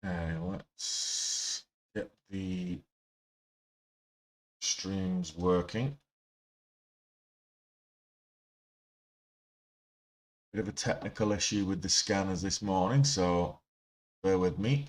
Let's get the streams working. Bit of a technical issue with the scanners this morning, so bear with me.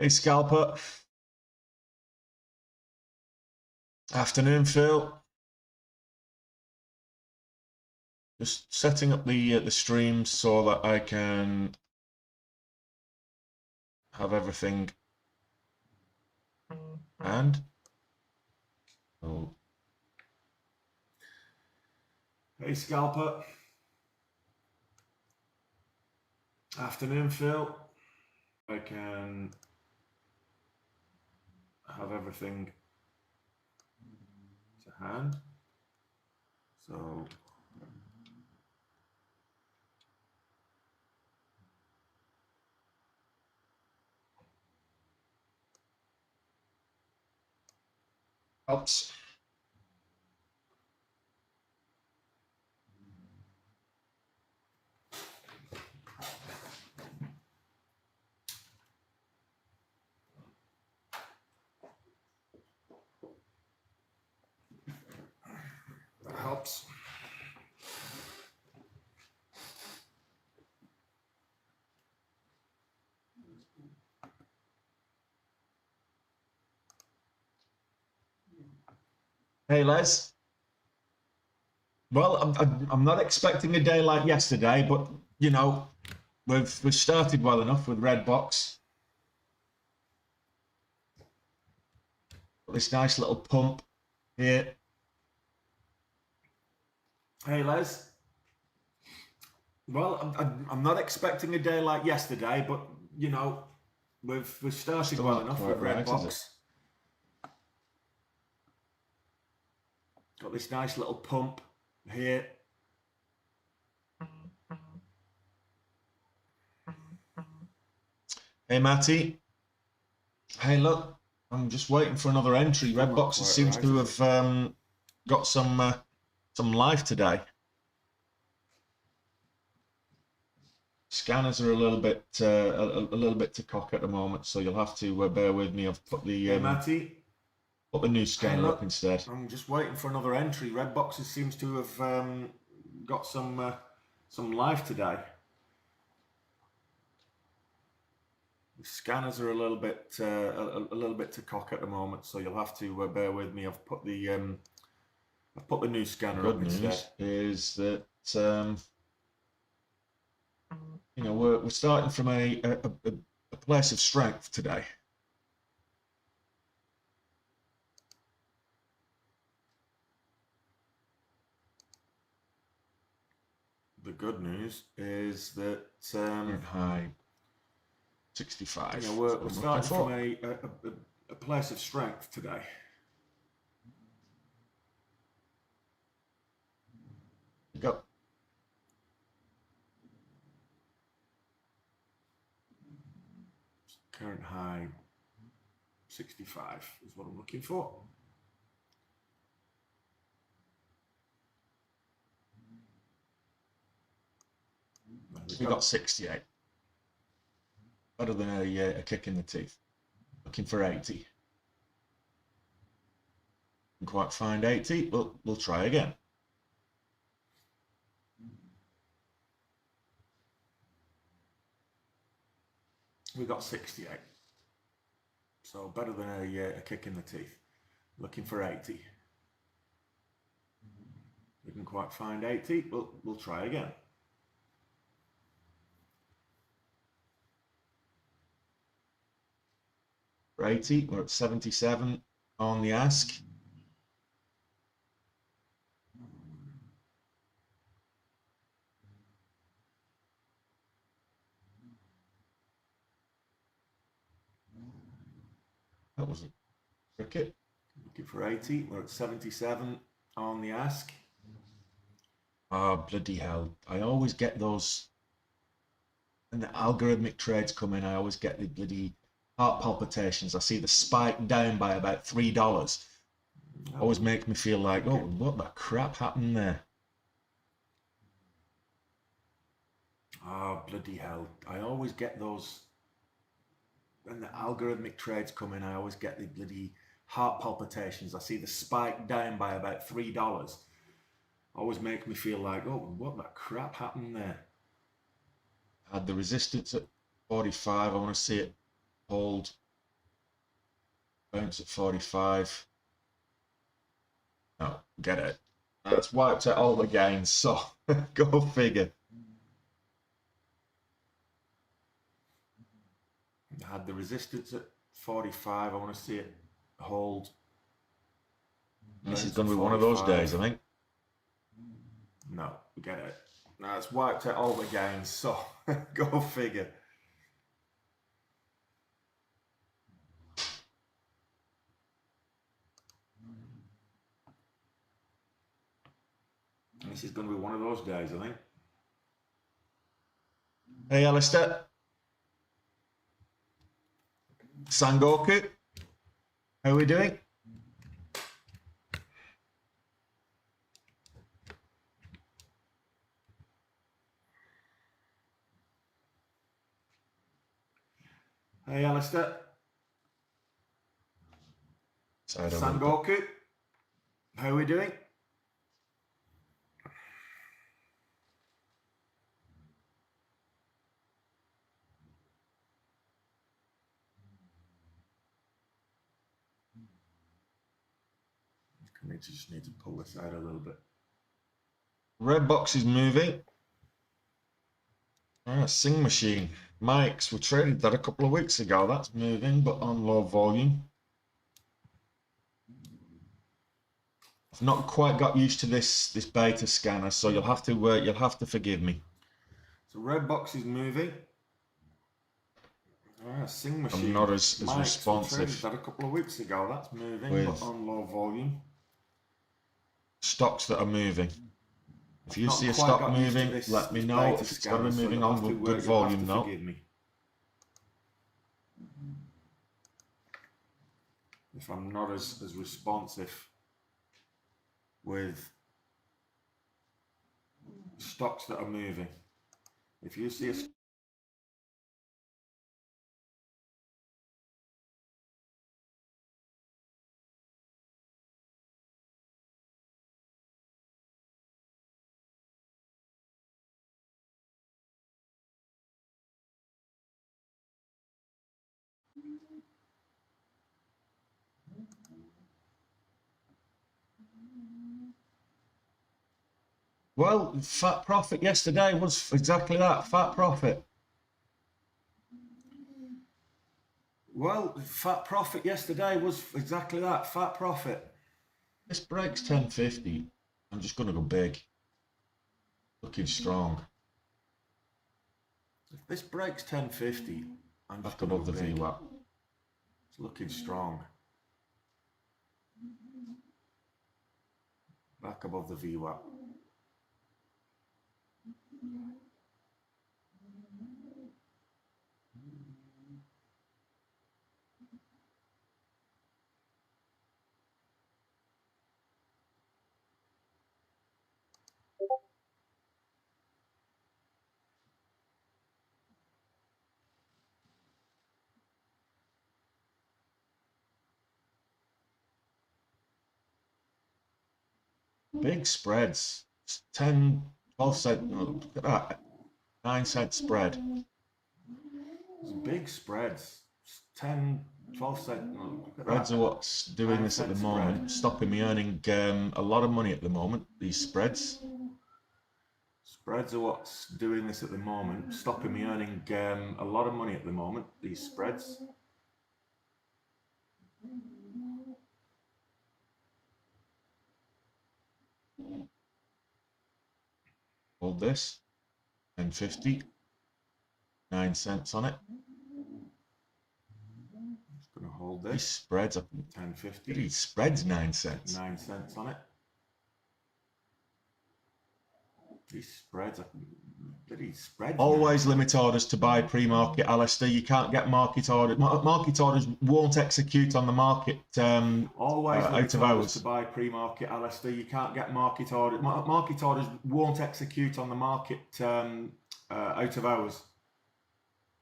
Hey, Scalper. Afternoon, Phil. Just setting up the stream so that I can have everything. And oh. Hey, Scalper. Afternoon, Phil. I can have everything to hand. So helps. That helps. Hey, Les. Well, I'm not expecting a day like yesterday, but you know, we've started well enough with Redbox. Got this nice little pump here. Hey, Les. Well, I'm not expecting a day like yesterday, but you know, we've started well enough with Redbox. Got this nice little pump here. Hey, Matty. Hey, look, I'm just waiting for another entry. Redbox seems to have got some life today. Scanners are a little bit to cock at the moment, so you'll have to bear with me. I've put the hey, Matty. Put the new scanner up instead. I'm just waiting for another entry. Redbox seems to have got some life today. The scanners are a little bit to cock at the moment, so you'll have to bear with me. I've put the new scanner up instead. Good news is that you know we're starting from a place of strength today. The good news is that high 65. You know, we're starting from a place of strength today. Go. Current high 65 is what I'm looking for. We got 68. Better than a kick in the teeth. Looking for 80. Didn't quite find 80, but we'll try again. We got 68. So better than a kick in the teeth. Looking for 80. Didn't quite find 80, but we'll try again. for 80. We're at 77 on the ask. That wasn't cricket. Looking for 80. We're at 77 on the ask. Oh, bloody hell. I always get those, when the algorithmic trades come in, I always get the bloody heart palpitations. I see the spike down by about $3. Always makes me feel like, oh, what the crap happened there? Oh, bloody hell. I always get those, when the algorithmic trades come in, I always get the bloody heart palpitations. I see the spike down by about $3. Always makes me feel like, oh, what the crap happened there? Had the resistance at 45. I want to see it hold. Bounce at 45. No, get it. That's wiped out all the gains, so go figure. Had the resistance at 45. I want to see it hold. This is going to be one of those days, I think. No, forget it. No, it's wiped out all the gains, so go figure. This is going to be one of those days, I think. Hey, Alistair. Sangoku. How are we doing? Hey, Alistair. Sangoku. How are we doing? I just need to pull this out a little bit. Red box is moving. Sing Machine. Mics, we traded that a couple of weeks ago. That's moving, but on low volume. I've not quite got used to this beta scanner, so you'll have to forgive me. So red box is moving. Sing Machine. I'm not as responsive. We traded that a couple of weeks ago. That's moving, but on low volume. Stocks that are moving. If you see a stock moving, let me know. If it's going to be moving on good volume, though. If I'm not as responsive with stocks that are moving. If you see a Well, fat profit yesterday was exactly that, fat profit. Well, fat profit yesterday was exactly that, fat profit. This breaks 1050. I'm just going to go big. Looking strong. If this breaks 1050, I'm just above the VWAP. It's looking strong. Back above the VWAP. Big spreads. 10, 12 cent. Look at that. 9 cent spread. Big spreads. 10, 12 cent. Spreads are what's doing this at the moment. Stopping me earning a lot of money at the moment. These spreads. Spreads are what's doing this at the moment. Stopping me earning a lot of money at the moment. These spreads. Hold this. 10.50. 9 cents on it. Just going to hold this. These spreads up. 10.50. These spreads 9 cents. 9 cents on it. These spreads are. Always limit orders to buy pre-market, Alistair. You can't get market orders. Market orders won't execute on the market Always out of hours. To buy pre-market, Alistair. You can't get market orders. Market orders won't execute on the market out of hours.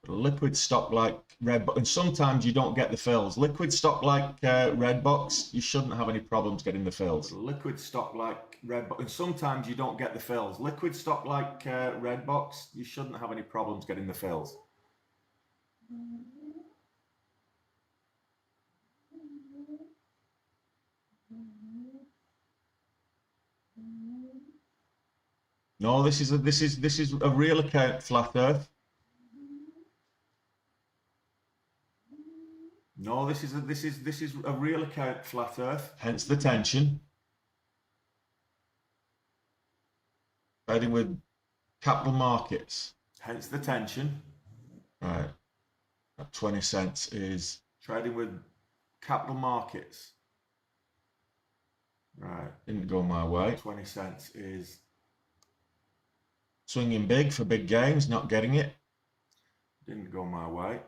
Liquid stock like Redbox, and sometimes you don't get the fills. Liquid stock like Redbox, you shouldn't have any problems getting the fills. Liquid stock like Redbox, and sometimes you don't get the fills. Liquid stock like Redbox, you shouldn't have any problems getting the fills. No, this is a real account, Flat Earth. No, this is a real account, Flat Earth. Hence the tension. Trading with capital markets. Hence the tension. Right. At 20 cents is trading with capital markets. Right. Didn't go my way. 20 cents is swinging big for big gains, not getting it. Didn't go my way.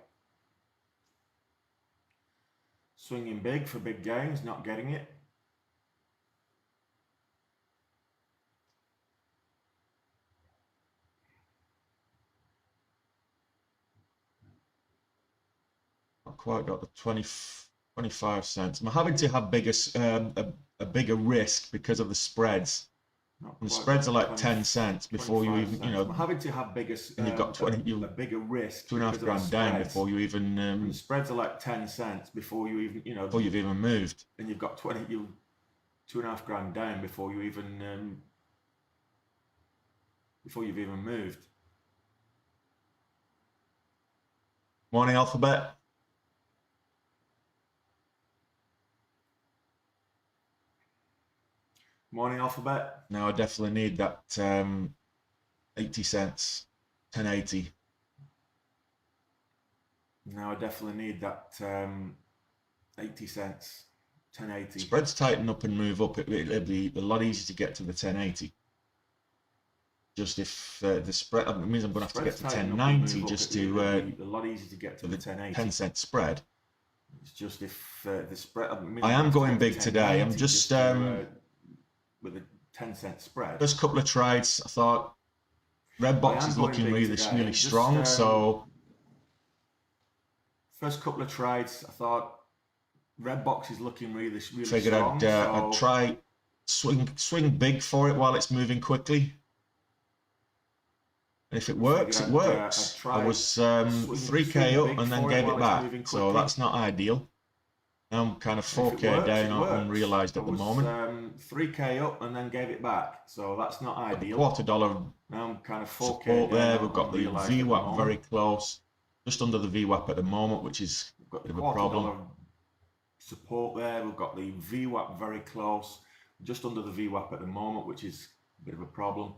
Swinging big for big gains, not getting it. Not quite got the 25 cents. I'm having to have a bigger risk because of the spreads. And the spreads are like 10 cents before you even, you know. I'm having to have bigger. And you've got a bigger risk. $2.5 grand down before you even. And the spreads are like 10 cents before you even, you know. Before you've even moved. And you've got $2.5 grand down before you even. Before you've even moved. Morning, Alphabet. Morning, Alphabet. Now I definitely need that 80 cents, 1080. Now I definitely need that 80 cents, 1080. Spreads tighten up and move up. It'll be a lot easier to get to the 1080. Just if the spread, it means I'm going to have to get to 1090 just to a lot easier to get to the 1080. 10 cent spread. It's just if the spread. I am going big today. I'm just with a 10 cent spread. First couple of trades, I thought Redbox is looking really strong. So first couple of trades, I thought Redbox is looking really figured strong. I'd try swing big for it while it's moving quickly. And if it works, it works. I was 3K up and then gave it back, so that's not ideal. Now I'm kind of 4K down on unrealized at the moment. 3K up and then gave it back, so that's not ideal. $0.25 now I'm kind of 4K support there. We've got the VWAP very close, just under the VWAP at the moment, which is a bit of a problem. Support there. We've got the VWAP very close, just under the VWAP at the moment, which is a bit of a problem.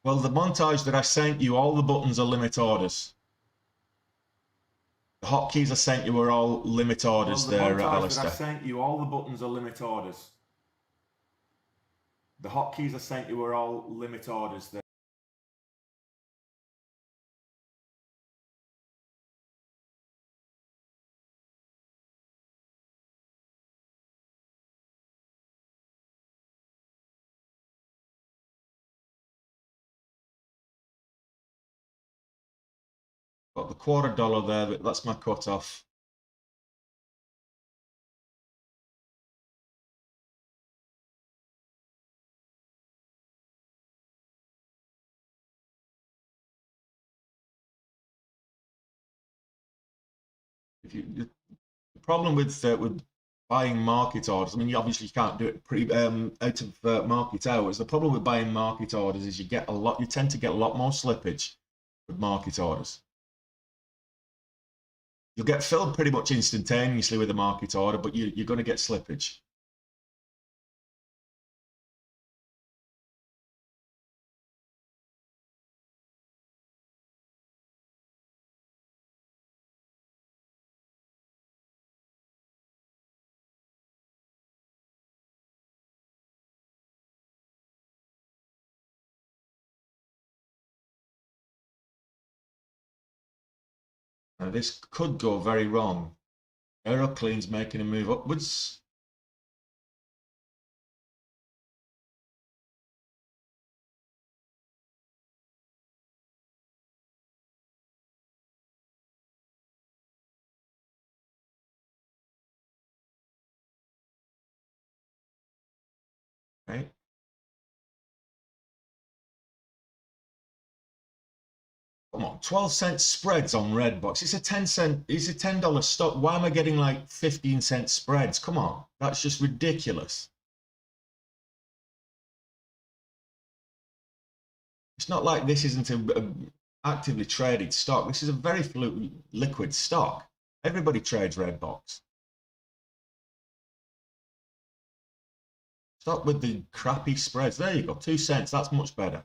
Well, the montage that I sent you, all the buttons are limit orders. The hotkeys I sent you were all limit orders there, Alistair. I sent you, all the buttons are limit orders. The hotkeys I sent you were all limit orders there. Got the $0.25 there, but that's my cut-off. The problem with buying market orders, I mean, you obviously can't do it out of market hours. The problem with buying market orders is you tend to get a lot more slippage with market orders. You'll get filled pretty much instantaneously with a market order, but you're going to get slippage. Now this could go very wrong. Aeroclean's making a move upwards. Okay. Come on, 12-cent spreads on Redbox. It's a 10-cent, it's a $10 stock. Why am I getting like 15-cent spreads? Come on, that's just ridiculous. It's not like this isn't a actively traded stock. This is a very liquid stock. Everybody trades Redbox. Stop with the crappy spreads. There you go, 2 cents. That's much better.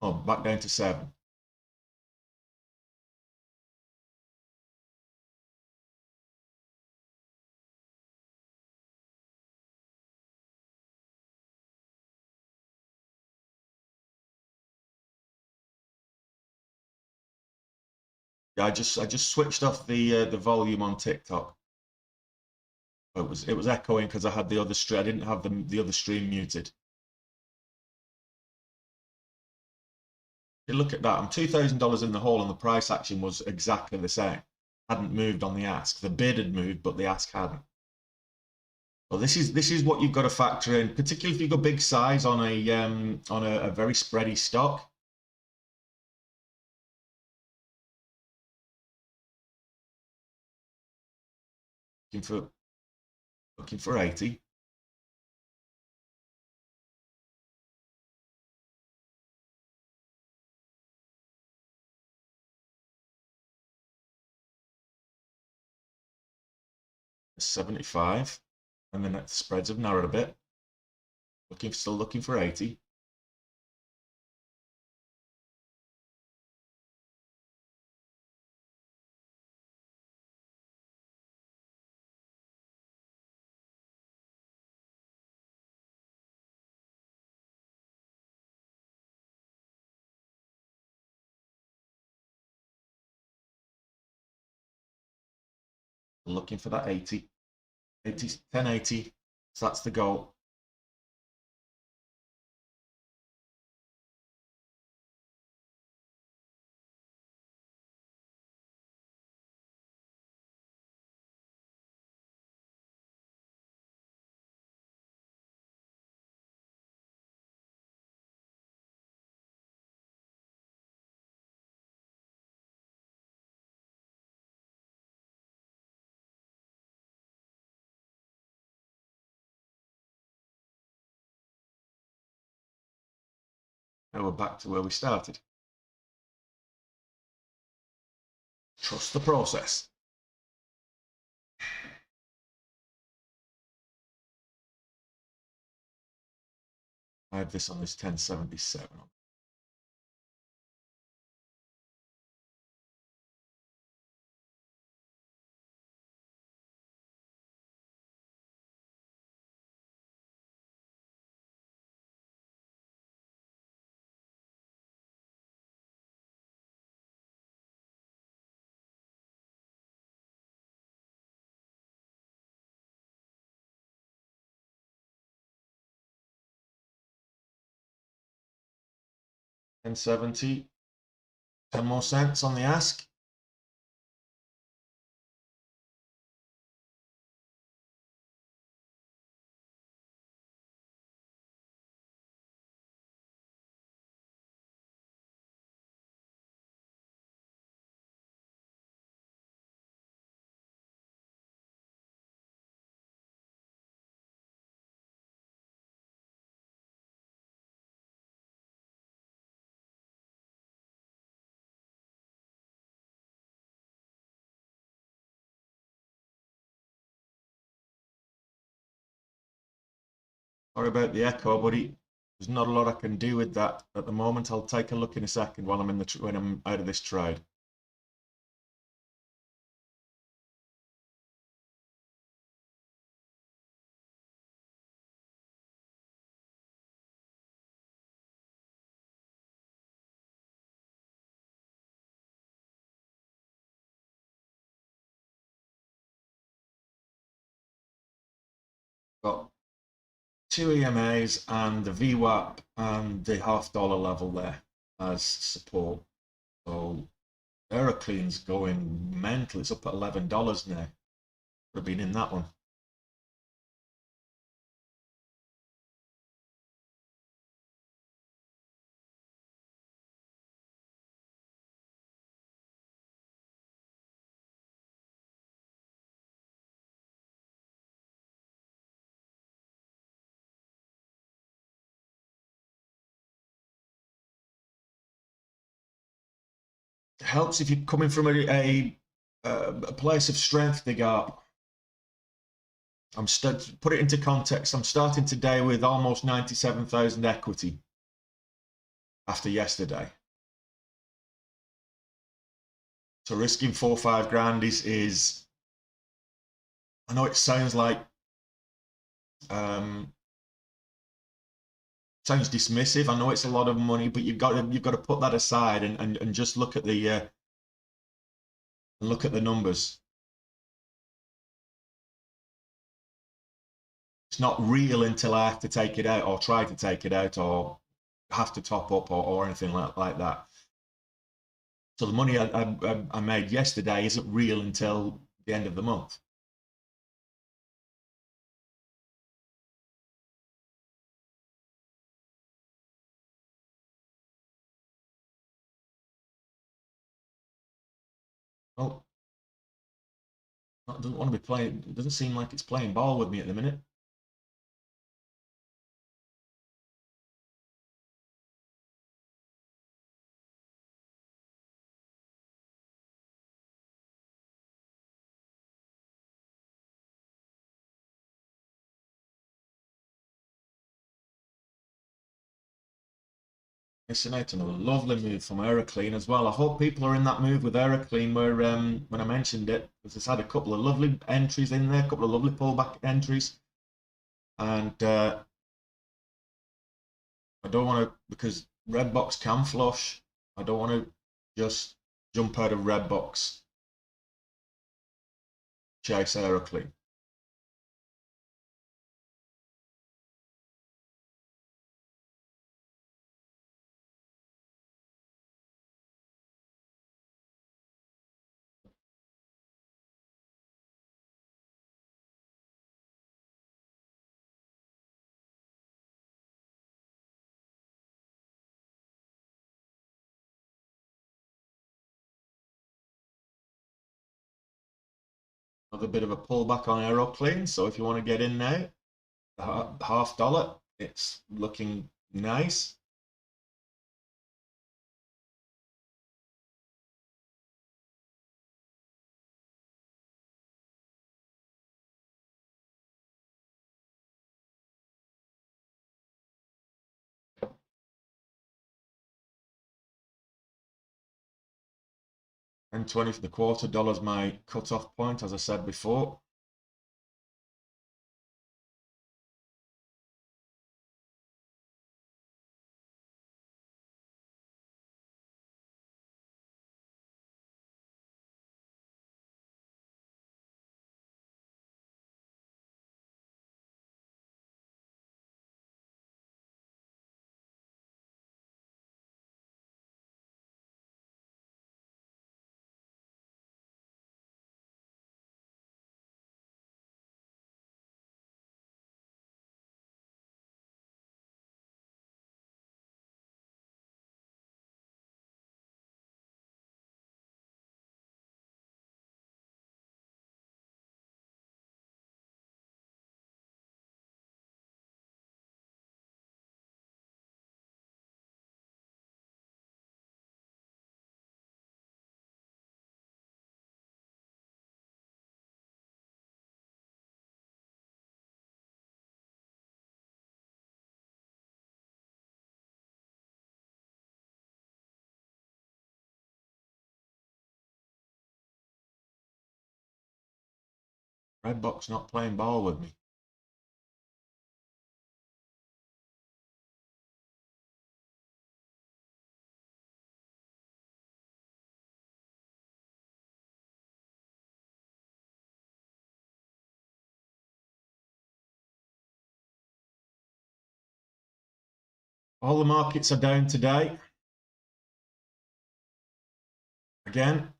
Oh, back down to 7. Yeah, I just switched off the volume on TikTok. It was echoing because I had the other stream. I didn't have the other stream muted. You look at that. I'm $2,000 in the hole, and the price action was exactly the same. Hadn't moved on the ask. The bid had moved, but the ask hadn't. Well, this is what you've got to factor in, particularly if you've got big size on a very spready stock. Looking for 80. $75, and then the spreads have narrowed a bit. Still looking for 80. Looking for that 80. 1080. So that's the goal. Now we're back to where we started. Trust the process. I have this on this 1077. $10.70. 10 more cents on the ask. Sorry about the echo, buddy. There's not a lot I can do with that at the moment. I'll take a look in a second while I'm in the when I'm out of this trade. Got two EMAs and the VWAP and the $half level there as support. So Aeroclean's going mental. It's up at $11 now. Would have been in that one. It helps if you're coming from a place of strength, Digart. Put it into context. I'm starting today with almost 97,000 equity after yesterday. So risking 4 or 5 grand is I know it sounds like sounds dismissive. I know it's a lot of money, but you've got to put that aside and just look at the numbers. It's not real until I have to take it out or try to take it out or have to top up or anything like that. So the money I made yesterday isn't real until the end of the month. Oh, it doesn't want to be playing. It doesn't seem like it's playing ball with me at the minute. Missing out on a lovely move from Aeroclean as well. I hope people are in that move with Aeroclean where when I mentioned it, because it's had a couple of lovely entries in there, a couple of lovely pullback entries. And I don't want to, because red box can flush, I don't want to just jump out of red box, chase Aeroclean. Another bit of a pullback on Aeroclean, so if you want to get in now, $half, it's looking nice. And 20 for the quarter, dollar's my cut-off point, as I said before. Red box not playing ball with me. All the markets are down today. Again.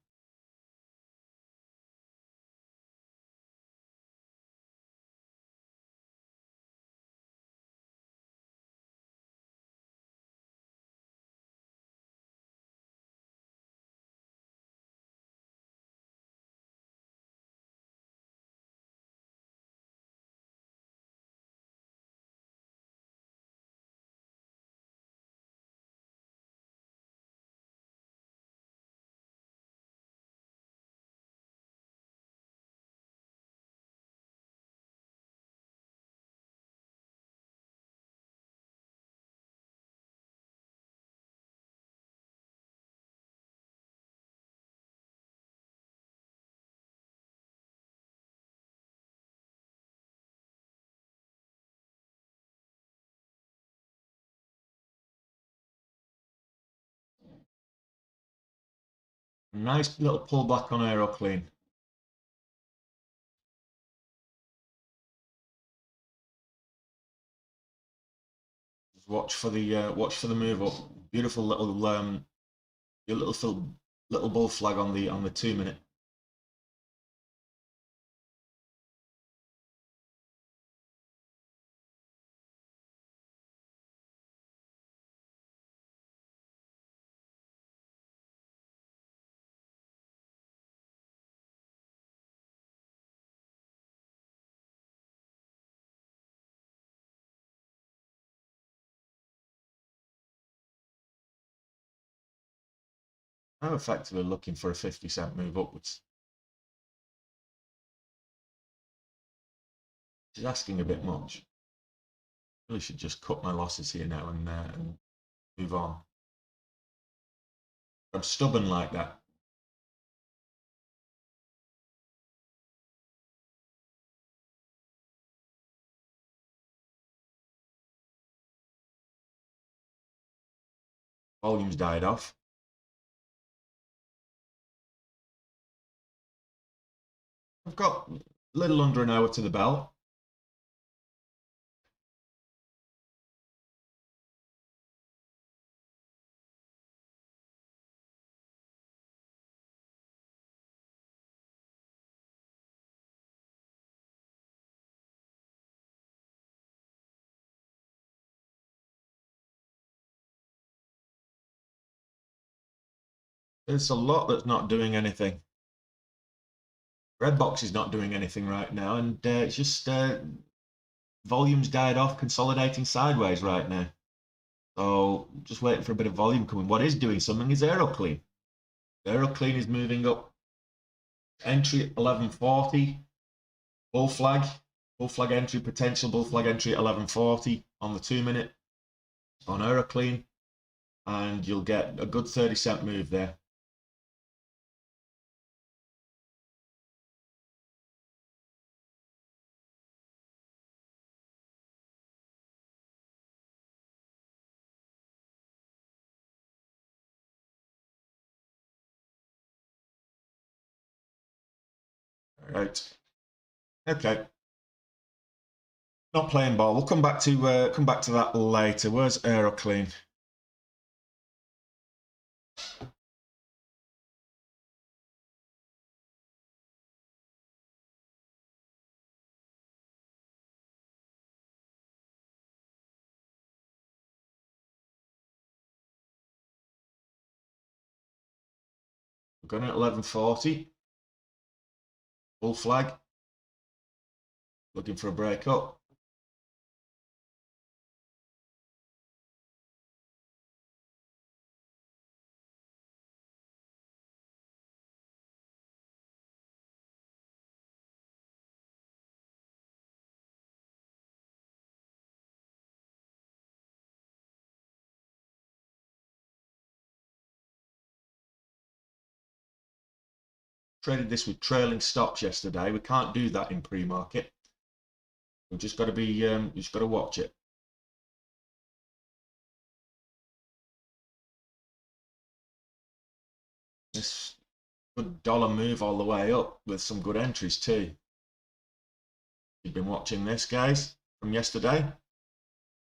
Nice little pullback on AeroClean. Just watch for the move up. Beautiful little your little bull flag on the 2 minute. I'm effectively looking for a 50-cent move upwards. She's asking a bit much. Really should just cut my losses here now and move on. I'm stubborn like that. Volume's died off. I've got a little under an hour to the bell. There's a lot that's not doing anything. Red box is not doing anything right now, and it's just volume's died off, consolidating sideways right now. So just waiting for a bit of volume coming. What is doing something is AeroClean. AeroClean is moving up. Entry at 1140. Bull flag entry, potential bull flag entry at 1140 on the 2 minute on AeroClean, and you'll get a good 30-cent move there. All right. Okay. Not playing ball. We'll come back to that later. Where's AeroClean? We're going at 1140. Bull flag. Looking for a break up. traded this with trailing stops yesterday. We can't do that in pre-market. We've just got to be, just got to watch it. This good dollar move all the way up with some good entries too. You've been watching this, guys, from yesterday.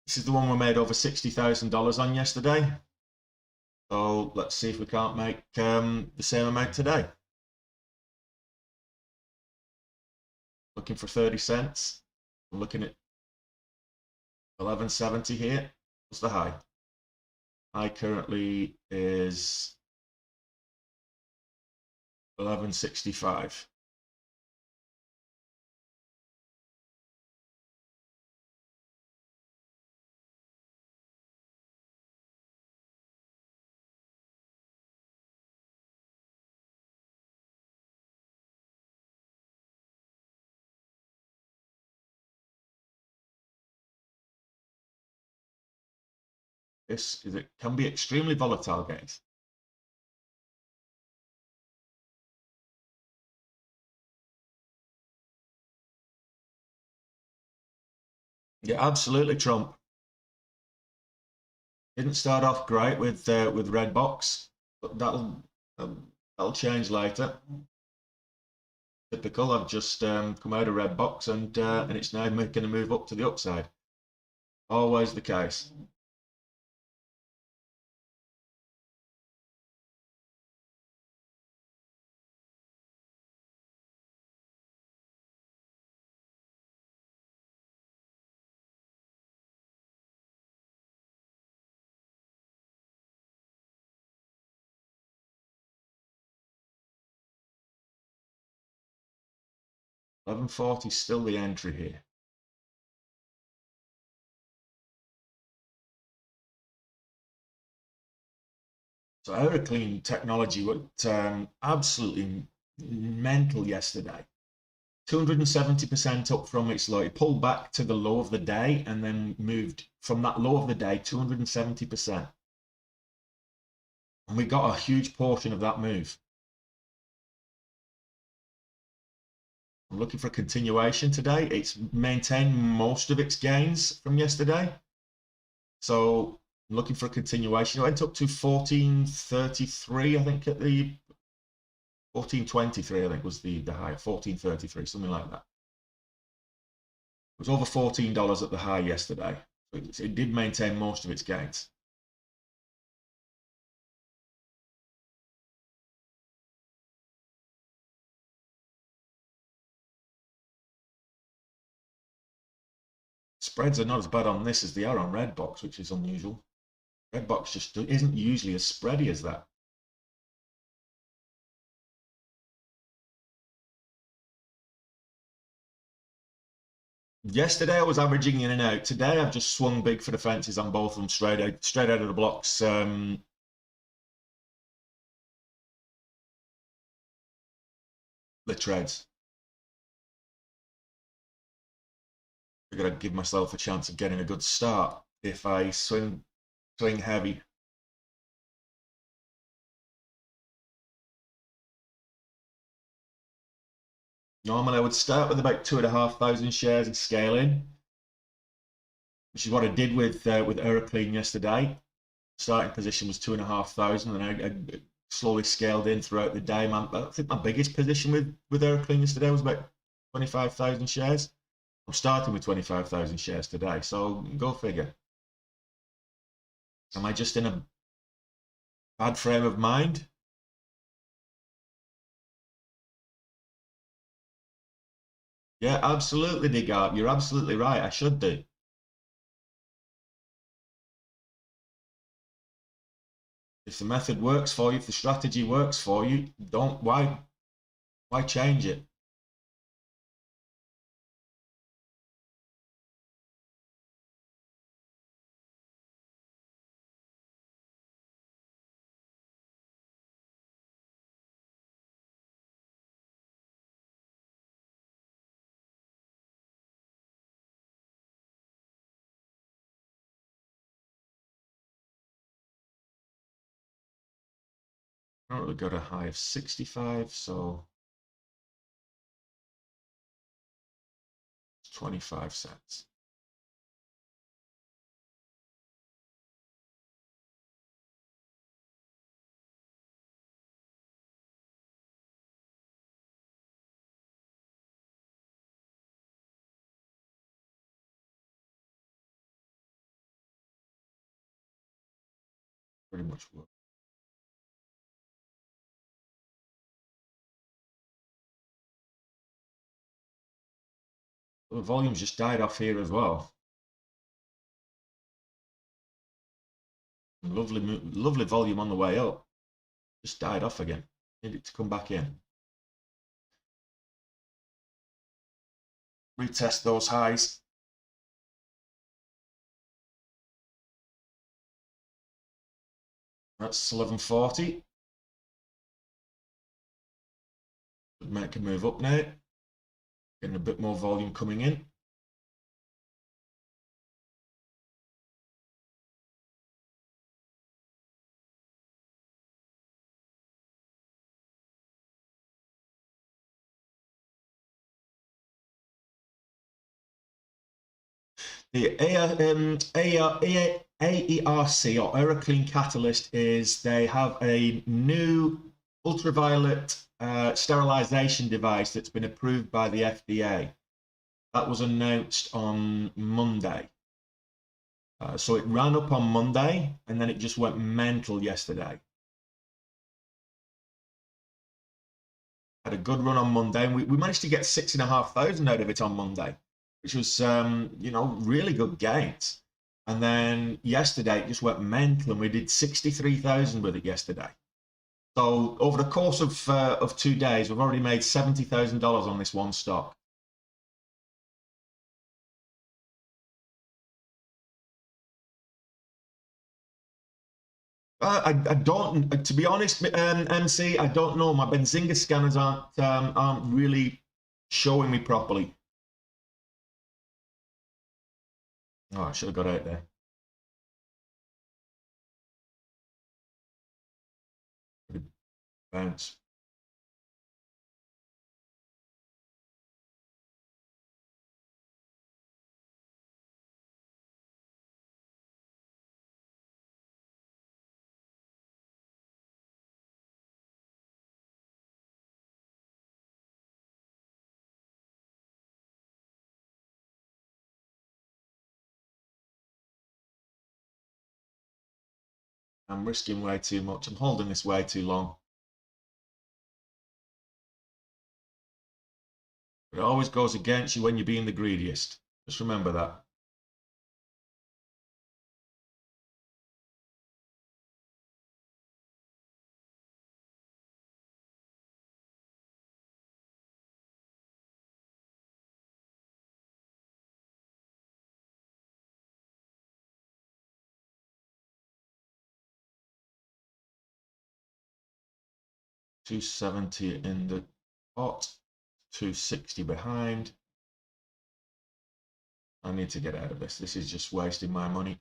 This is the one we made over $60,000 on yesterday. So let's see if we can't make the same amount today. Looking for 30 cents. I'm looking at 11.70 here. What's the high? High currently is 11.65. It can be extremely volatile, guys. Yeah, absolutely, Trump. Didn't start off great with Redbox, but that'll change later. Typical. I've just come out of Redbox and it's now making a move up to the upside. Always the case. $11.40 still the entry here. So AERC technology went absolutely mental yesterday. 270% up from its low. It pulled back to the low of the day and then moved from that low of the day 270%. And we got a huge portion of that move. I'm looking for a continuation today. It's maintained most of its gains from yesterday. So I'm looking for a continuation. It went up to 14.33, I think, at the 14.23, I think was the high, 14.33, something like that. It was over $14 at the high yesterday. So it did maintain most of its gains. Spreads are not as bad on this as they are on Redbox, which is unusual. Redbox just isn't usually as spready as that. Yesterday I was averaging in and out. Today I've just swung big for the fences on both of them straight out of the blocks. The trades. I've got to give myself a chance of getting a good start if I swing heavy. Normally I would start with about 2,500 shares and scale in, which is what I did with AERC yesterday. Starting position was 2,500 and I slowly scaled in throughout the day. I think my biggest position with AERC yesterday was about 25,000 shares. I'm starting with 25,000 shares today, so go figure. Am I just in a bad frame of mind? Yeah, absolutely, Digard. You're absolutely right. I should do. If the method works for you, if the strategy works for you, why change it? I don't really got a high of 65, so 25 cents. Pretty much work. The volume's just died off here as well. Lovely volume on the way up. Just died off again. Need it to come back in. Retest those highs. That's 1140. Could make a move up now. Getting a bit more volume coming in. The AERC or Air Clean Catalyst is they have a new ultraviolet sterilization device that's been approved by the FDA. That was announced on Monday. So it ran up on Monday and then it just went mental yesterday. Had a good run on Monday and we managed to get 6,500 out of it on Monday, which was, you know, really good gains. And then yesterday it just went mental and we did 63,000 with it yesterday. So over the course of 2 days, we've already made $70,000 on this one stock. I don't, to be honest, MC, I don't know. My Benzinga scanners aren't really showing me properly. Oh, I should have got out there. Bounce. I'm risking way too much. I'm holding this way too long. It always goes against you when you're being the greediest. Just remember that. $270 in the pot, $260 behind. I need to get out of this. This is just wasting my money.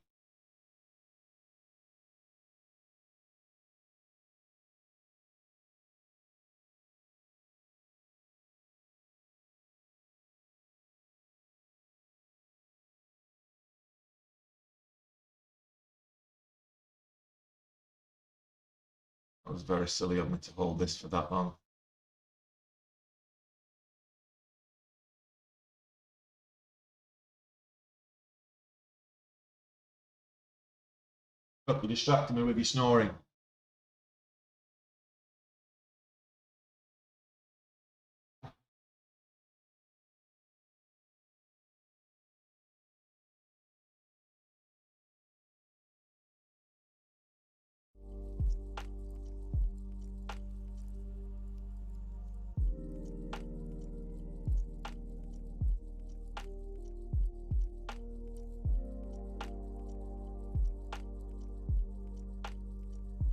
It was very silly of me to hold this for that long. Look, you distracted me with your snoring.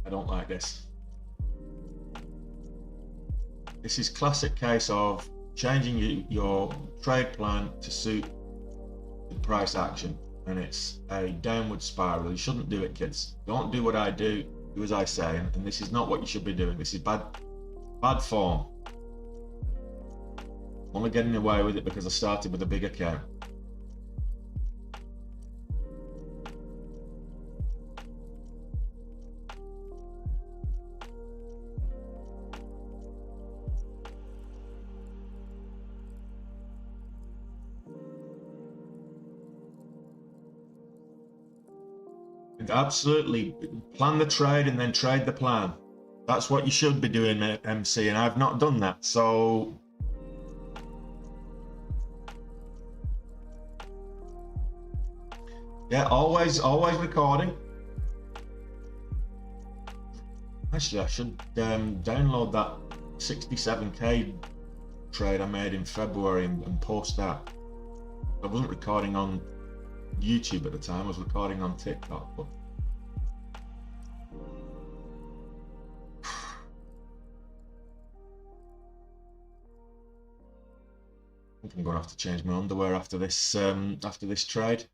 I don't like this. This is classic case of changing your trade plan to suit the price action, and it's a downward spiral. You shouldn't do it, kids. Don't do what I do. Do as I say, and this is not what you should be doing. This is bad form. I'm only getting away with it because I started with a big account. Absolutely. Plan the trade and then trade the plan. That's what you should be doing, MC, and I've not done that. So yeah, always recording. Actually, I should download that 67k trade I made in February and post that. I wasn't recording on YouTube at the time, I was recording on TikTok. But I think I'm going to have to change my underwear after this trade.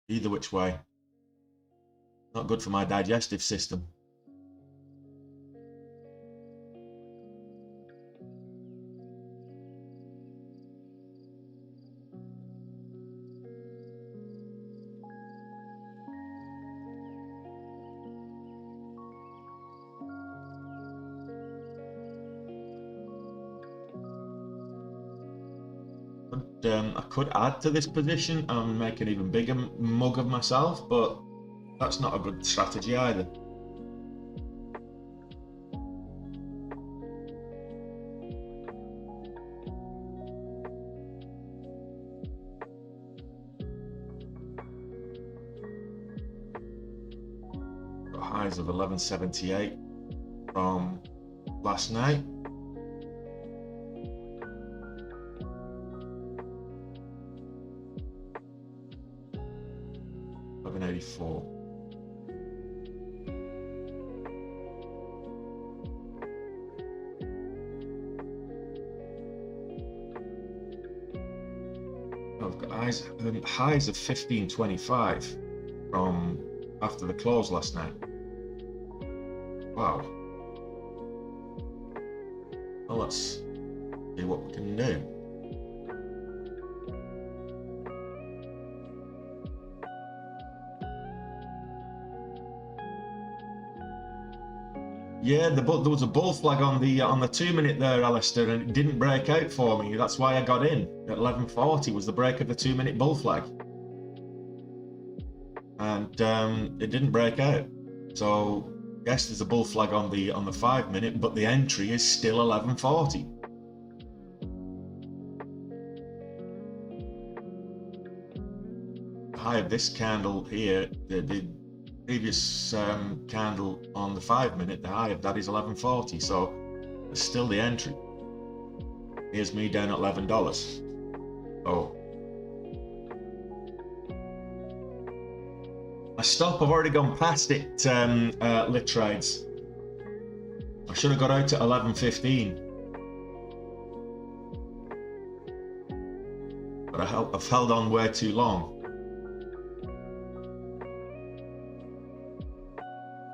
Either which way. Not good for my digestive system. I could add to this position and make an even bigger mug of myself, but that's not a good strategy either. Got highs of 1178 from last night. $11.84. I've got highs of 1525 from after the close last night. Wow. Well, let's see what we can do. Yeah, there was a bull flag on the 2-minute there, Alistair, and it didn't break out for me. That's why I got in at 11:40. Was the break of the 2-minute bull flag, and it didn't break out. So yes, there's a bull flag on the 5-minute, but the entry is still 11:40. The high of this candle here, the previous candle on the 5-minute, the high of that is 11:40, so it's still the entry. Here's me down at $11. Oh, my stop, I've already gone past it. Lit trades, I should have got out at 11:15, but I've held on way too long.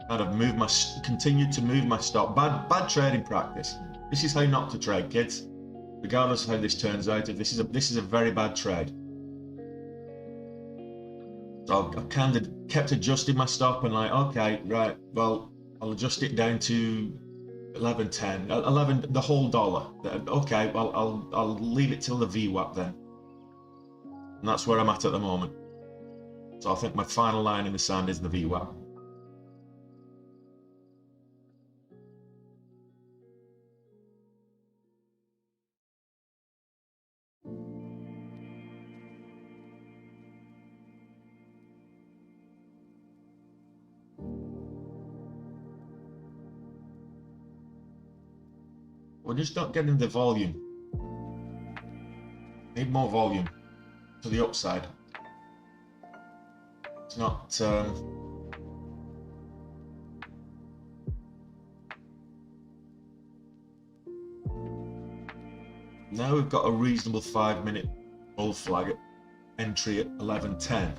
Kind of continued to move my stop. Bad trading practice. This is how not to trade, kids. Regardless of how this turns out, if this is a very bad trade. So I've kind of kept adjusting my stop and like, okay, right, well, I'll adjust it down to 11.10, 11, the whole dollar. Okay, well, I'll leave it till the VWAP then. And that's where I'm at the moment. So I think my final line in the sand is the VWAP. We're just not getting the volume. Need more volume to the upside. It's not. Now we've got a reasonable 5-minute bull flag at entry at 11:10.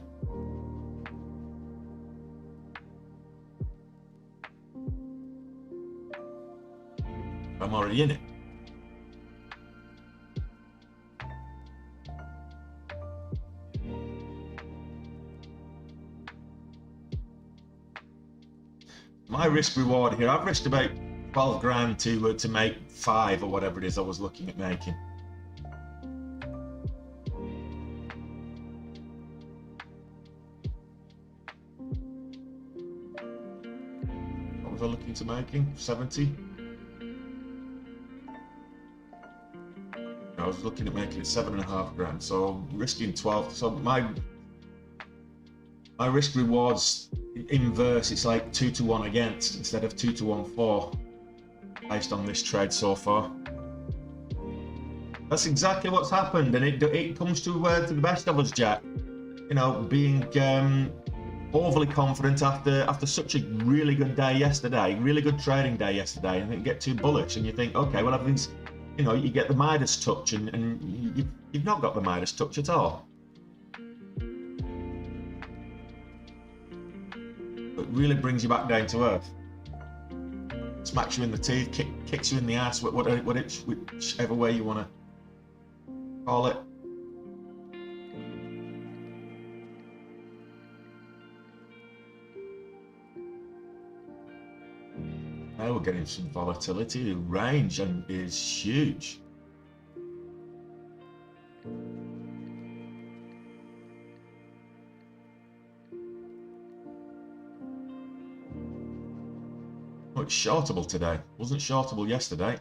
I'm already in it. My risk reward here, I've risked about 12 grand to make 5 or whatever it is I was looking at making. was I looking to making? 70? I was looking at making it 7.5 grand, so risking 12. So my risk rewards inverse. It's like 2 to 1 against instead of 2 to 1 for, based on this trade so far. That's exactly what's happened, and it comes to the best of us, Jack. You know, being overly confident after such a really good day yesterday, really good trading day yesterday, and then you get too bullish, and you think, okay, well, everything's, you know, you get the Midas touch, and you've not got the Midas touch at all. It really brings you back down to earth. Smacks you in the teeth, kicks you in the ass, whichever way you want to call it. Now we're getting some volatility. The range is huge. Oh, it's shortable today. Wasn't shortable yesterday.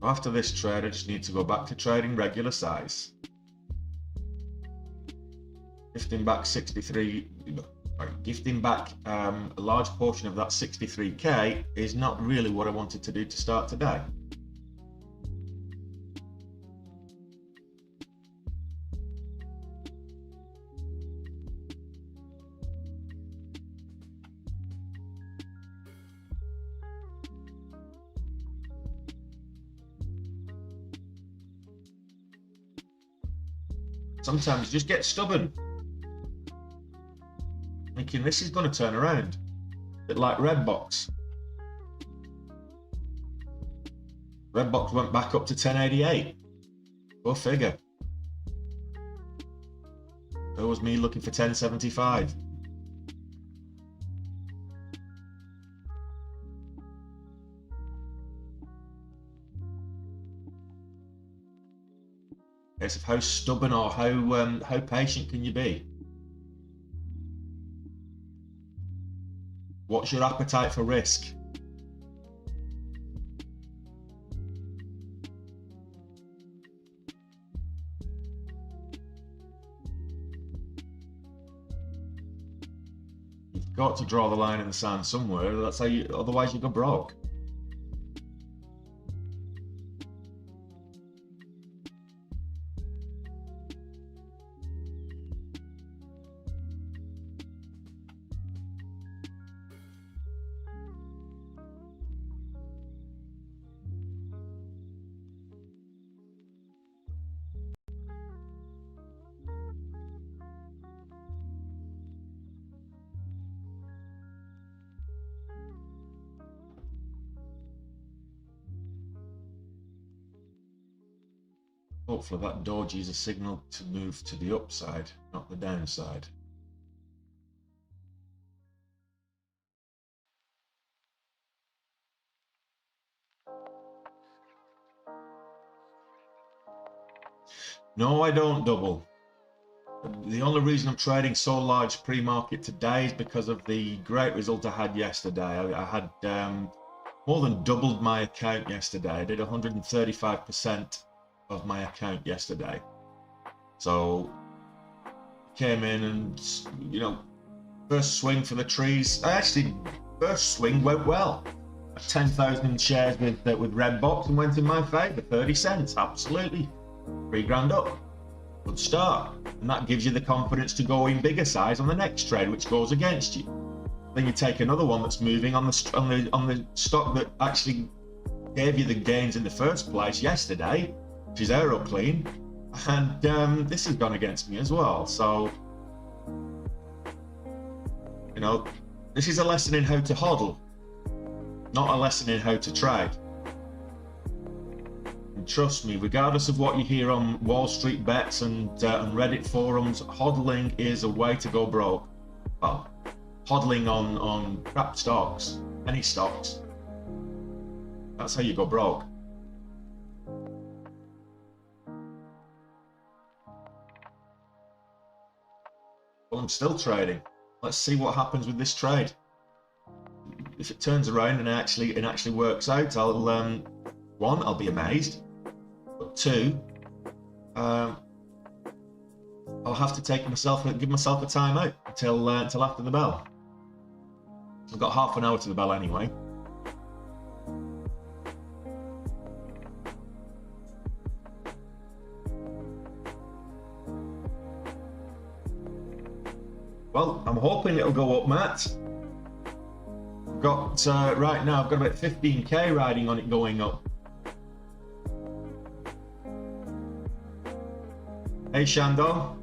After this trade, I just need to go back to trading regular size. Gifting back 63, gifting back a large portion of that 63k is not really what I wanted to do to start today. Sometimes you just get stubborn, thinking this is going to turn around. A bit like Redbox. Redbox went back up to 1088. Go figure. There was me looking for 1075. Case of how stubborn or how patient can you be? What's your appetite for risk? You've got to draw the line in the sand somewhere. That's how you. Otherwise, you go broke. Hopefully that doji is a signal to move to the upside, not the downside. No, I don't double. The only reason I'm trading so large pre-market today is because of the great result I had yesterday. I had more than doubled my account yesterday. I did 135% of my account yesterday. So came in and, you know, first swing for the trees. First swing went well. 10,000 shares with Redbox and went in my favour. 30 cents, absolutely. 3 grand up. Good start. And that gives you the confidence to go in bigger size on the next trade, which goes against you. Then you take another one that's moving on the stock that actually gave you the gains in the first place yesterday, which is AeroClean, and this has gone against me as well. So, you know, this is a lesson in how to hodl, not a lesson in how to trade. And trust me, regardless of what you hear on Wall Street Bets and Reddit forums, hodling is a way to go broke. Well, hodling on crap stocks, penny stocks. That's how you go broke. Well, I'm still trading. Let's see what happens with this trade. If it turns around and it actually works out, I'll one, I'll be amazed. But two, I'll have to give myself a timeout until after the bell. I've got half an hour to the bell anyway. Well, I'm hoping it'll go up, Matt. I've got right now I've got about 15k riding on it going up. Hey Shandong.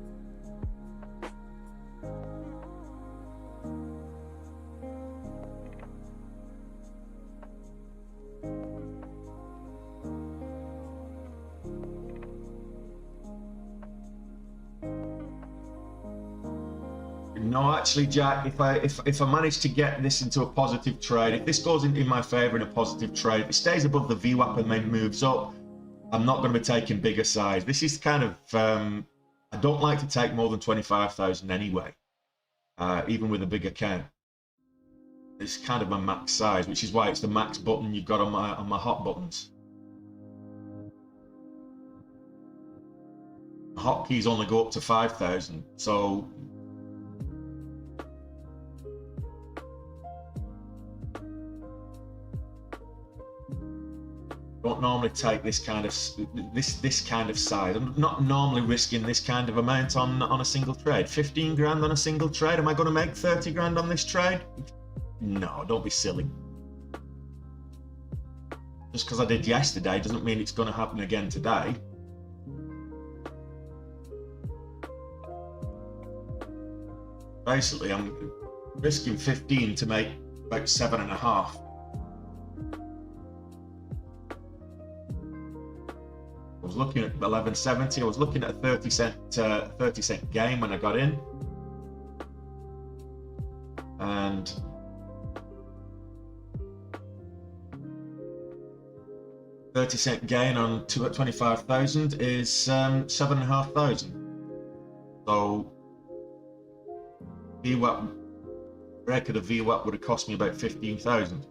No, actually, Jack, if I manage to get this into a positive trade, if this goes in my favor in a positive trade, if it stays above the VWAP and then moves up, I'm not going to be taking bigger size. This is kind of, I don't like to take more than 25,000 anyway, even with a big account. It's kind of my max size, which is why it's the max button you've got on my hot buttons. Hotkeys only go up to 5,000, so don't normally take this kind of size. I'm not normally risking this kind of amount on a single trade. 15 grand on a single trade. Am I going to make 30 grand on this trade? No, don't be silly. Just because I did yesterday doesn't mean it's going to happen again today. Basically, I'm risking 15 to make about 7.5. I was looking at 1170. I was looking at a 30 cent gain when I got in, and $0.30 gain on 25,000 is 7,500. So VWAP break of the VWAP would have cost me about 15,000.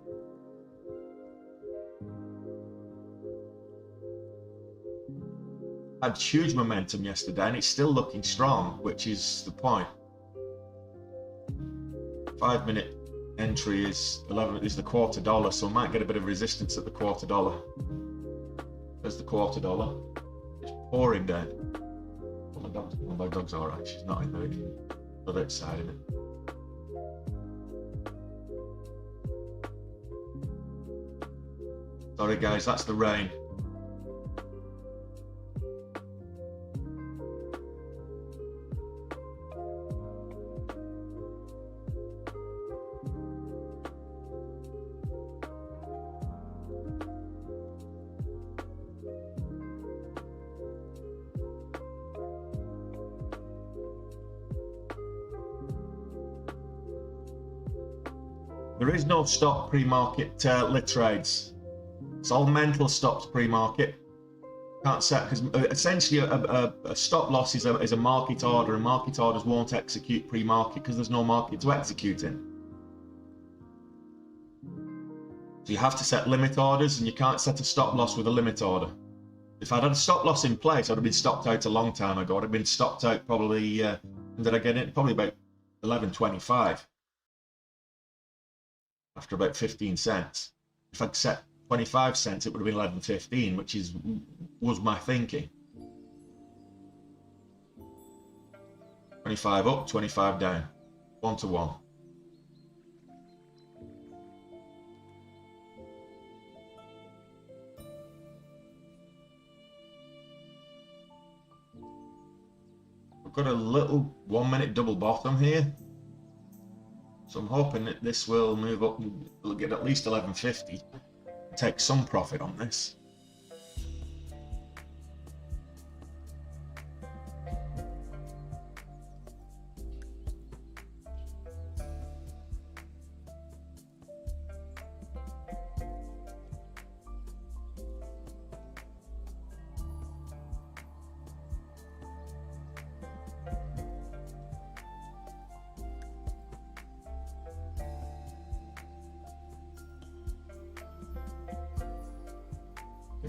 Had huge momentum yesterday and it's still looking strong, which is the point. 5-minute entry is the $0.25, so I might get a bit of resistance at the $0.25. There's the $0.25. It's pouring down. My dog's alright, she's not in there, not outside of it. Sorry guys, that's the rain. There is no stop pre-market lit trades. It's all mental stops pre-market. Can't set, because essentially a stop loss is a market order, and market orders won't execute pre-market because there's no market to execute in. So you have to set limit orders, and you can't set a stop loss with a limit order. If I'd had a stop loss in place, I'd have been stopped out a long time ago. I'd have been stopped out probably, when did I get it? Probably about 11.25. After about 15 cents. If I'd set 25 cents, it would have been 11.15, which was my thinking. 25 up, 25 down, 1 to 1. We've got a little 1-minute double bottom here. So I'm hoping that this will move up and we'll get at least 11.50 and take some profit on this.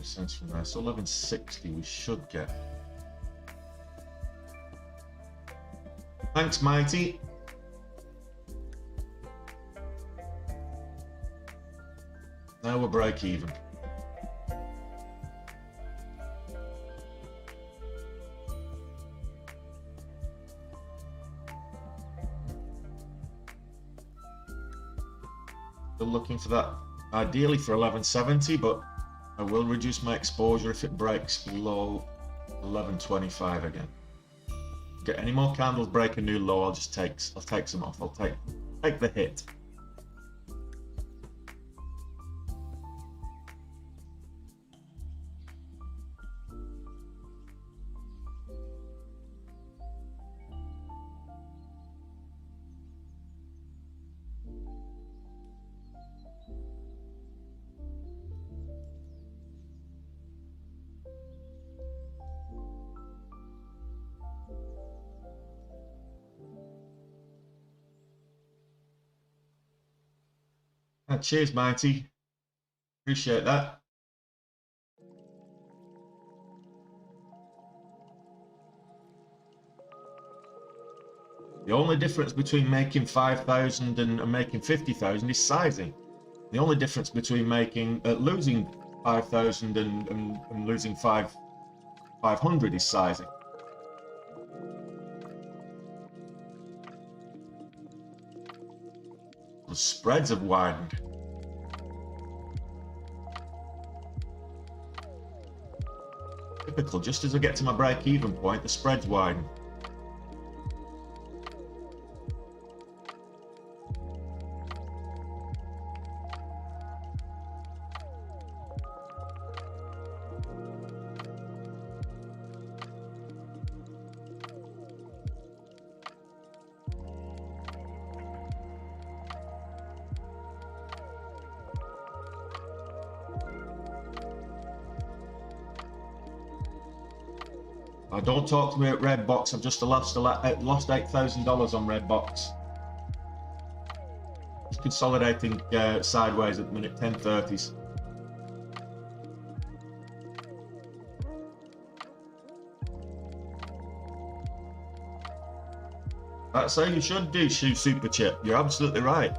cents from there. So 1160 we should get. Thanks, Mighty. Now we're break even. Still looking for that, ideally for 1170, but I will reduce my exposure if it breaks below 1125 again. Get any more candles break a new low, I'll take some off. I'll take the hit. Cheers, Mighty. Appreciate that. The only difference between making 5,000 and making 50,000 is sizing. The only difference between making losing 5,000 and losing 500 is sizing. The spreads have widened. Typical, just as I get to my break-even point, the spreads widen. Don't talk to me at Redbox. I've just lost $8,000 on Redbox. It's consolidating sideways at the minute, 1030s. That's how you should do, Super Chip. You're absolutely right.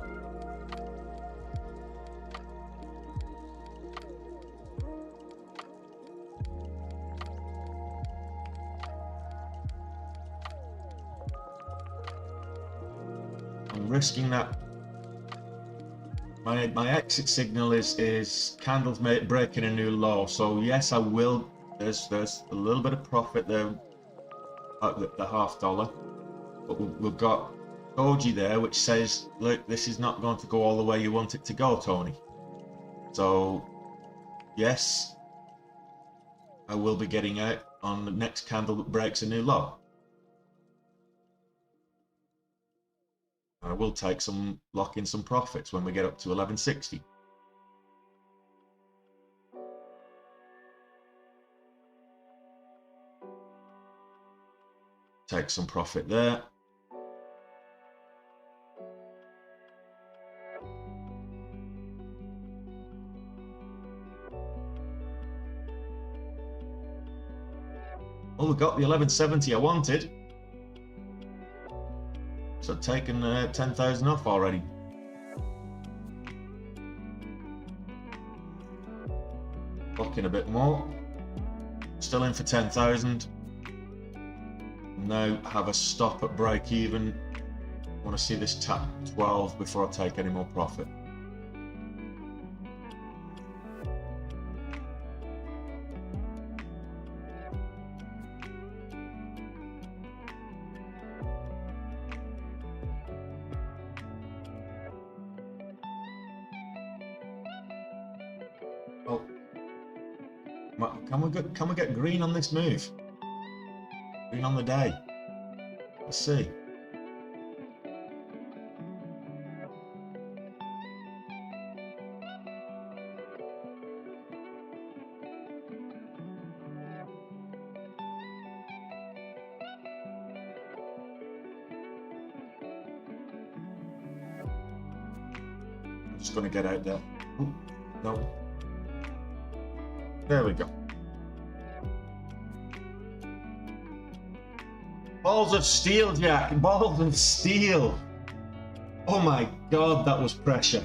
Risking that. My exit signal is candles breaking a new low, so yes, I will. There's a little bit of profit there at the $0.50, but we've got Doji there, which says, look, this is not going to go all the way you want it to go, Tony. So yes, I will be getting out on the next candle that breaks a new low. I will lock in some profits when we get up to 1160. Take some profit there. Well, we got the 1170 I wanted. So I've taken 10,000 off already. Locking a bit more. Still in for 10,000. Now have a stop at break even. I want to see this tap 12 before I take any more profit. Can we get green on this move? Green on the day. Let's see. I'm just going to get out there. Ooh, no. There we go. Balls of steel, Jack. Balls of steel. Oh my God, that was pressure.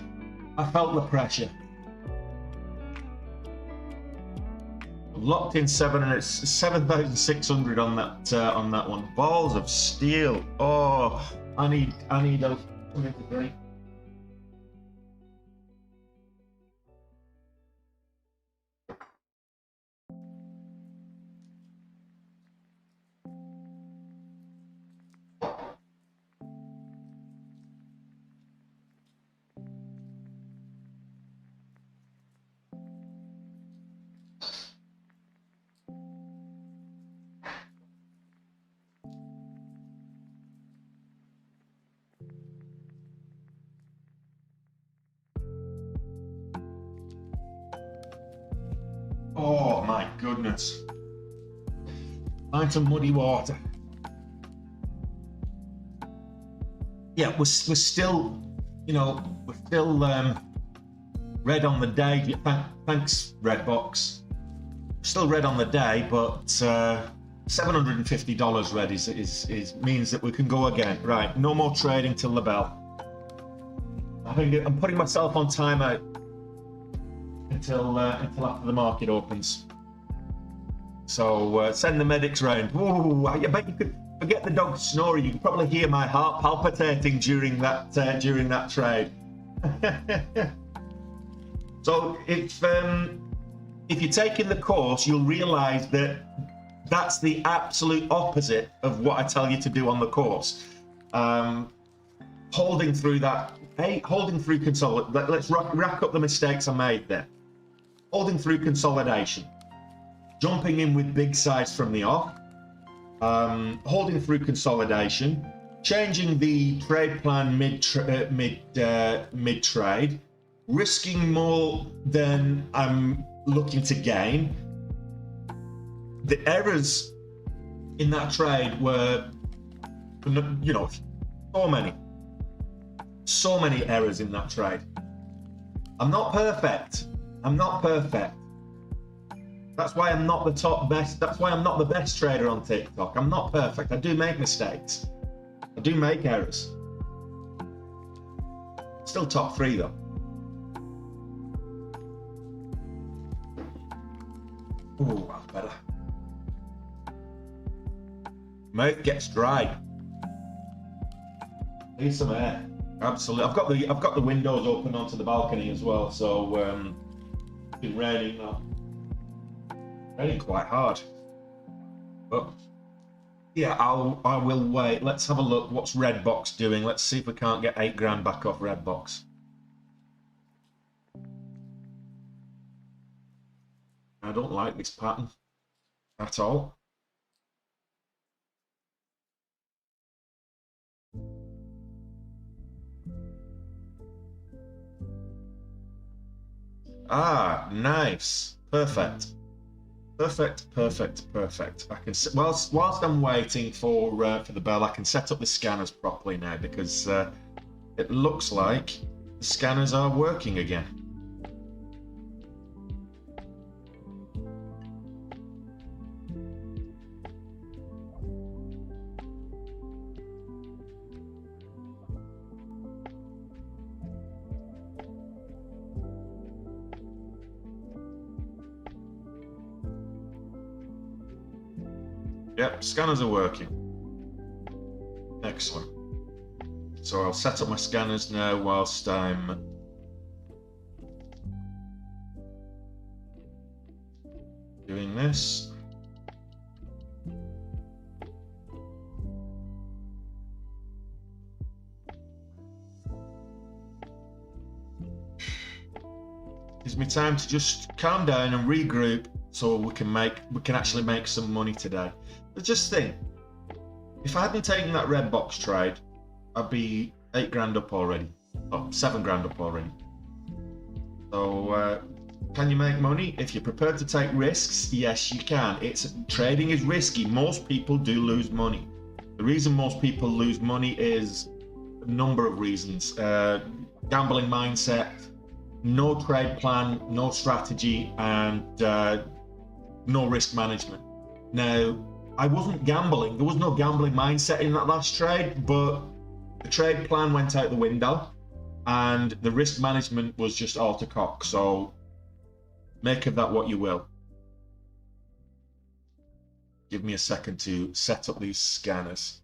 I felt the pressure. Locked in 7,600 on that one. Balls of steel. Oh, I need something to drink. Oh my goodness. Find some muddy water. Yeah, we're still, you know, we're still red on the day. Thanks, Redbox. Still red on the day, but $750 red is means that we can go again. Right, no more trading till the bell. I think I'm putting myself on timeout until after the market opens. So send the medics round. Ooh, I bet you could forget the dog snoring. You could probably hear my heart palpitating during that trade. So if you're taking the course, you'll realise that that's the absolute opposite of what I tell you to do on the course. Holding through that, holding through consolidation. Let's rack up the mistakes I made there. Holding through consolidation, jumping in with big size from the off, holding through consolidation, changing the trade plan mid trade, risking more than I'm looking to gain. The errors in that trade were, you know, so many errors in that trade. I'm not perfect. I'm not perfect. That's why I'm not the top best. That's why I'm not the best trader on TikTok. I'm not perfect. I do make mistakes. I do make errors. Still top 3 though. Ooh, that's better. Mouth gets dry. Need some air. Absolutely. I've got the windows open onto the balcony as well, so it's been raining now. Raining quite hard. But yeah, I will wait. Let's have a look. What's Redbox doing? Let's see if we can't get 8 grand back off Redbox. I don't like this pattern at all. Ah, nice. Perfect. Perfect, perfect, perfect. I can, whilst I'm waiting for the bell, I can set up the scanners properly now, because it looks like the scanners are working again. Yep, scanners are working. Excellent. So I'll set up my scanners now whilst I'm doing this. Gives me time to just calm down and regroup, so we can actually make some money today. But just think, if I hadn't taken that red box trade, I'd be 8 grand up already. Oh, 7 grand up already. So can you make money? If you're prepared to take risks, yes you can. Trading is risky. Most people do lose money. The reason most people lose money is a number of reasons. Gambling mindset, no trade plan, no strategy, and no risk management. Now, I wasn't gambling. There was no gambling mindset in that last trade, but the trade plan went out the window and the risk management was just all to cock. So make of that what you will. Give me a second to set up these scanners.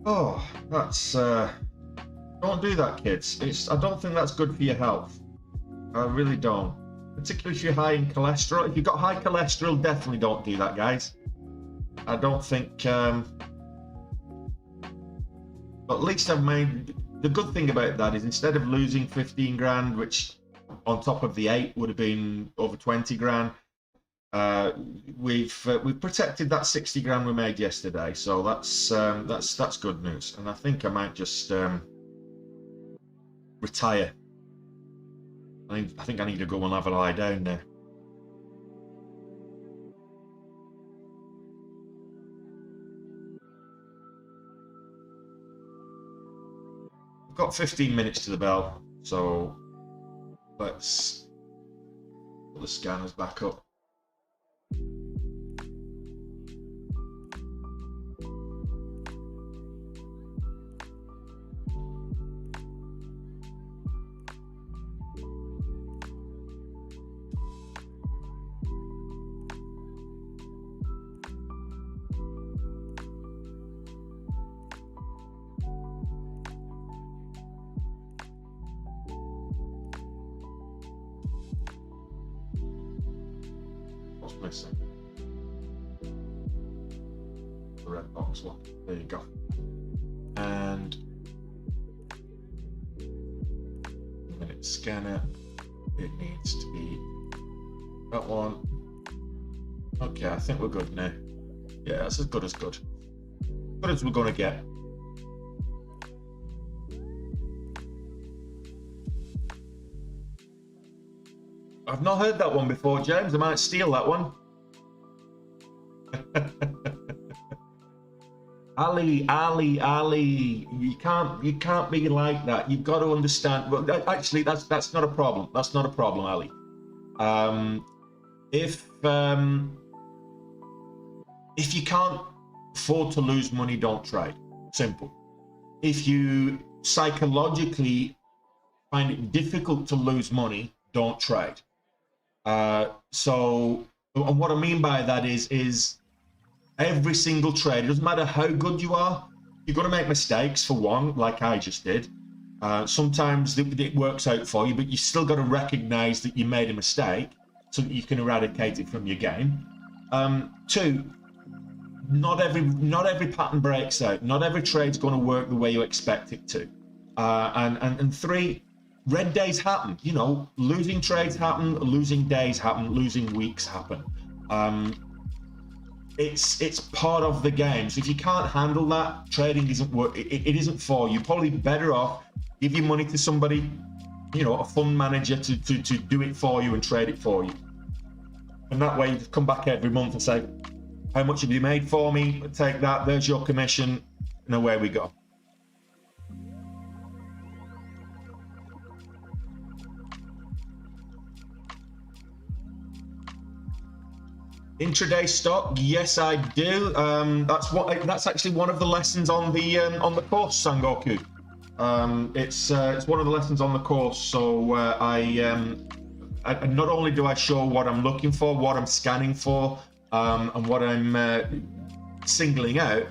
Oh, that's don't do that, kids. I don't think that's good for your health. I really don't. Particularly if you're high in cholesterol. If you've got high cholesterol, definitely don't do that, guys. I don't think but at least I've made the good thing about that is instead of losing 15 grand, which on top of the 8 would have been over 20 grand, we've protected that 60 grand we made yesterday, so that's good news. And I think I might just retire. I think I need to go and have a lie down now. I've got 15 minutes to the bell, so let's put the scanners back up. Missing the red box one. There you go. And minute scanner. It needs to be that one. Okay, I think we're good now. Yeah, that's as good as good. Good as we're gonna get. I've not heard that one before, James. I might steal that one. Ali, you can't be like that. You've got to understand. Well, actually, that's not a problem. That's not a problem, Ali. If you can't afford to lose money, don't trade. Simple. If you psychologically find it difficult to lose money, don't trade. So, and what I mean by that is every single trade, it doesn't matter how good you are, you're going to make mistakes for one, like I just did. Sometimes it works out for you, but you still got to recognize that you made a mistake so that you can eradicate it from your game. Two, not every pattern breaks out. Not every trade's going to work the way you expect it to. And three, red days happen. You know, losing trades happen, losing days happen, losing weeks happen. It's part of the game. So if you can't handle that, trading isn't work. It isn't for you. Probably better off give your money to somebody, you know, a fund manager to do it for you and trade it for you. And that way you come back every month and say, how much have you made for me? Take that. There's your commission, and away we go. Intraday stock, yes, I do. That's actually one of the lessons on the course, Sangoku. It's one of the lessons on the course. So I not only do I show what I'm looking for, what I'm scanning for, and what I'm singling out,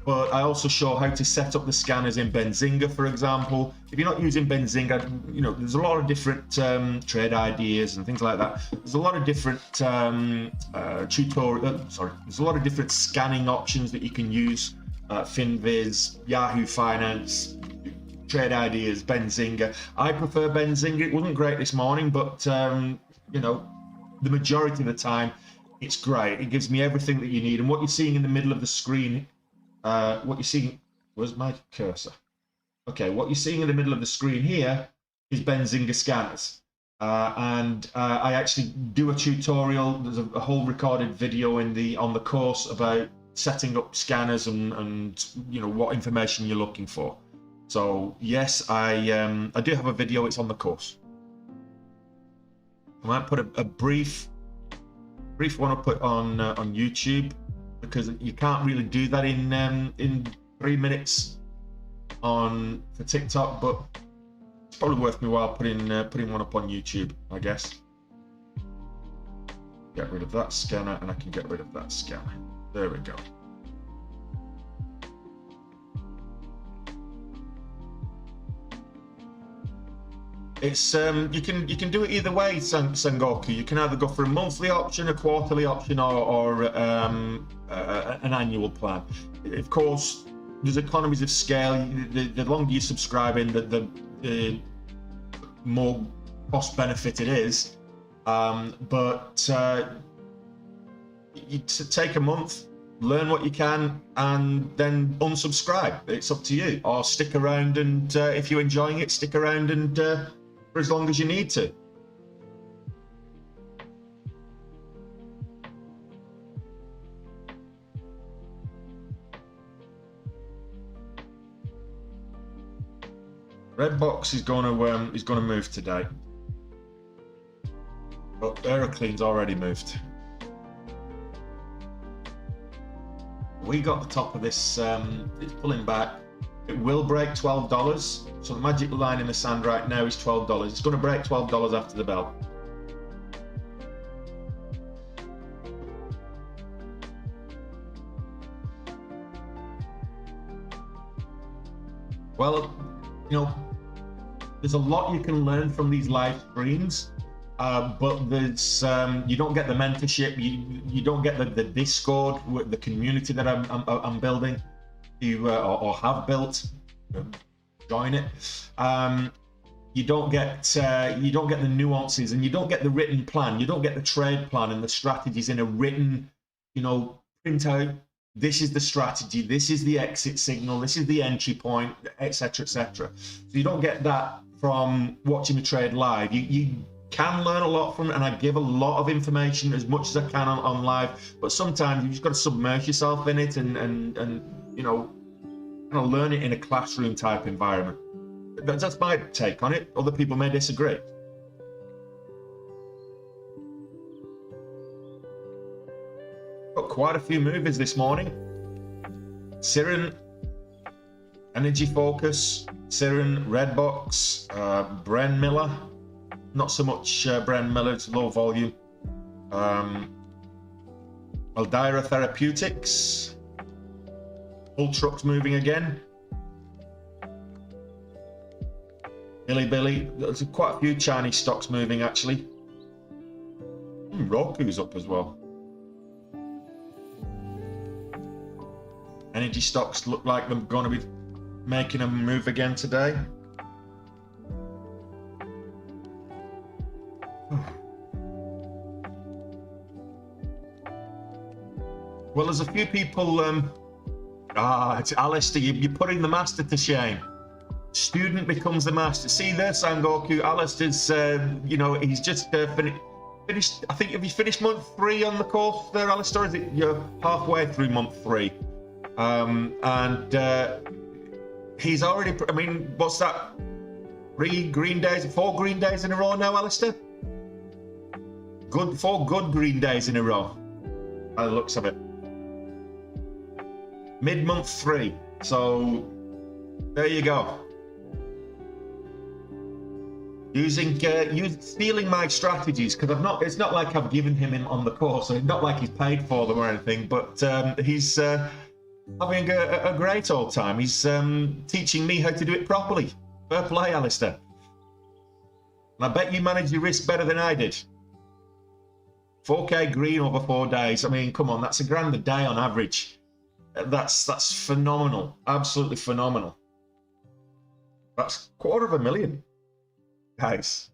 but I also show how to set up the scanners in Benzinga, for example. If you're not using Benzinga, you know, there's a lot of different trade ideas and things like that. There's a lot of different there's a lot of different scanning options that you can use. Finviz, Yahoo Finance, Trade Ideas, Benzinga. I prefer Benzinga. It wasn't great this morning, but you know, the majority of the time, it's great. It gives me everything that you need. And what you're seeing in the middle of the screen, what you're seeing, where's my cursor? Okay, what you're seeing in the middle of the screen here is Benzinga scanners. And I actually do a tutorial. There's a whole recorded video on the course about setting up scanners and you know what information you're looking for. So yes, I do have a video. It's on the course. I might put a brief one up on YouTube, because you can't really do that in 3 minutes for TikTok, but it's probably worth me while putting one up on YouTube, I guess. Get rid of that scanner, and I can get rid of that scanner. There we go. It's you can do it either way, Sengoku. You can either go for a monthly option, a quarterly option, or an annual plan. Of course, there's economies of scale. The longer you subscribe in, the more cost benefit it is. But you take a month, learn what you can, and then unsubscribe. It's up to you. Or stick around, and if you're enjoying it, stick around and for as long as you need to. Redbox is going to move today. But AERC's already moved. We got the top of this. It's pulling back. It will break $12. So the magic line in the sand right now is $12. It's going to break $12 after the bell. Well, you know, there's a lot you can learn from these live streams, but there's you don't get the mentorship. You don't get the Discord, the community that I'm building. Or have built. Join it. You don't get the nuances, and you don't get the written plan. You don't get the trade plan and the strategies in a written, you know, printout. This is the strategy. This is the exit signal. This is the entry point, etc., etc. So you don't get that from watching the trade live. You can learn a lot from it, and I give a lot of information, as much as I can on live. But sometimes you just got to submerge yourself in it and you know, kind of learn it in a classroom type environment. That's my take on it. Other people may disagree. Got quite a few movers this morning. Siren, Energy Focus, Siren, Redbox, Bren Miller. Not so much Bren Miller, it's low volume. Aldira Therapeutics. Ultrux moving again. Billy. There's quite a few Chinese stocks moving actually. Roku's up as well. Energy stocks look like they're going to be making a move again today. Well, there's a few people. It's Alistair. You're putting the master to shame. Student becomes the master. See there, Sangoku. Alistair's, you know, he's just finished. I think, have you finished month 3 on the course there, Alistair? Is it you're halfway through month 3? And he's already. I mean, what's that? 4 green days in a row now, Alistair. 4 good green days in a row. by the looks of it. Mid-month 3. So there you go. Stealing my strategies, because it's not like I've given him on the course, and it's not like he's paid for them or anything, but he's having a great old time. He's teaching me how to do it properly. Fair play, Alistair. And I bet you manage your risk better than I did. 4K green over 4 days. I mean, come on, that's $1,000 a day on average. That's phenomenal. Absolutely phenomenal. That's $250,000. Guys,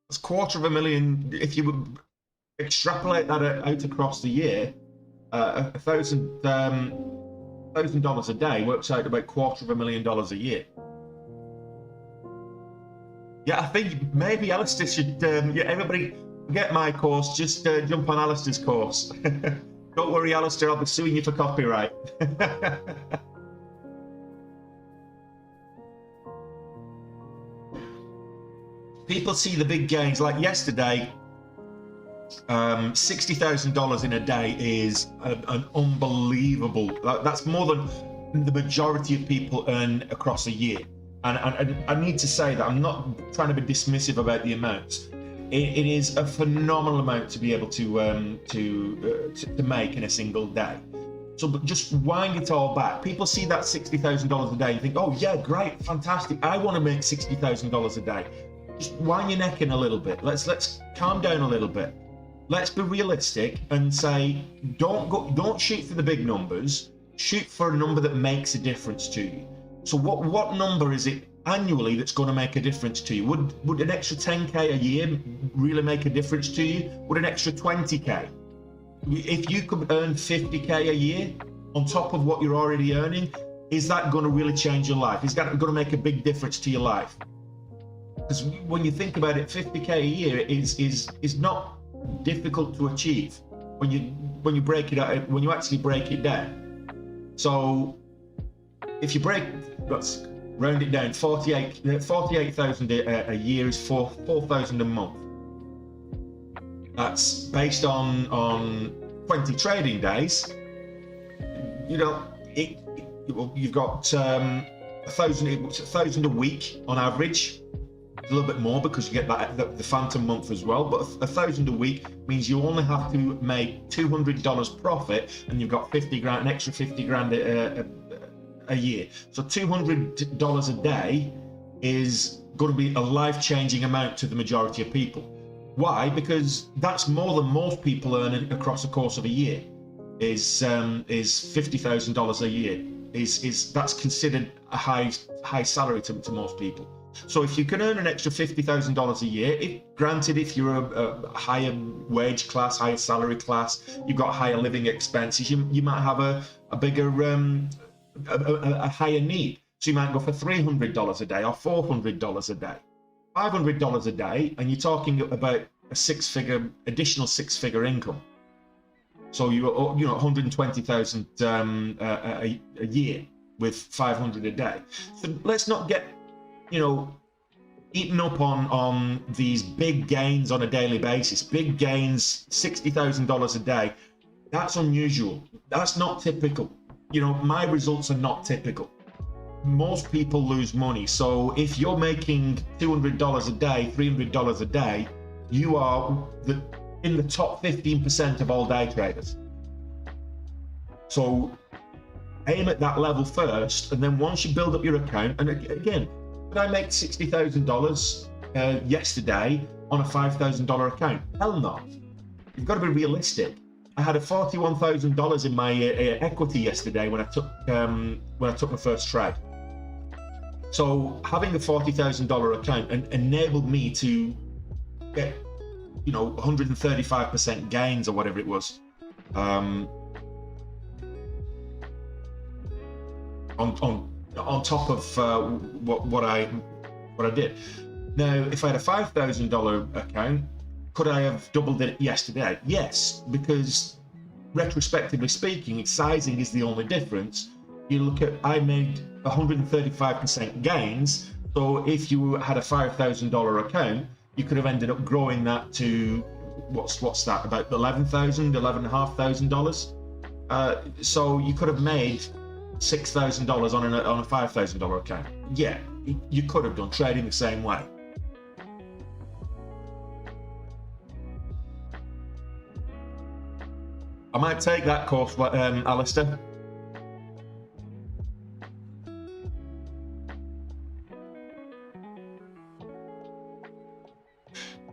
that's $250,000. If you would extrapolate that out across the year, $1,000 a day works out about $250,000 a year. Yeah, I think maybe Alistair should. Yeah, everybody forget my course. Just jump on Alistair's course. Don't worry, Alistair. I'll be suing you for copyright. People see the big gains, like yesterday. $60,000 in a day is an unbelievable. That's more than the majority of people earn across a year. And I need to say that I'm not trying to be dismissive about the amounts. It is a phenomenal amount to be able to make in a single day. So just wind it all back. People see that $60,000 a day and think, oh yeah, great, fantastic. I want to make $60,000 a day. Just wind your neck in a little bit. Let's calm down a little bit. Let's be realistic and say, don't shoot for the big numbers. Shoot for a number that makes a difference to you. So what number is it annually that's going to make a difference to you? Would an extra 10K a year really make a difference to you? Would an extra 20K? If you could earn 50K a year on top of what you're already earning, is that going to really change your life? Is that going to make a big difference to your life? Because when you think about it, 50K a year is not difficult to achieve when you break it out, when you actually break it down. So if you let's round it down, 48,000 a year is 4,000 a month. That's based on 20 trading days. You know, you've got 1,000 a week on average. A little bit more because you get that the phantom month as well, but 1,000 a week means you only have to make $200 profit, and you've got an extra 50 grand a year. So $200 a day is going to be a life-changing amount to the majority of people. Why? Because that's more than most people earn across the course of a year. Is $50,000 a year. That's considered a high salary to most people. So if you can earn an extra $50,000 a year, granted, if you're a higher wage class, higher salary class, you've got higher living expenses, you might have a bigger, a higher need. So you might go for $300 a day or $400 a day, $500 a day, and you're talking about additional six-figure income. So you're 120,000 a year with 500 a day. So let's not get eaten up on these big gains on a daily basis. Big gains, $60,000 a day. That's unusual. That's not typical. My results are not typical. Most people lose money. So if you're making $200 a day, $300 a day, you are in the top 15% of all day traders. So aim at that level first, and then once you build up your account, and again, did I make $60,000 yesterday on a $5,000 account? Hell no. You've got to be realistic. I had a $41,000 in my equity yesterday when I took my first trade. So having a $40,000 account enabled me to get 135% gains or whatever it was on top of what I did. Now, if I had a $5,000 account, could I have doubled it yesterday? Yes, because retrospectively speaking, sizing is the only difference. You look at, I made 135% gains. So if you had a $5,000 account, you could have ended up growing that to what's that, about $11,000, $11,500. So you could have made $6,000 on a $5,000 account. Yeah, you could have done trading the same way. I might take that course, Alistair.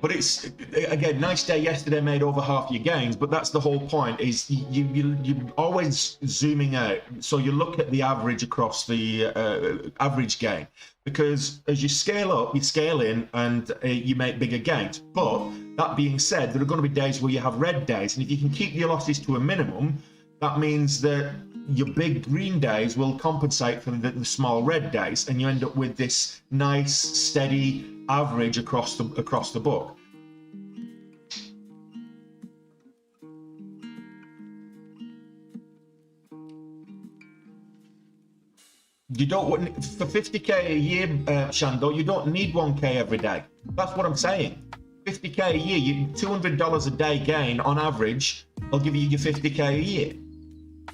But it's, again, nice day yesterday made over half your gains, but that's the whole point, is you're always zooming out. So you look at the average across the average gain, because as you scale up, you scale in and you make bigger gains. But that being said, there are going to be days where you have red days, and if you can keep your losses to a minimum, that means that your big green days will compensate for the small red days, and you end up with this nice steady average across the book. You don't want, for 50k a year, Shando, you don't need 1k every day. That's what I'm saying. 50k a year, $200 a day gain on average will give you your 50k a year.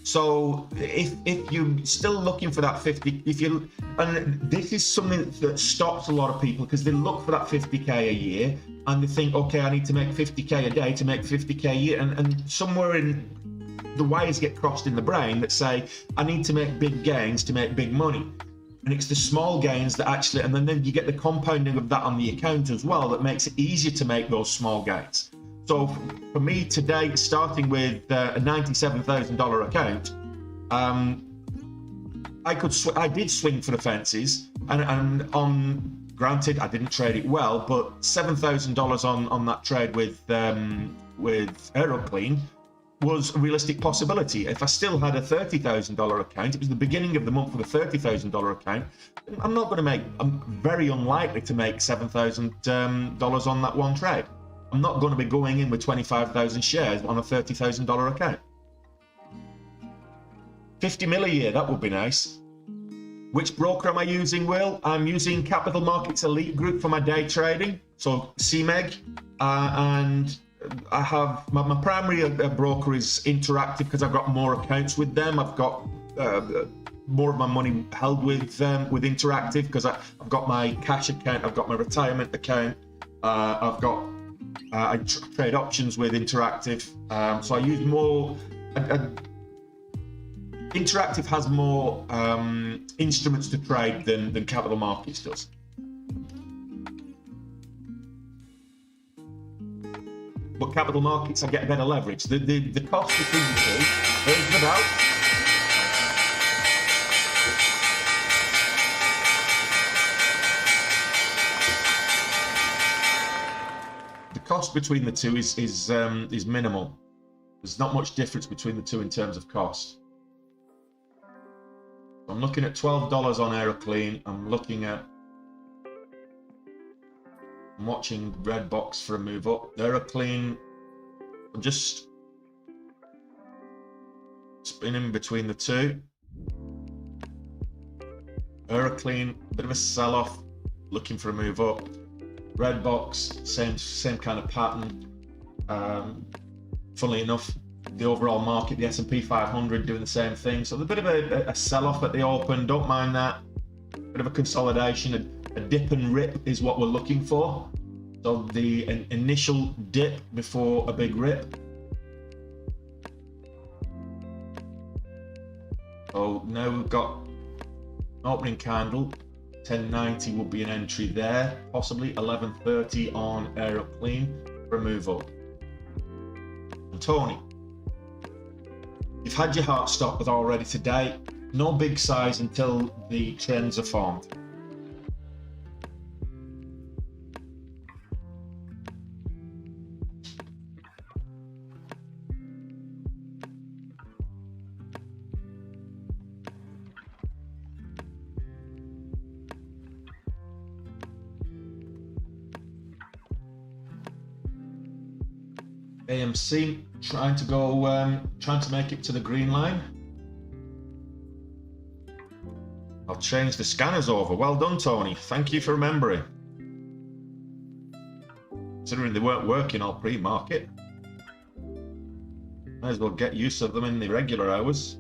So if you're still looking for that 50, and this is something that stops a lot of people, because they look for that 50k a year and they think, okay, I need to make 50k a day to make 50k a year, and somewhere in the wires get crossed in the brain that say, I need to make big gains to make big money. And it's the small gains that actually, and then you get the compounding of that on the account as well, that makes it easier to make those small gains. So for me today, starting with a $97,000 account, I did swing for the fences, and on, granted, I didn't trade it well, but $7,000 on that trade with AERC was a realistic possibility. If I still had a $30,000 account, it was the beginning of the month with a $30,000 account, I'm very unlikely to make $7,000 on that one trade. I'm not going to be going in with 25,000 shares on a $30,000 account. 50 mil a year, that would be nice. Which broker am I using, Will? I'm using Capital Markets Elite Group for my day trading, so CMEG, and I have my primary broker is Interactive, because I've got more accounts with them. I've got more of my money held with Interactive, because I've got my cash account, I've got my retirement account, I've got I trade options with Interactive, so I use more. Interactive has more instruments to trade than Capital Markets does. But Capital Markets, I get better leverage. The cost between the two is about. The cost between the two is minimal. There's not much difference between the two in terms of cost. I'm looking at $12 on AERC. I'm watching Redbox for a move up. AERC, I'm just spinning between the two. AERC, bit of a sell-off, looking for a move up. Redbox, same kind of pattern. Funnily enough, the overall market, the S&P 500 doing the same thing. So there's a bit of a sell-off at the open, don't mind that. Bit of a consolidation, a dip and rip is what we're looking for. So an initial dip before a big rip. So now we've got an opening candle. 1090 will be an entry there, possibly 1130 on AERC for a move up. And Tony, you've had your heart stopped with already today. No big size until the trends are formed. AMC trying to make it to the green line. I'll change the scanners over. Well done, Tony. Thank you for remembering. Considering they weren't working all pre-market. Might as well get use of them in the regular hours.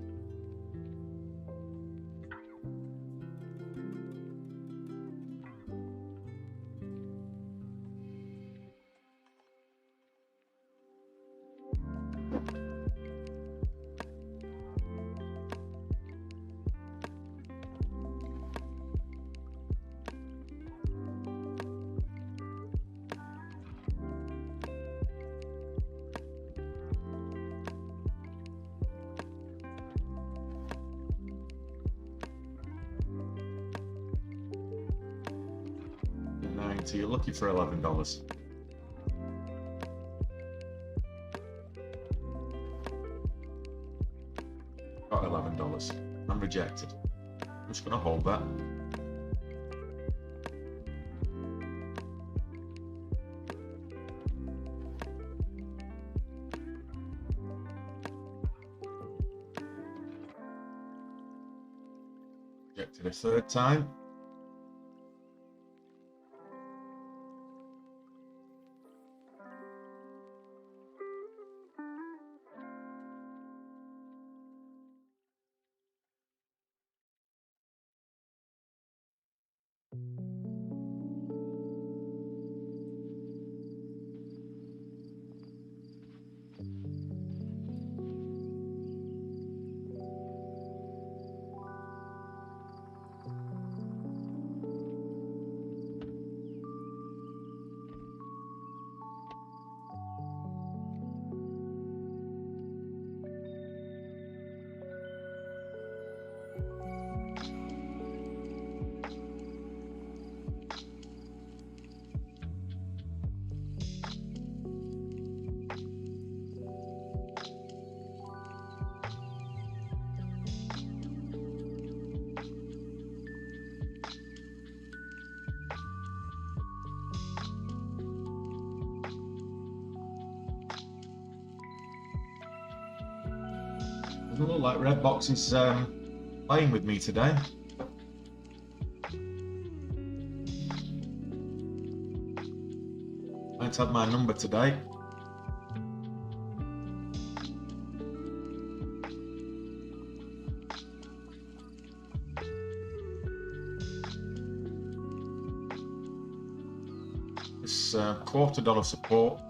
So you're lucky for $11. Got $11. I'm rejected. I'm just going to hold that. Rejected a third time. Doesn't look like Redbox is playing with me today. Might have my number today. This $0.25 support.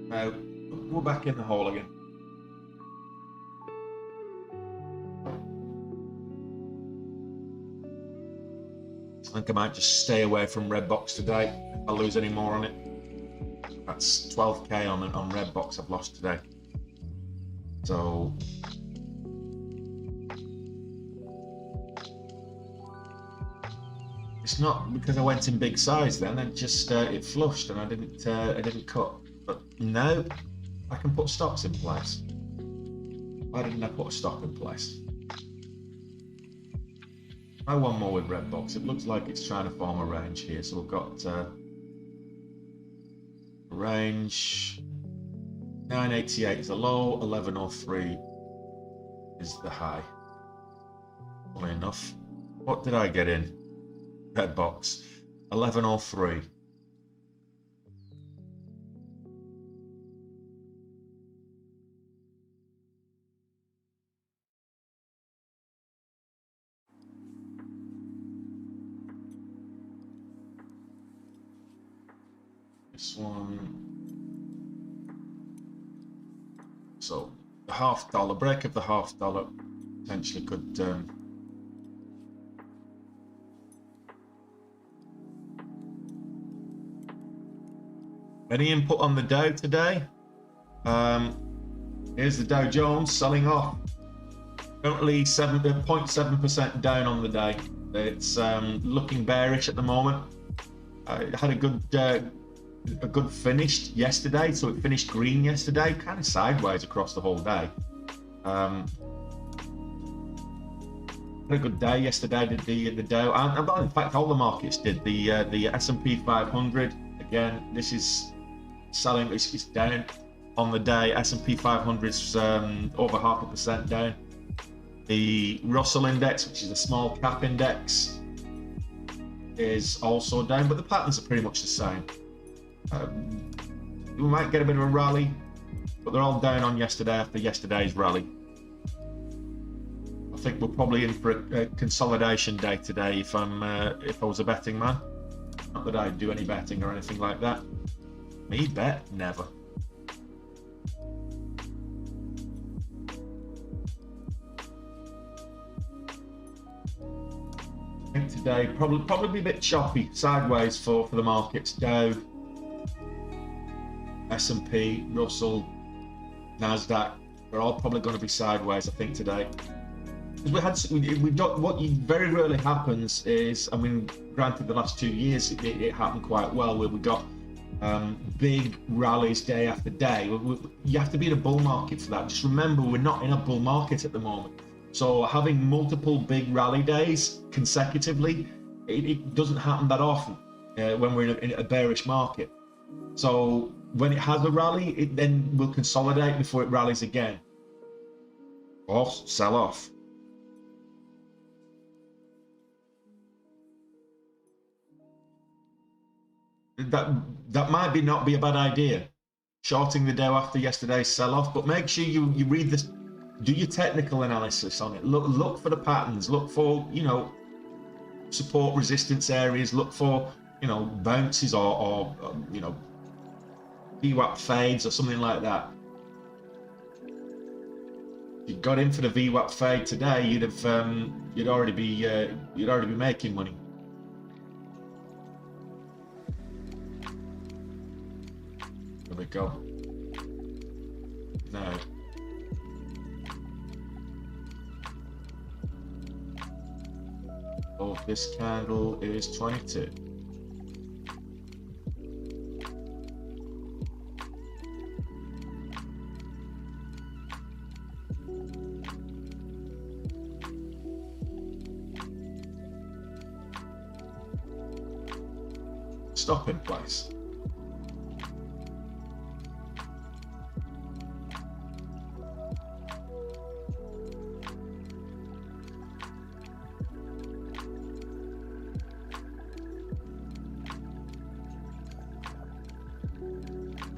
Now, we're back in the hole again. I think I might just stay away from Redbox today. If I lose any more on it. That's 12k on Redbox I've lost today. So it's not because I went in big size then, it just it flushed and I didn't cut. But now I can put stocks in place. Why didn't I put a stock in place? Try one more with Redbox. It looks like it's trying to form a range here. So we've got range 988 is the low, 1103 is the high. Funny enough. What did I get in? Redbox 1103. This one. So the $0.50 break of the $0.50 potentially could any input on the Dow today? Here's the Dow Jones selling off. Currently 0.7% down on the day. It's looking bearish at the moment. It had a good finish yesterday, so it finished green yesterday, kind of sideways across the whole day. Had a good day yesterday, did the Dow, and in fact all the markets did. The S&P 500, again, this is selling. It's down on the day. S&P 500's over 0.5% down. The Russell index, which is a small cap index, is also down, but the patterns are pretty much the same. We might get a bit of a rally, but they're all down on yesterday after yesterday's rally. I think we're probably in for a consolidation day today if I was a betting man. Not that I do any betting or anything like that. Me bet? Never. I think today probably be a bit choppy, sideways for the markets. Dow, S&P, Russell, Nasdaq, they're all probably going to be sideways, I think, today. Because we don't, what very rarely happens is, I mean, granted the last 2 years it happened quite well, where we got big rallies day after day. You have to be in a bull market for that. Just remember, we're not in a bull market at the moment. So having multiple big rally days consecutively, it doesn't happen that often when we're in a bearish market. So when it has a rally, it then will consolidate before it rallies again, or sell off. That might not be a bad idea, shorting the Dow after yesterday's sell-off, but make sure you read this, do your technical analysis on it. Look for the patterns, look for, you know, support resistance areas, look for, you know, bounces or you know, VWAP fades or something like that. If you got in for the VWAP fade today, you'd already be making money. There we go. Now, oh, this candle is 22. Stop in place.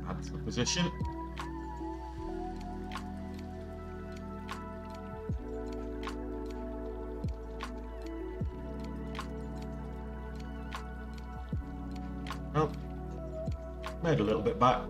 Add to the position. Oh, made a little bit back.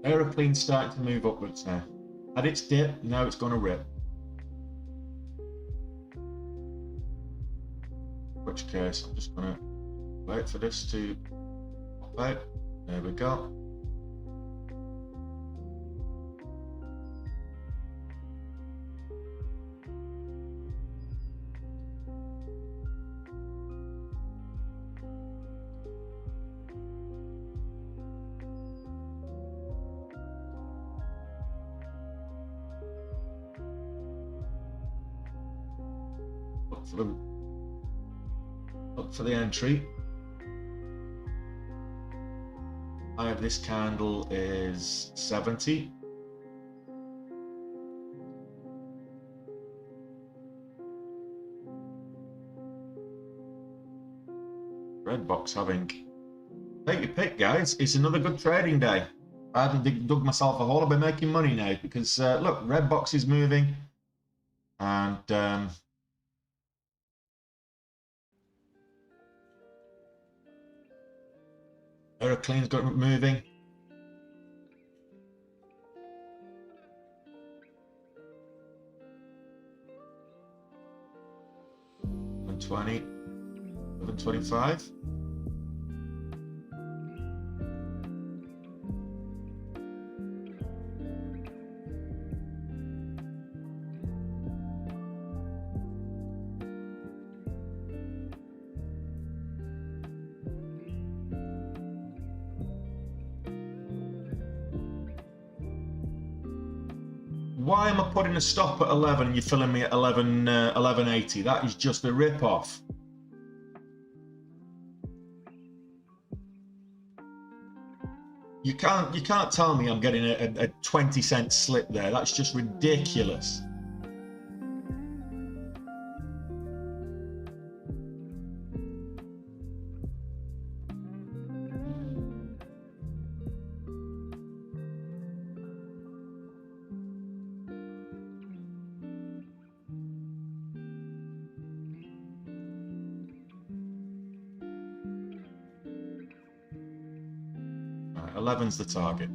Aeroplane's starting to move upwards now. Had its dip, now it's going to rip. In which case, I'm just going to Wait for this to pop out. There we go. Look for the entry. High of this candle is 70. Red box having, take your pick, guys. It's another good trading day. I haven't dug myself a hole. I've been making money now because look, red box is moving, and Aeroplane's got moving. And 20, 25. Why am I putting a stop at 11 and you're filling me at 11.80? That is just a rip-off. You can't tell me I'm getting a 20-cent slip there. That's just ridiculous. Right, 11's the target.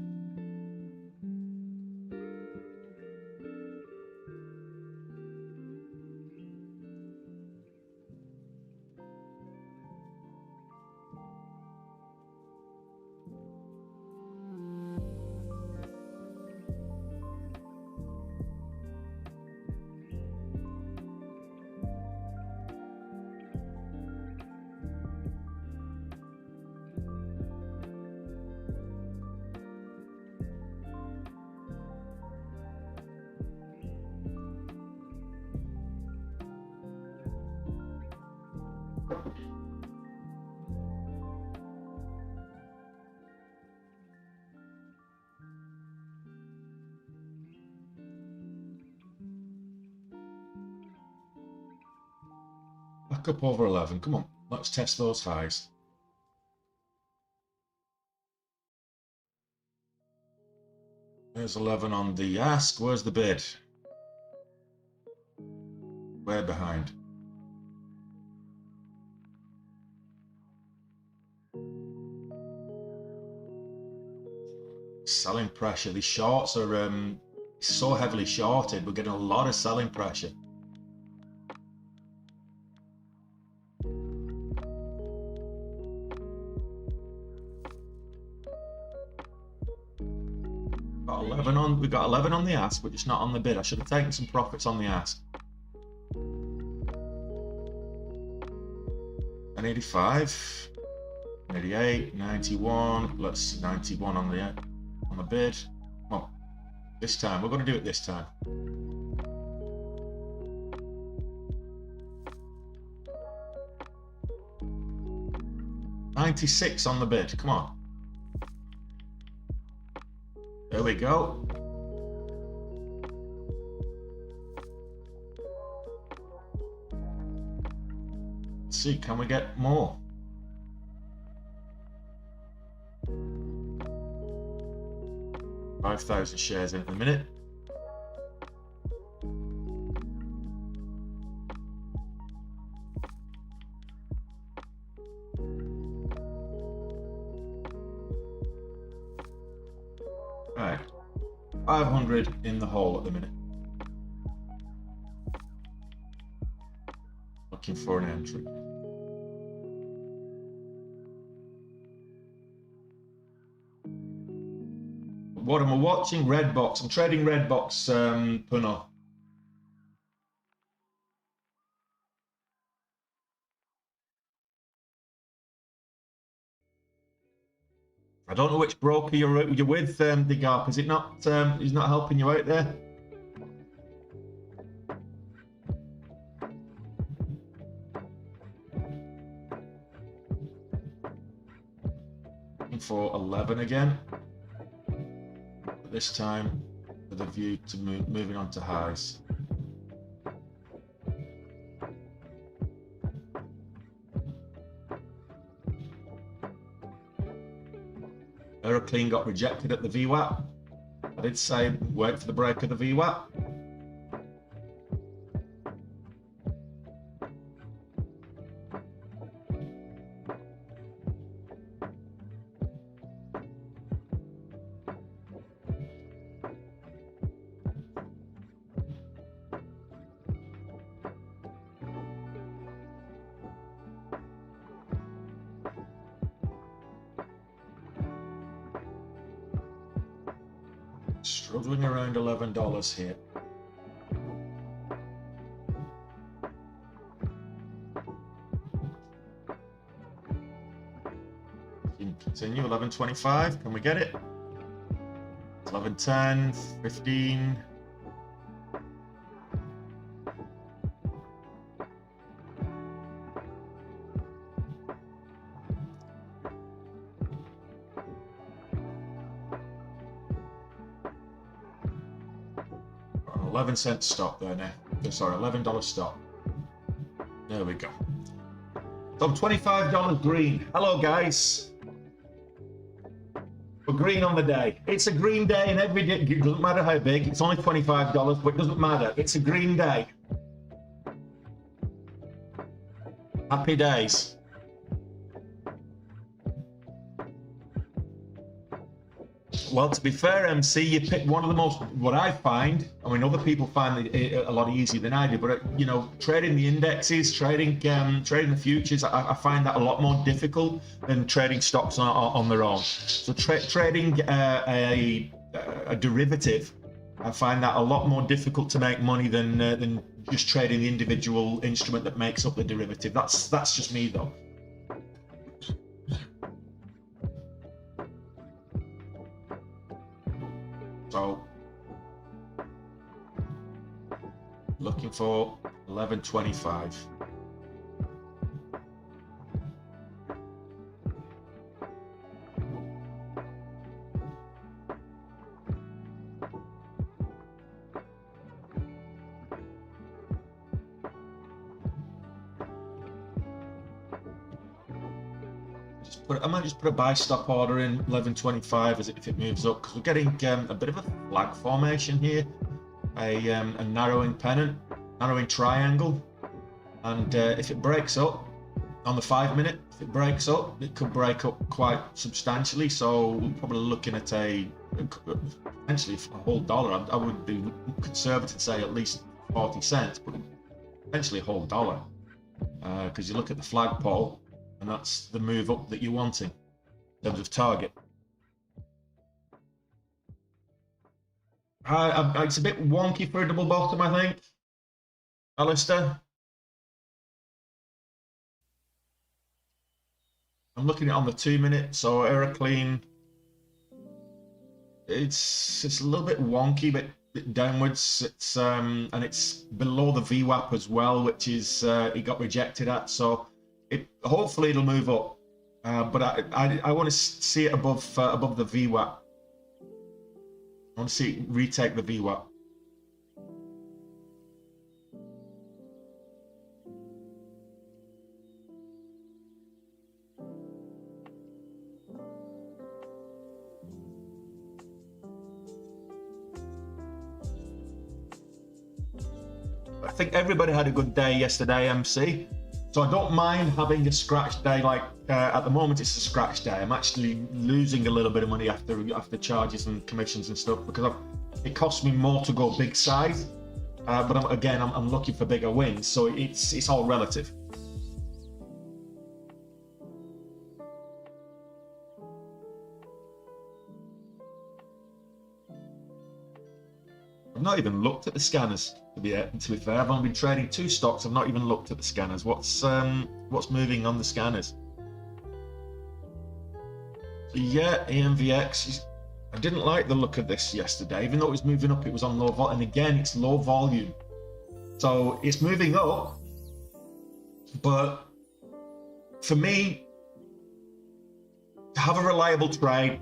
Back up over 11. Come on, let's test those highs. There's 11 on the ask. Where's the bid? Way behind. Selling pressure. These shorts are so heavily shorted. We're getting a lot of selling pressure. We got 11 on the ask, but just not on the bid. I should have taken some profits on the ask. 85, 88, 91. Let's see, 91 on the bid. Come on, this time we're going to do it this time. $96 on the bid. Come on. There we go. Let's see, can we get more? $5,000 shares in a minute. Right, 500 in the hole at the minute. Looking for an entry. what am I watching? Redbox. I'm trading Redbox, Puno. I don't know which broker you're with, Digarp. Is it not? He's not helping you out there. Looking for 11 again. But this time with a view to moving on to highs. AERC got rejected at the VWAP. I did say wait for the break of the VWAP. Struggling around $11 here. Continue, 11.25. Can we get it? 11.10, 15. $0.11 stop there now. Sorry, $11 stop. There we go. So $25 green. Hello guys. We're green on the day. It's a green day and every day. It doesn't matter how big. It's only $25, but it doesn't matter. It's a green day. Happy days. Well, to be fair, MC, you picked one of the most, what I find, I mean, other people find it a lot easier than I do, but, you know, trading the indexes, trading the futures, I find that a lot more difficult than trading stocks on their own. So trading a derivative, I find that a lot more difficult to make money than just trading the individual instrument that makes up the derivative. That's just me, though. So, looking for 11.25. I might just put a buy stop order in 11.25 as if it moves up, because we're getting a bit of a flag formation here, a narrowing pennant, narrowing triangle, and if it breaks up on the 5 minute, if it breaks up, it could break up quite substantially. So we're probably looking at potentially a whole dollar. I would be conservative to say at least 40 cents, but potentially a whole dollar, because you look at the flagpole. And that's the move up that you're wanting in terms of target. It's a bit wonky for a double bottom, I think. Alistair? I'm looking at it on the 2 minute, so AERC it's a little bit wonky, but downwards. It's and it's below the VWAP as well, which is it got rejected at. So hopefully it'll move up, but I want to see it above the VWAP. I want to see it retake the VWAP. I think everybody had a good day yesterday, MC. So I don't mind having a scratch day. Like at the moment, it's a scratch day. I'm actually losing a little bit of money after charges and commissions and stuff, because it costs me more to go big size. But I'm looking for bigger wins. So it's all relative. not even looked at the scanners, to be fair. I've only been trading 2 stocks. I've not even looked at the scanners. What's moving on the scanners? So yeah, AMVX. I didn't like the look of this yesterday. Even though it was moving up, it was on low vol, and again, it's low volume. So it's moving up, but for me, to have a reliable trade,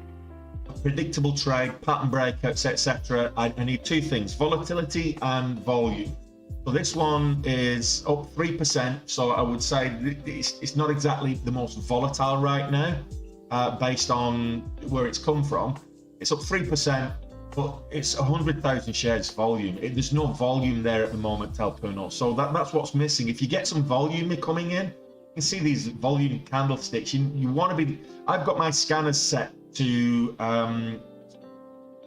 a predictable trade, pattern breakouts, etc., I need 2 things: volatility and volume. So this one is up 3%. So I would say it's not exactly the most volatile right now, based on where it's come from. It's up 3%, but it's 100,000 shares volume. There's no volume there at the moment, Telpuno. So that's what's missing. If you get some volume coming in, you can see these volume candlesticks. You want to be. I've got my scanners set to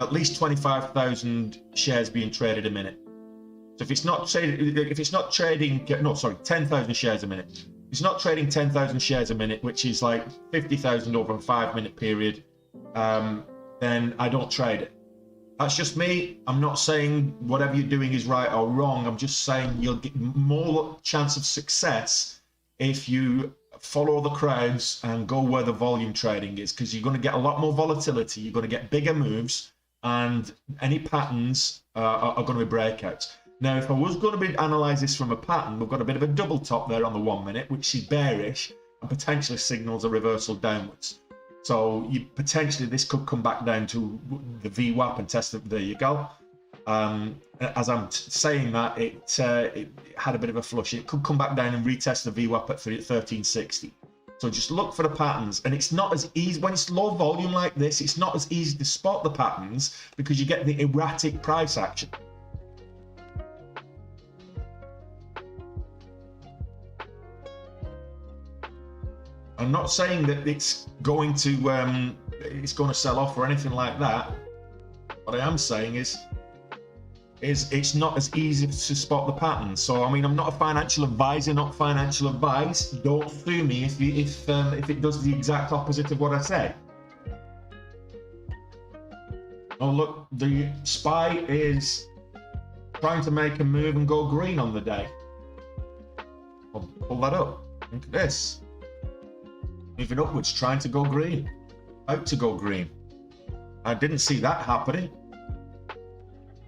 at least 25,000 shares being traded a minute. So if it's not trading, 10,000 shares a minute. If it's not trading 10,000 shares a minute, which is like 50,000 over a 5-minute period, then I don't trade it. That's just me. I'm not saying whatever you're doing is right or wrong. I'm just saying you'll get more chance of success if you follow the crowds and go where the volume trading is, because you're going to get a lot more volatility. You're going to get bigger moves, and any patterns are going to be breakouts. Now, if I was going to be analyze this from a pattern, we've got a bit of a double top there on the 1 minute, which is bearish and potentially signals a reversal downwards. So this could come back down to the VWAP and test it. There you go. As I'm saying that, it had a bit of a flush. It could come back down and retest the VWAP at 1360. So just look for the patterns. And it's not as easy, when it's low volume like this, it's not as easy to spot the patterns because you get the erratic price action. I'm not saying that it's going to sell off or anything like that. What I am saying is it's not as easy to spot the patterns. So I mean, I'm not a financial advisor, not financial advice. Don't sue me if it does the exact opposite of what I say. Oh look, the SPY is trying to make a move and go green on the day. I'll pull that up. Look at this. Moving upwards, trying to go green. Out to go green. I didn't see that happening.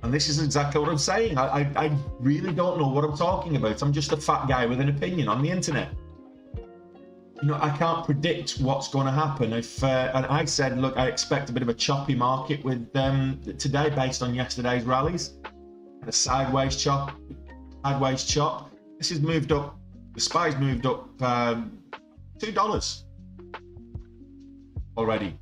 And this is exactly what I'm saying. I really don't know what I'm talking about. I'm just a fat guy with an opinion on the internet. You know, I can't predict what's going to happen. And I said, look, I expect a bit of a choppy market with today based on yesterday's rallies. And a sideways chop. This has moved up. The SPY's moved up $2 already.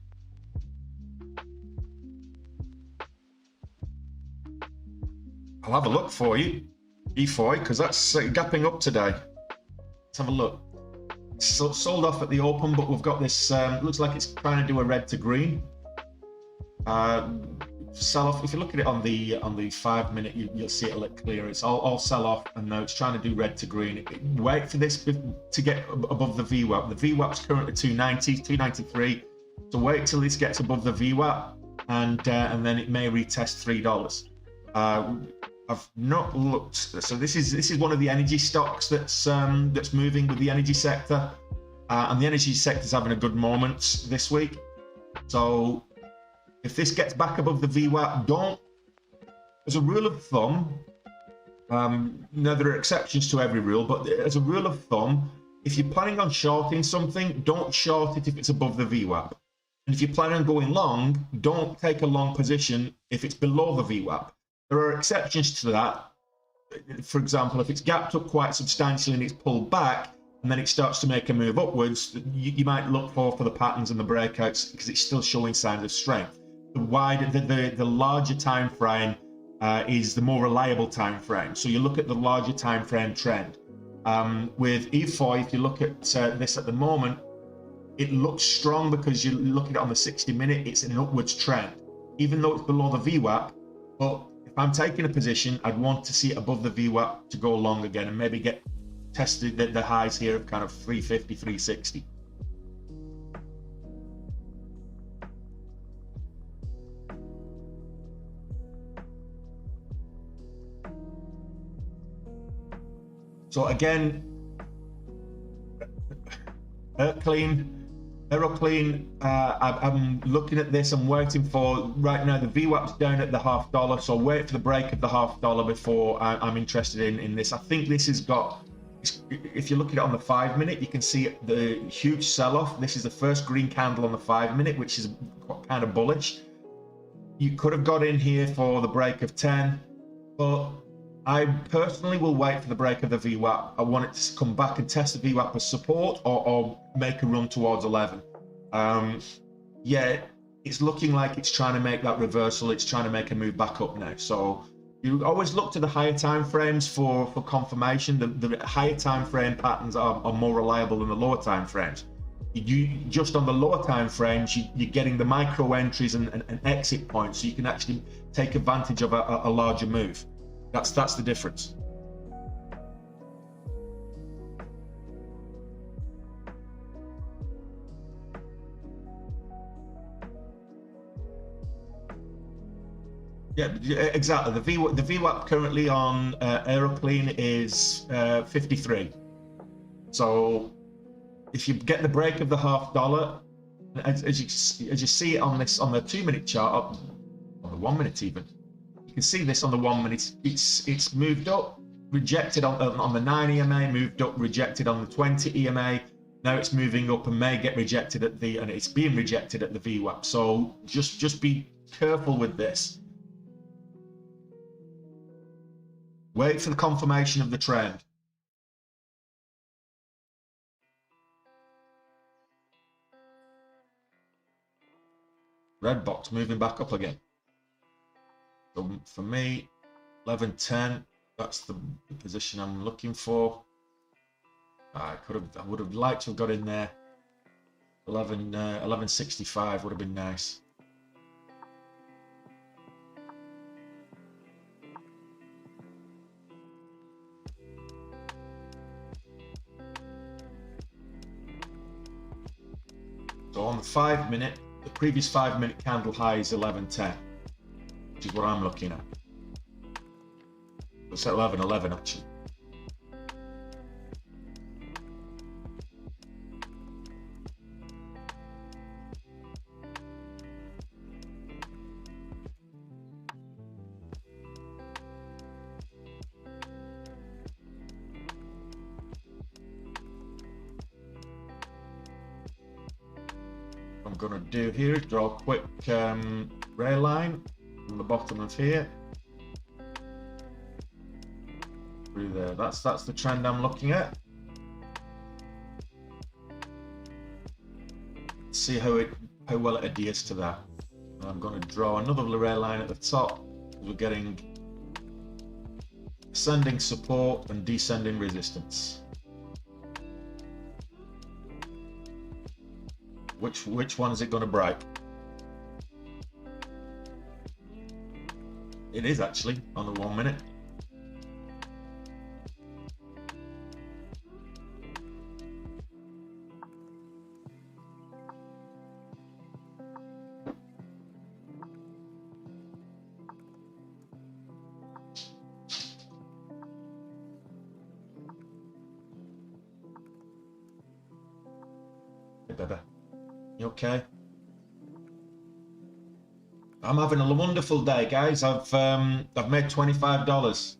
I'll have a look for you, E4, because that's gapping up today. Let's have a look. It's sold off at the open, but we've got this. Looks like it's trying to do a red to green. Sell off. If you look at it on the 5 minute, you'll see it a little clearer. It's all sell off, and now it's trying to do red to green. Wait for this to get above the VWAP. The VWAP's currently 290, 293. So wait till this gets above the VWAP, and then it may retest $3. I've not looked. So this is one of the energy stocks that's moving with the energy sector, and the energy sector's having a good moment this week. So if this gets back above the VWAP, don't. As a rule of thumb, now there are exceptions to every rule, but as a rule of thumb, if you're planning on shorting something, don't short it if it's above the VWAP. And if you're planning on going long, don't take a long position if it's below the VWAP. There are exceptions to that. For example, if it's gapped up quite substantially and it's pulled back, and then it starts to make a move upwards, you might look for the patterns and the breakouts because it's still showing signs of strength. The larger time frame is the more reliable time frame. So you look at the larger time frame trend. With E4, if you look at this at the moment, it looks strong because you look at it on the 60-minute, it's an upwards trend, even though it's below the VWAP. But if I'm taking a position, I'd want to see it above the VWAP to go long again and maybe get tested the highs here of kind of 350, 360. So again, Aeroclean, I'm looking at this, I'm waiting for, right now the VWAP's down at the $0.50, so I'll wait for the break of the $0.50 before I'm interested in this. I think this has got, if you look at it on the 5 minute, you can see the huge sell-off. This is the first green candle on the 5 minute, which is kind of bullish. You could have got in here for the break of 10, but I personally will wait for the break of the VWAP. I want it to come back and test the VWAP as support or make a run towards 11. Yeah, it's looking like it's trying to make that reversal. It's trying to make a move back up now. So you always look to the higher time frames for confirmation. The higher time frame patterns are more reliable than the lower time frames. You just on the lower time frames, you're getting the micro entries and exit points, so you can actually take advantage of a larger move. That's the difference. Yeah, exactly. The VWAP currently on Aeroclean is 53. So if you get the break of the $0.50, as you see it on this, on the 2 minute chart, on the 1 minute even, you can see this on the 1 minute. It's moved up, rejected on the 9 EMA, moved up, rejected on the 20 EMA. Now it's moving up and may get rejected at the, and it's being rejected at the VWAP. So just be careful with this. Wait for the confirmation of the trend. Red box moving back up again. So for me, 11.10, that's the position I'm looking for. I would have liked to have got in there. 11.65 would have been nice. So on the 5 minute, the previous 5 minute candle high is 11.10, which is what I'm looking at. It's at 11.11 actually. I'm going to do here is draw a quick rail line from the bottom of here through there. That's the trend I'm looking at. See how well it adheres to that. And I'm going to draw another rail line at the top. We're getting ascending support and descending resistance. Which one is it going to break? It is actually on the 1 minute. Hey, baby. You okay? I'm having a wonderful day, guys. I've made $25.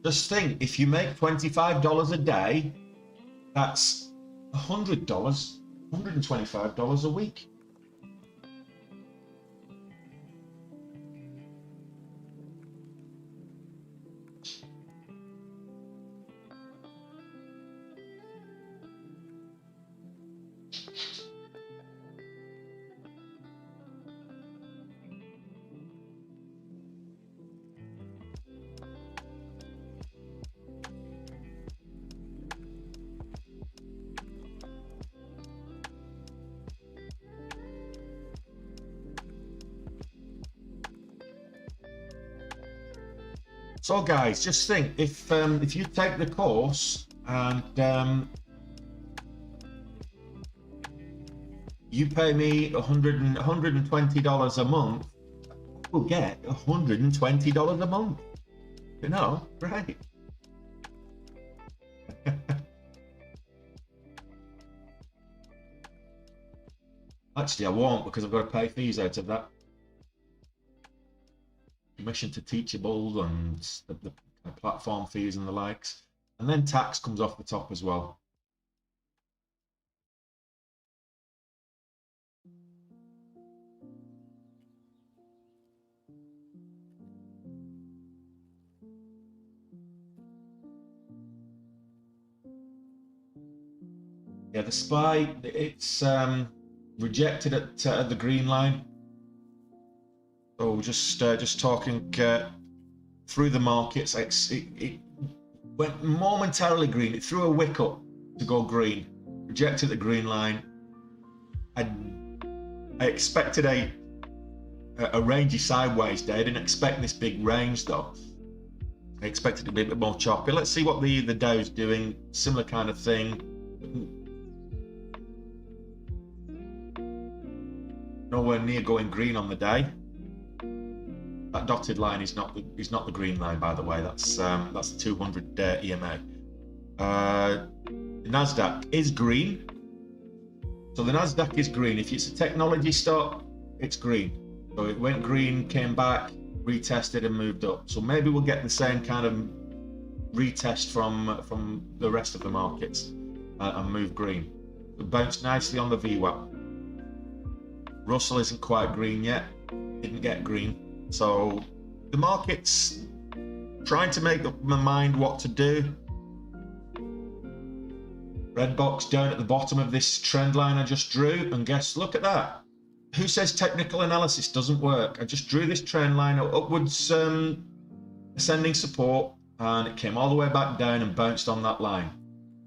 Just think, if you make $25 a day, that's $100, $125 a week. So guys, just think, if you take the course and you pay me $120 a month, we'll get $120 a month. You know, right? Actually, I won't, because I've got to pay fees out of that. Commission to Teachable and the platform fees and the likes. And then tax comes off the top as well. Yeah, the SPY, it's rejected at the green line. So just talking through the markets, it went momentarily green. It threw a wick up to go green, rejected the green line. I expected a rangy sideways day. I didn't expect this big range though. I expected it to be a bit more choppy. Let's see what the Dow's doing. Similar kind of thing. Nowhere near going green on the day. That dotted line is not the green line, by the way. That's the 200 EMA. Nasdaq is green. So the Nasdaq is green. If it's a technology stock, it's green. So it went green, came back, retested, and moved up. So maybe we'll get the same kind of retest from the rest of the markets and move green. It bounced nicely on the VWAP. Russell isn't quite green yet. Didn't get green. So the market's trying to make up my mind what to do. Red box down at the bottom of this trend line I just drew, and guess, look at that. Who says technical analysis doesn't work? I just drew this trend line upwards, ascending support, and it came all the way back down and bounced on that line.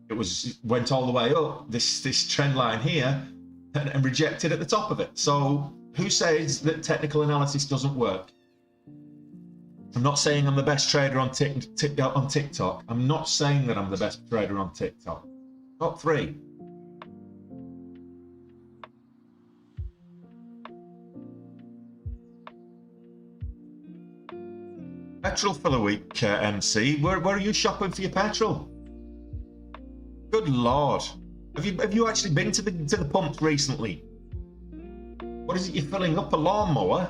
It went all the way up this trend line here and rejected at the top of it. So who says that technical analysis doesn't work? I'm not saying I'm the best trader on TikTok. I'm not saying that I'm the best trader on TikTok. Top 3. Petrol for the week, MC. Where are you shopping for your petrol? Good Lord. Have you actually been to the pump recently? What is it you're filling up? A lawnmower?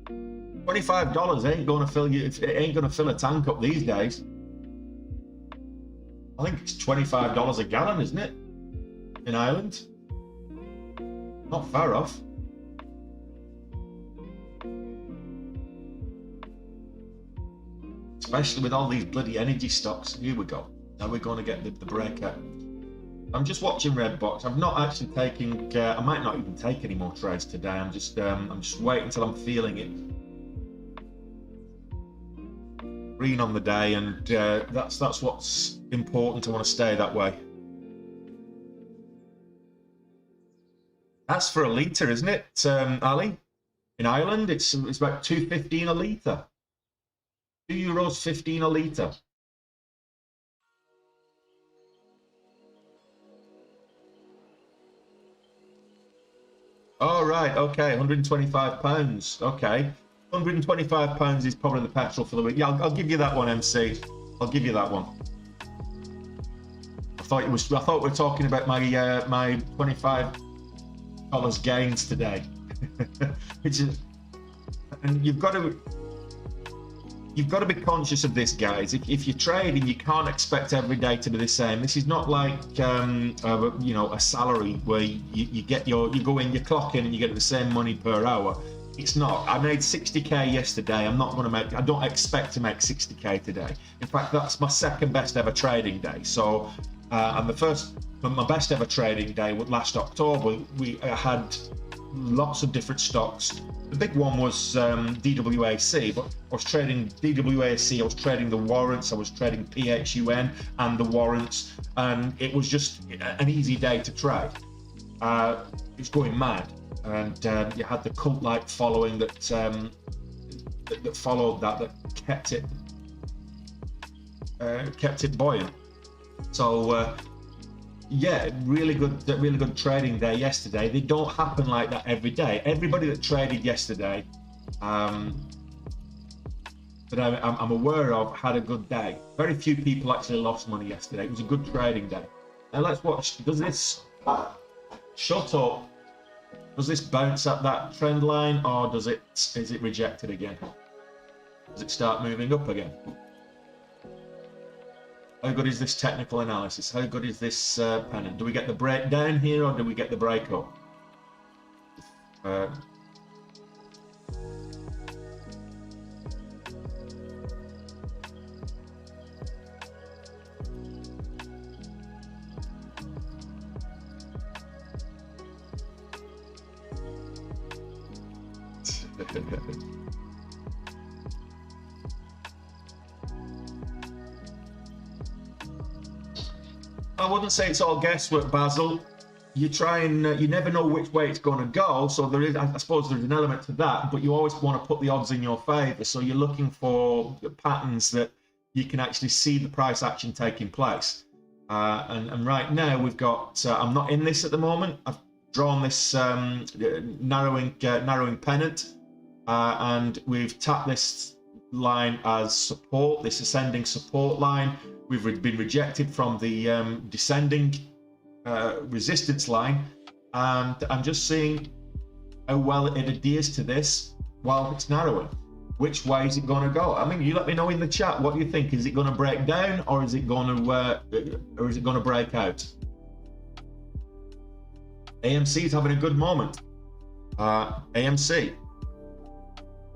$25 ain't going to fill you. It ain't going to fill a tank up these days. I think it's $25 a gallon, isn't it? In Ireland. Not far off. Especially with all these bloody energy stocks. Here we go. Now we're going to get the breakout. I'm just watching Redbox. I'm not actually taking. I might not even take any more trades today. I'm just waiting until I'm feeling it. Green on the day, and that's what's important. I want to stay that way. That's for a litre, isn't it, Ali? In Ireland, it's about €2.15 a litre. €2.15 a litre. Oh, right, okay, £125. Okay. £125 is probably the petrol for the week. Yeah, I'll give you that one, MC. I'll give you that one. I thought we were talking about my $25 gains today. Which is, and you've got to be conscious of this, guys. If you're trading, you can't expect every day to be the same. This is not like a salary where you go in, you clock in, and you get the same money per hour. It's not. I made 60k yesterday. I don't expect to make 60k today. In fact, that's my second best ever trading day. So, and my best ever trading day was last October. We had lots of different stocks. The big one was DWAC, but I was trading DWAC, I was trading the warrants, I was trading PHUN and the warrants, and it was just an easy day to trade. It was going mad, and you had the cult-like following that followed that kept it buoyant. So yeah, really good trading day yesterday. They don't happen like that every day. Everybody that traded yesterday that I'm aware of had a good day. Very few people actually lost money yesterday. It was a good trading day. Now let's watch. Does this shut up? Does this bounce at that trend line, or is it rejected again? Does it start moving up again? How good is this technical analysis? How good is this pennant? Do we get the breakdown here, or do we get the break up? I wouldn't say it's all guesswork, Basil. You try and you never know which way it's going to go, so there is, I suppose there's an element to that, but you always want to put the odds in your favor, so you're looking for patterns that you can actually see the price action taking place. And right now we've got, I'm not in this at the moment. I've drawn this narrowing pennant, and we've tapped this line as support, this ascending support line. We've been rejected from the descending resistance line, and I'm just seeing how well it adheres to this while it's narrowing. Which way is it going to go? I mean, you let me know in the chat. What do you think? Is it going to break down, or is it going to break out? AMC is having a good moment. AMC.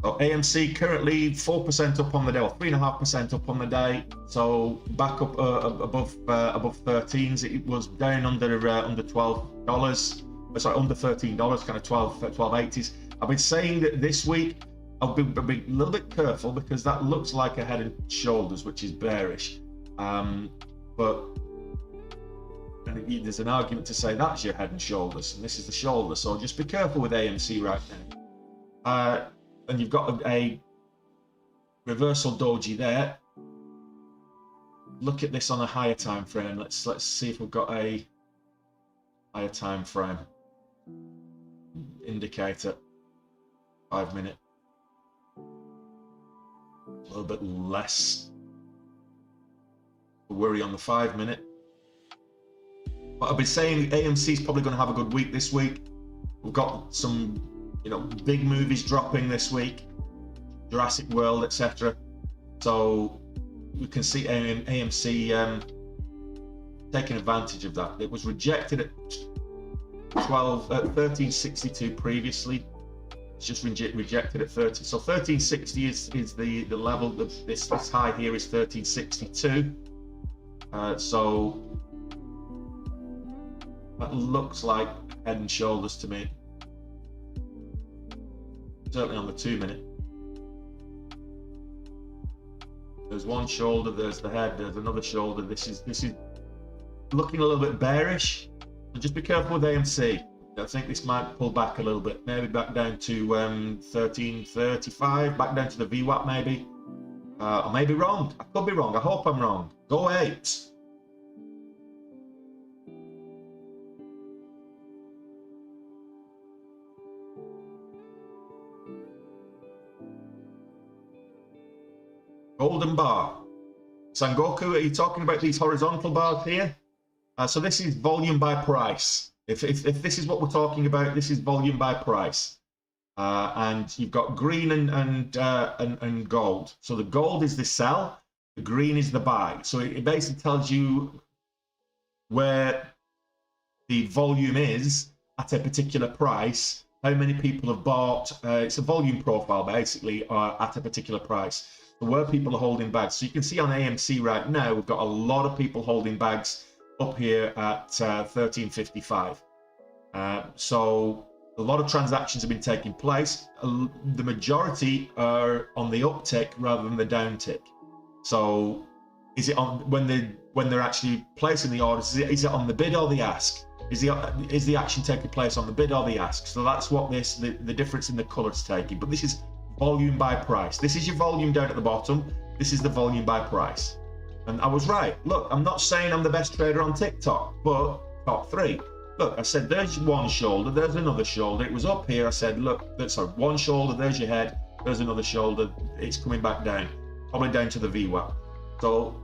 So AMC currently 4% up on the day, or 3.5% up on the day. So back up above 13s. It was down under $12. Sorry, under $13, kind of 12.80s. I've been saying that this week I'll be a little bit careful, because that looks like a head and shoulders, which is bearish. But there's an argument to say that's your head and shoulders, and this is the shoulder. So just be careful with AMC right now. And you've got a reversal doji there. Look at this on a higher time frame. Let's see if we've got a higher time frame indicator. 5 minute. A little bit less worry on the 5 minute. But I've been saying AMC is probably going to have a good week this week. We've got some, big movies dropping this week, Jurassic World, etc. So we can see AMC taking advantage of that. It was rejected at 1362 previously. It's just rejected at 30. So 1360 is the level. This high here is 1362. So that looks like head and shoulders to me. Certainly on the 2 minute. There's one shoulder, there's the head, there's another shoulder. This is looking a little bit bearish. So just be careful with AMC. I think this might pull back a little bit, maybe back down to 1335, back down to the VWAP maybe. I may be wrong. I could be wrong. I hope I'm wrong. Go 8. Golden bar. Sangoku, are you talking about these horizontal bars here? So this is volume by price. If this is what we're talking about, this is volume by price. And you've got green and gold. So the gold is the sell, the green is the buy. So it basically tells you where the volume is at a particular price, how many people have bought. It's a volume profile basically at a particular price. Where people are holding bags. So you can see on AMC right now, we've got a lot of people holding bags up here at 1355. So a lot of transactions have been taking place. The majority are on the uptick rather than the downtick. So is it on when they're actually placing the orders? Is it on the bid or the ask? Is the action taking place on the bid or the ask? So that's what the difference in the colours taking. But this is volume by price. This is your volume down at the bottom. This is the volume by price. And I was right. Look, I'm not saying I'm the best trader on TikTok, but top 3. Look, I said there's one shoulder, there's another shoulder. It was up here. I said, look, sorry, one shoulder, there's your head, there's another shoulder. It's coming back down. probably down to the VWAP. So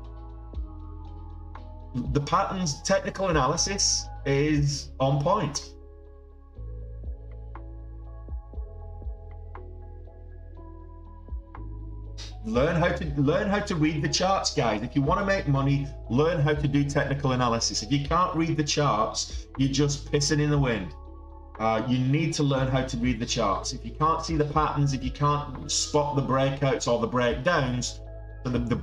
the patterns technical analysis is on point. Learn how to read the charts, guys. If you want to make money, learn how to do technical analysis. If you can't read the charts, you're just pissing in the wind. You need to learn how to read the charts. If you can't see the patterns, if you can't spot the breakouts or the breakdowns, so the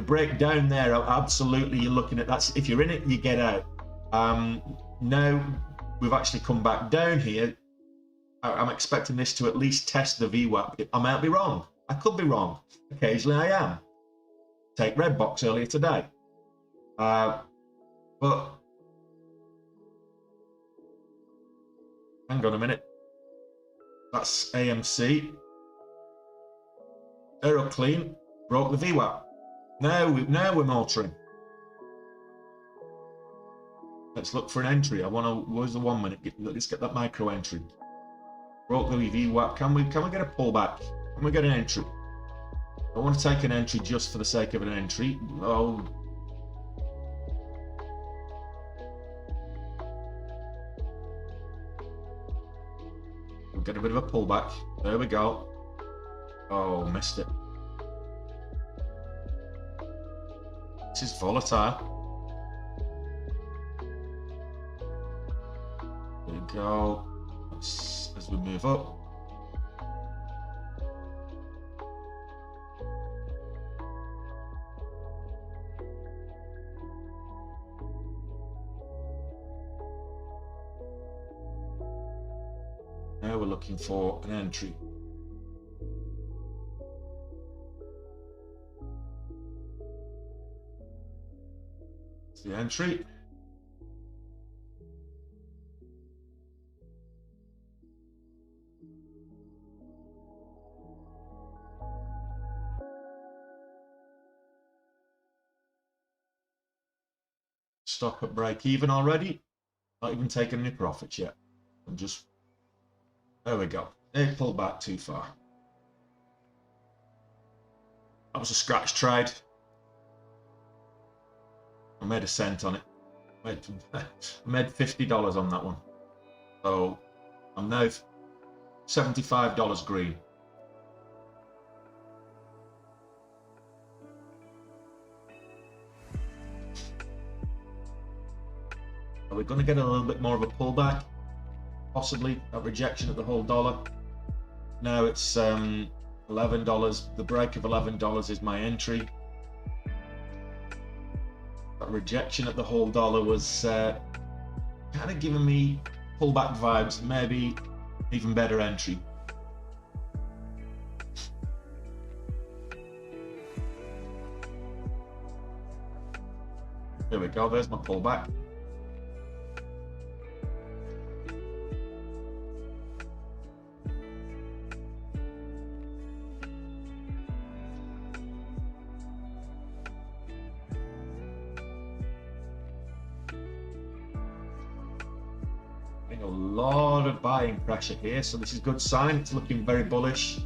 breakdown there, absolutely, you're looking at that. If you're in it, you get out. Now we've actually come back down here. I'm expecting this to at least test the VWAP. I might be wrong. I could be wrong. Occasionally I am. Take Redbox earlier today. But hang on a minute. That's AMC. Aero clean. Broke the VWAP. Now we're motoring. Let's look for an entry. Where's the 1 minute? Let's get that micro entry. Broke the VWAP. Can we get a pullback? Can we get an entry? I want to take an entry just for the sake of an entry. Oh. We'll get a bit of a pullback. There we go. Oh, missed it. This is volatile. There we go. As we move up. Now we're looking for an entry. It's the entry. Stock at break even already. Not even taking any profits yet. I'm just. There we go. They pulled back too far. That was a scratch trade. I made a cent on it. I made $50 on that one. So I'm now $75 green. Are we going to get a little bit more of a pullback? Possibly a rejection at the whole dollar. Now it's $11. The break of $11 is my entry. That rejection at the whole dollar was kind of giving me pullback vibes. Maybe even better entry. There we go. There's my pullback. A lot of buying pressure here, so this is a good sign. It's looking very bullish.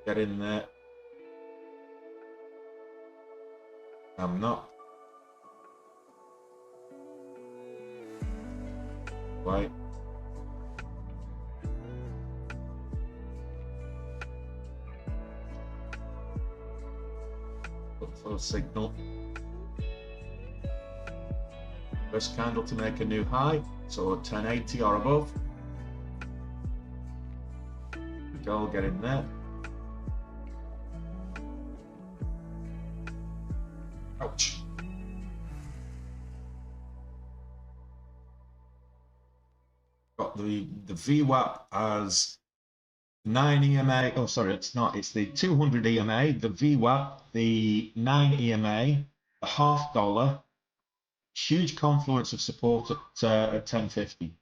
Get in there. I'm not. Right. Look for a signal. First candle to make a new high, so 1080 or above. Go get in there. Ouch. Got the VWAP as 9 EMA. Oh, sorry, it's not. It's the 200 EMA, the VWAP, the 9 EMA, the half dollar. Huge confluence of support at 1050.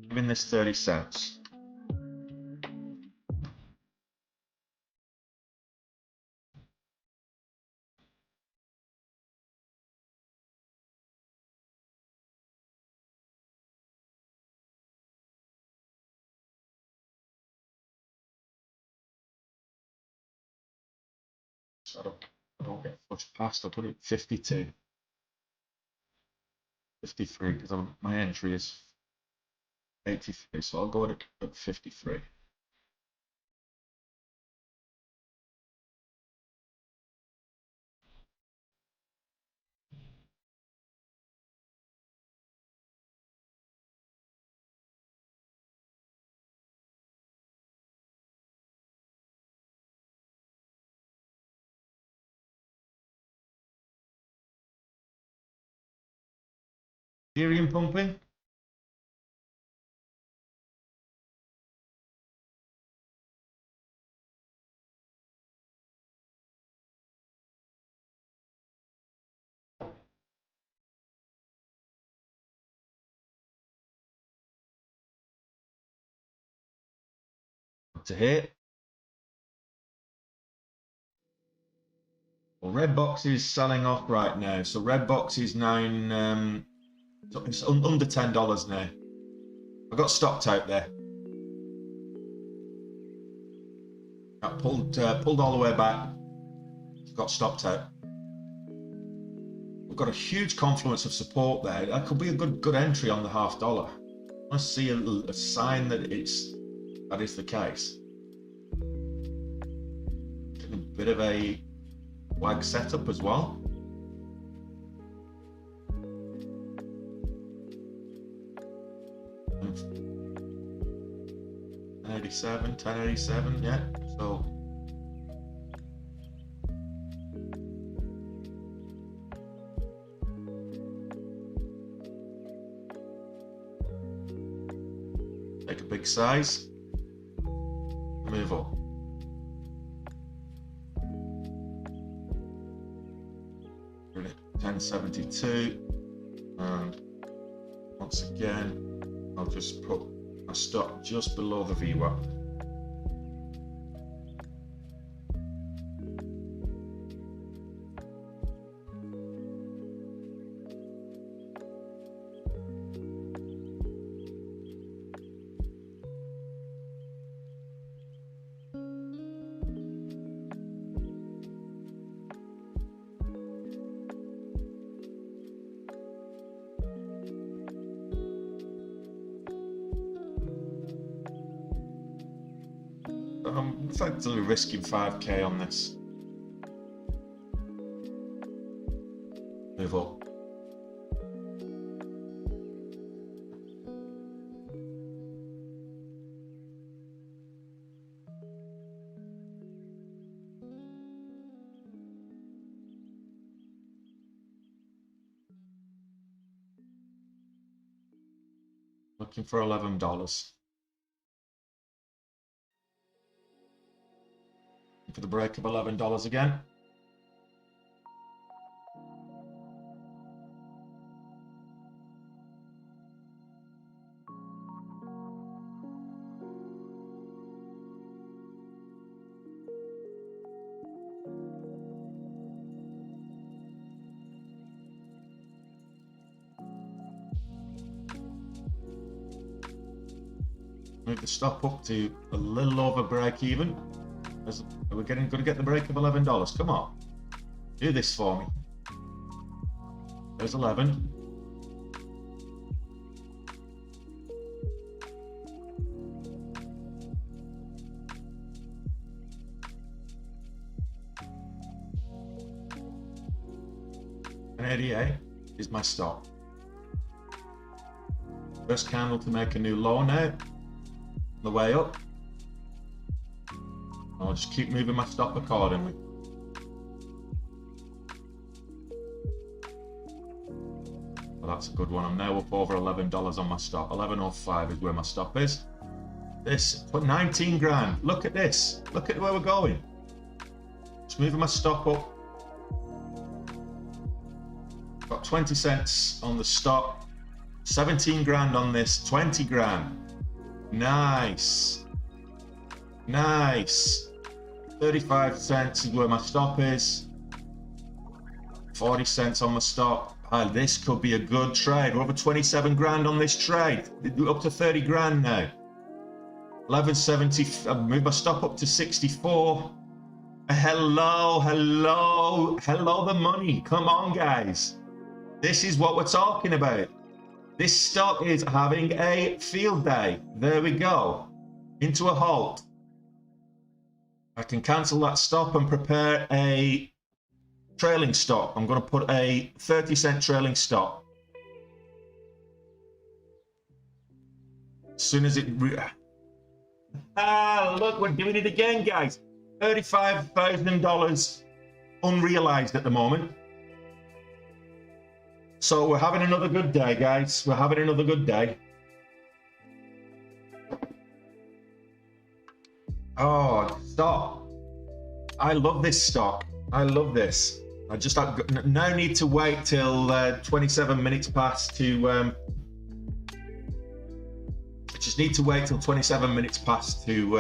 Giving this 30 cents. so I don't get pushed past. I'll put it 52. 53 because my entry is 83, so I'll go at 53. Ethereum pumping. To hit. Well, Redbox is selling off right now, so Redbox is now it's under $10 now. I got stopped out there. I pulled all the way back. Got stopped out. We've got a huge confluence of support there. That could be a good entry on the $0.50. I see a sign that that is the case. A bit of a wag setup as well. $10.87, yeah. So take a big size, move up. We're at 10.72, and once again, I'll just put my stop just below the VWAP. I'm effectively risking 5k on this. Move up. Looking for $11. For the break of $11 again. Move the stop up to a little over break even. We're going to get the break of $11. Come on, do this for me. There's 11. And 88 is my stop. First candle to make a new low now. On the way up. I'll just keep moving my stop accordingly. Well, that's a good one. I'm now up over $11 on my stop. 11.05 is where my stop is. This, put 19 grand. Look at this. Look at where we're going. Just moving my stop up. Got 20 cents on the stop. 17 grand on this. 20 grand. Nice. Nice. 35 cents is where my stop is. 40 cents on my stop. This could be a good trade. We're over 27 grand on this trade. Up to 30 grand now. 11.70. I've moved my stop up to 64. Hello, hello, hello, the money. Come on, guys. This is what we're talking about. This stock is having a field day. There we go. Into a halt. I can cancel that stop and prepare a trailing stop. I'm going to put a 30-cent trailing stop. As soon as it... look, we're doing it again, guys. $35,000 unrealized at the moment. So we're having another good day, guys. We're having another good day. Oh, stop. I love this stock. I love this. I just have no need to wait till 27 minutes past to... I just need to wait till 27 minutes past to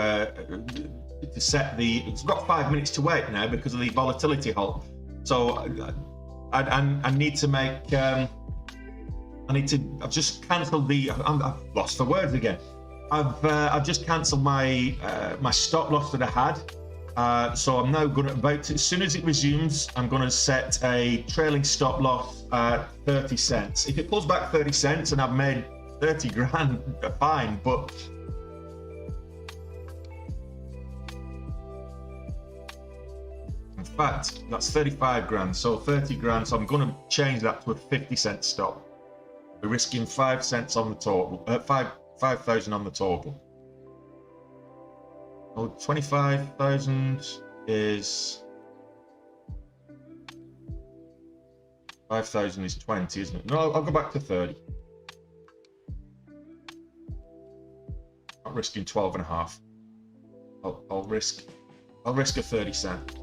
set the... It's got 5 minutes to wait now because of the volatility halt. So I need to make... I've just cancelled the... I've lost the words again. I've just cancelled my my stop loss that I had. So I'm now going to, as soon as it resumes, I'm going to set a trailing stop loss at 30 cents. If it pulls back 30 cents and I've made 30 grand, fine, but in fact, that's 35 grand, so 30 grand, so I'm going to change that to a 50-cent stop. We're risking 5 cents on the total, 5,000 on the total. Oh, 25,000 is 5,000 is 20, isn't it? No, I'll go back to 30. Not risking 12 and a half. I'll risk a 30-cent.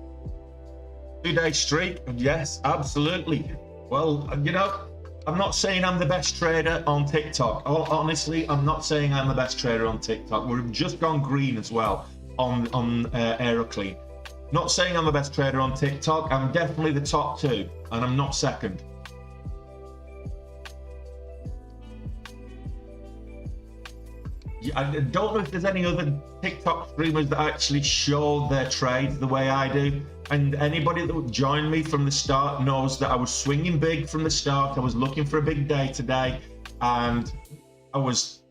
2-day streak, yes, absolutely. Well, you know, I'm not saying I'm the best trader on TikTok. Honestly, I'm not saying I'm the best trader on TikTok. We've just gone green as well on AERC. Not saying I'm the best trader on TikTok. I'm definitely the top 2, and I'm not second. I don't know if there's any other TikTok streamers that actually show their trades the way I do. And anybody that would join me from the start knows that I was swinging big from the start. I was looking for a big day today, and I was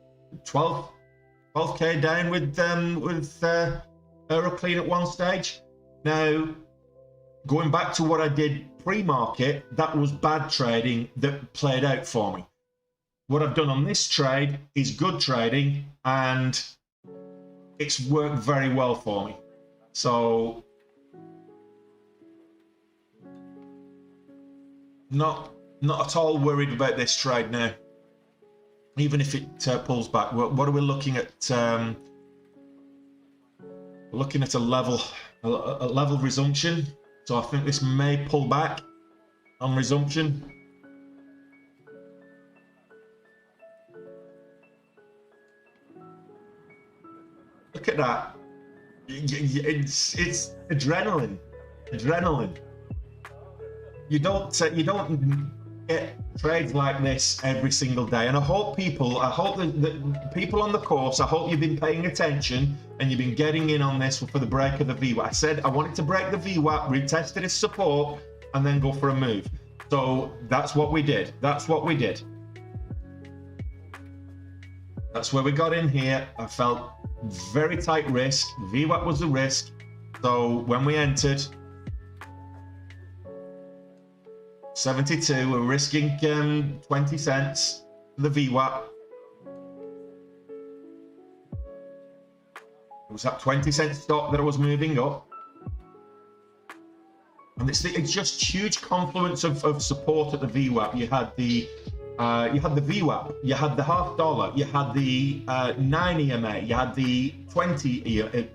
12K down with AERC at one stage. Now, going back to what I did pre-market, that was bad trading that played out for me. What I've done on this trade is good trading, and it's worked very well for me. So not at all worried about this trade now, even if it pulls back. What are we looking at? Looking at a level resumption. So I think this may pull back on resumption. Look at that. It's adrenaline. You don't get trades like this every single day, and I hope that people on the course, I hope you've been paying attention and you've been getting in on this for the break of the VWAP. I said I wanted to break the VWAP, retest it as support, and then go for a move. So that's what we did. That's where we got in here. I felt very tight risk. VWAP was the risk. So when we entered 72, we're risking 20 cents for the VWAP. It was that 20-cent stop that I was moving up. And it's just huge confluence of support at the VWAP. You had the VWAP, you had the $0.50, you had the 9 EMA, you had the 20 EMA,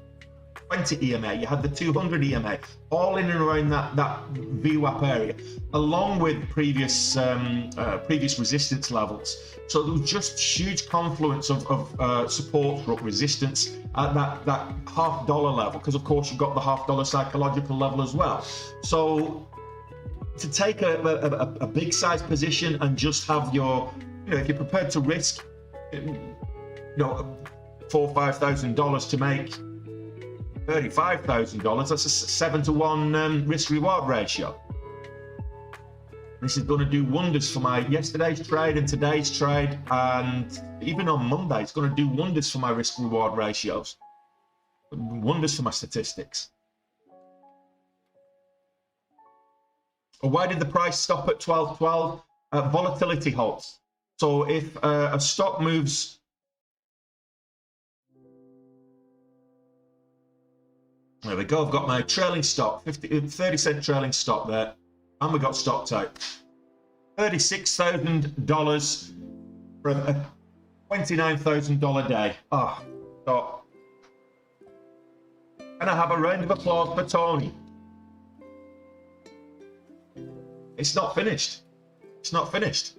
you had the 200 EMA, all in and around that VWAP area, along with previous resistance levels. So there was just huge confluence of support or resistance at that $0.50 level, because of course you've got the $0.50 psychological level as well. So to take a big size position and just have your, if you're prepared to risk, $4,000 or $5,000 to make $35,000. That's a 7-to-1 risk-reward ratio. This is going to do wonders for my yesterday's trade and today's trade, and even on Monday, it's going to do wonders for my risk-reward ratios, wonders for my statistics. Why did the price stop at 12.12? Volatility halts. So if a stock moves, there we go. I've got my trailing stop, 30-cent trailing stop there. And we got stopped out. $36,000 for a $29,000 day. Oh, stop. Can I have a round of applause for Tony? It's not finished. It's not finished.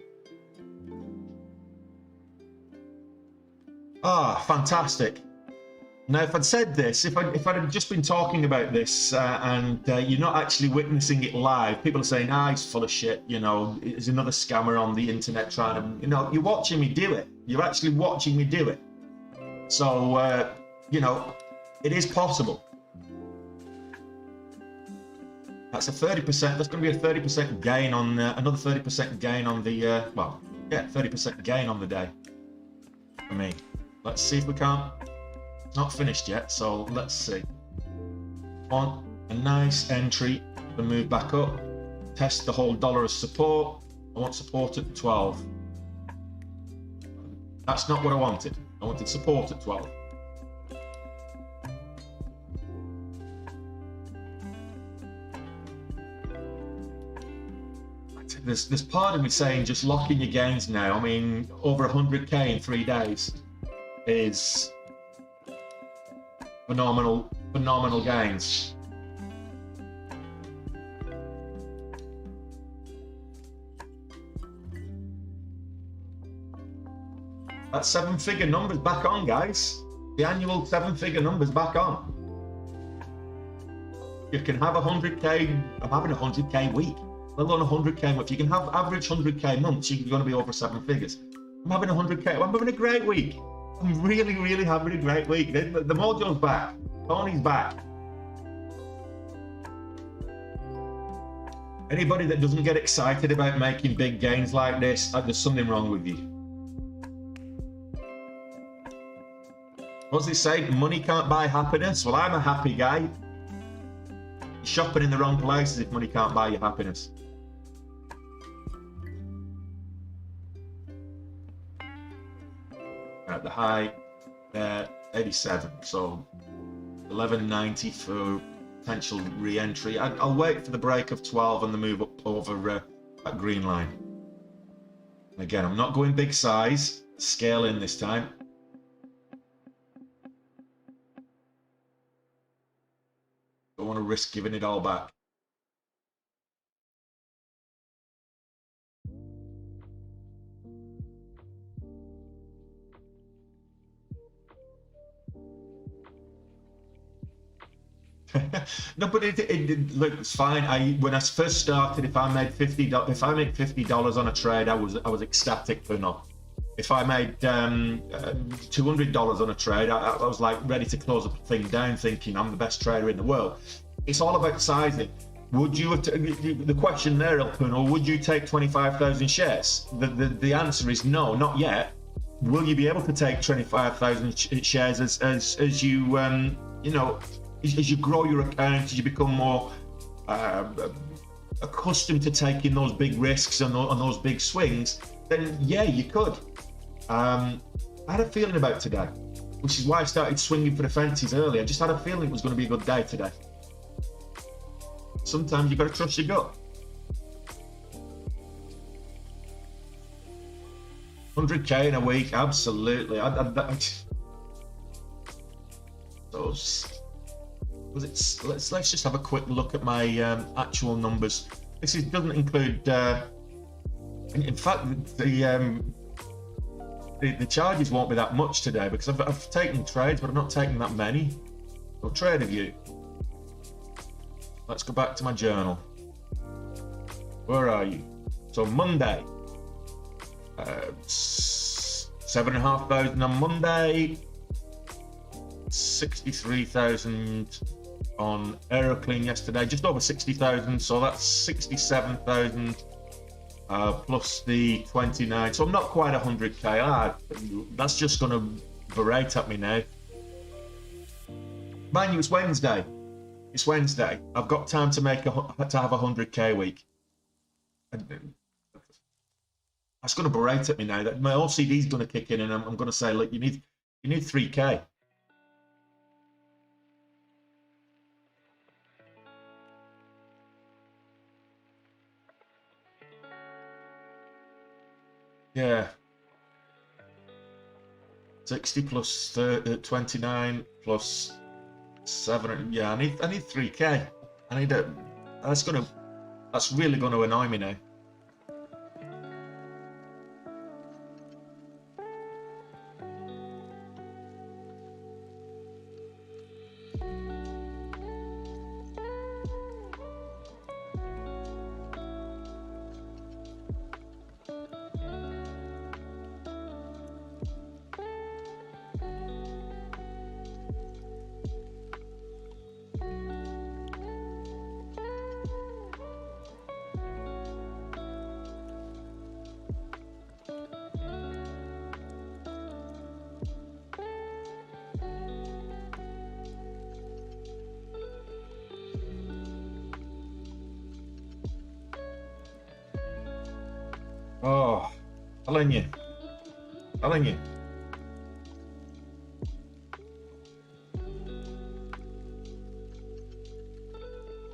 Ah, fantastic. Now, if I'd said this, if I'd have just been talking about this and you're not actually witnessing it live, people are saying, he's full of shit, you know, there's another scammer on the internet trying to, you know, you're watching me do it. You're actually watching me do it. So, you know, it is possible. That's a 30%, that's going to be a 30% gain on, another 30% gain on the, well, yeah, 30% gain on the day for me. Let's see if we can't. Not finished yet, so let's see. Want a nice entry to move back up. Test the whole dollar as support. I want support at 12. That's not what I wanted. I wanted support at 12. There's part of me saying just lock in your gains now. I mean, over 100k in 3 days is phenomenal gains. That 7-figure numbers back on, guys. The annual 7-figure numbers back on. You can have 100k. I'm having a 100k week. Let alone a 100k month. You can have average 100k months. You're going to be over 7 figures. I'm having a 100k. I'm having a great week. I'm really having a great week. The mojo's back. Tony's back. Anybody that doesn't get excited about making big gains like this, there's something wrong with you. What's it say? Money can't buy happiness? Well, I'm a happy guy. You're shopping in the wrong places if money can't buy you happiness. At the high, 87. So 1190 for potential re-entry. I'll wait for the break of 12 and the move up over that green line. Again, I'm not going big size. Scale in this time. Don't want to risk giving it all back. No, but it look, it's fine. When I first started, if I made $50 on a trade, I was ecstatic for enough. If I made $200 on a trade, I was like ready to close the thing down, thinking I'm the best trader in the world. It's all about sizing. Would you? The question there, El Puno, would you take 25,000 shares? The answer is no, not yet. Will you be able to take 25,000 shares as you you know? As you grow your account, as you become more accustomed to taking those big risks and those big swings, then yeah, you could. I had a feeling about today, which is why I started swinging for the fences early. I just had a feeling it was going to be a good day today. Sometimes you've got to trust your gut. 100k in a week, absolutely. Let's just have a quick look at my actual numbers. This doesn't include. In fact, the charges won't be that much today because I've taken trades, but I've not taken that many. So trade of you. Let's go back to my journal. Where are you? So Monday, 7,500 on Monday. 63,000 on AERC yesterday, just over 60,000, so that's 67,000 plus the 29, so I'm not quite 100k. That's just going to berate at me now. Mind you, it's Wednesday. It's Wednesday. I've got time to have a 100k week. That's going to berate at me now. That my OCD is going to kick in, and I'm going to say, look, you need 3k. Yeah. 60 plus 29 plus 7. Yeah, I need 3k. I need a. That's really going to annoy me now. Oh, telling you.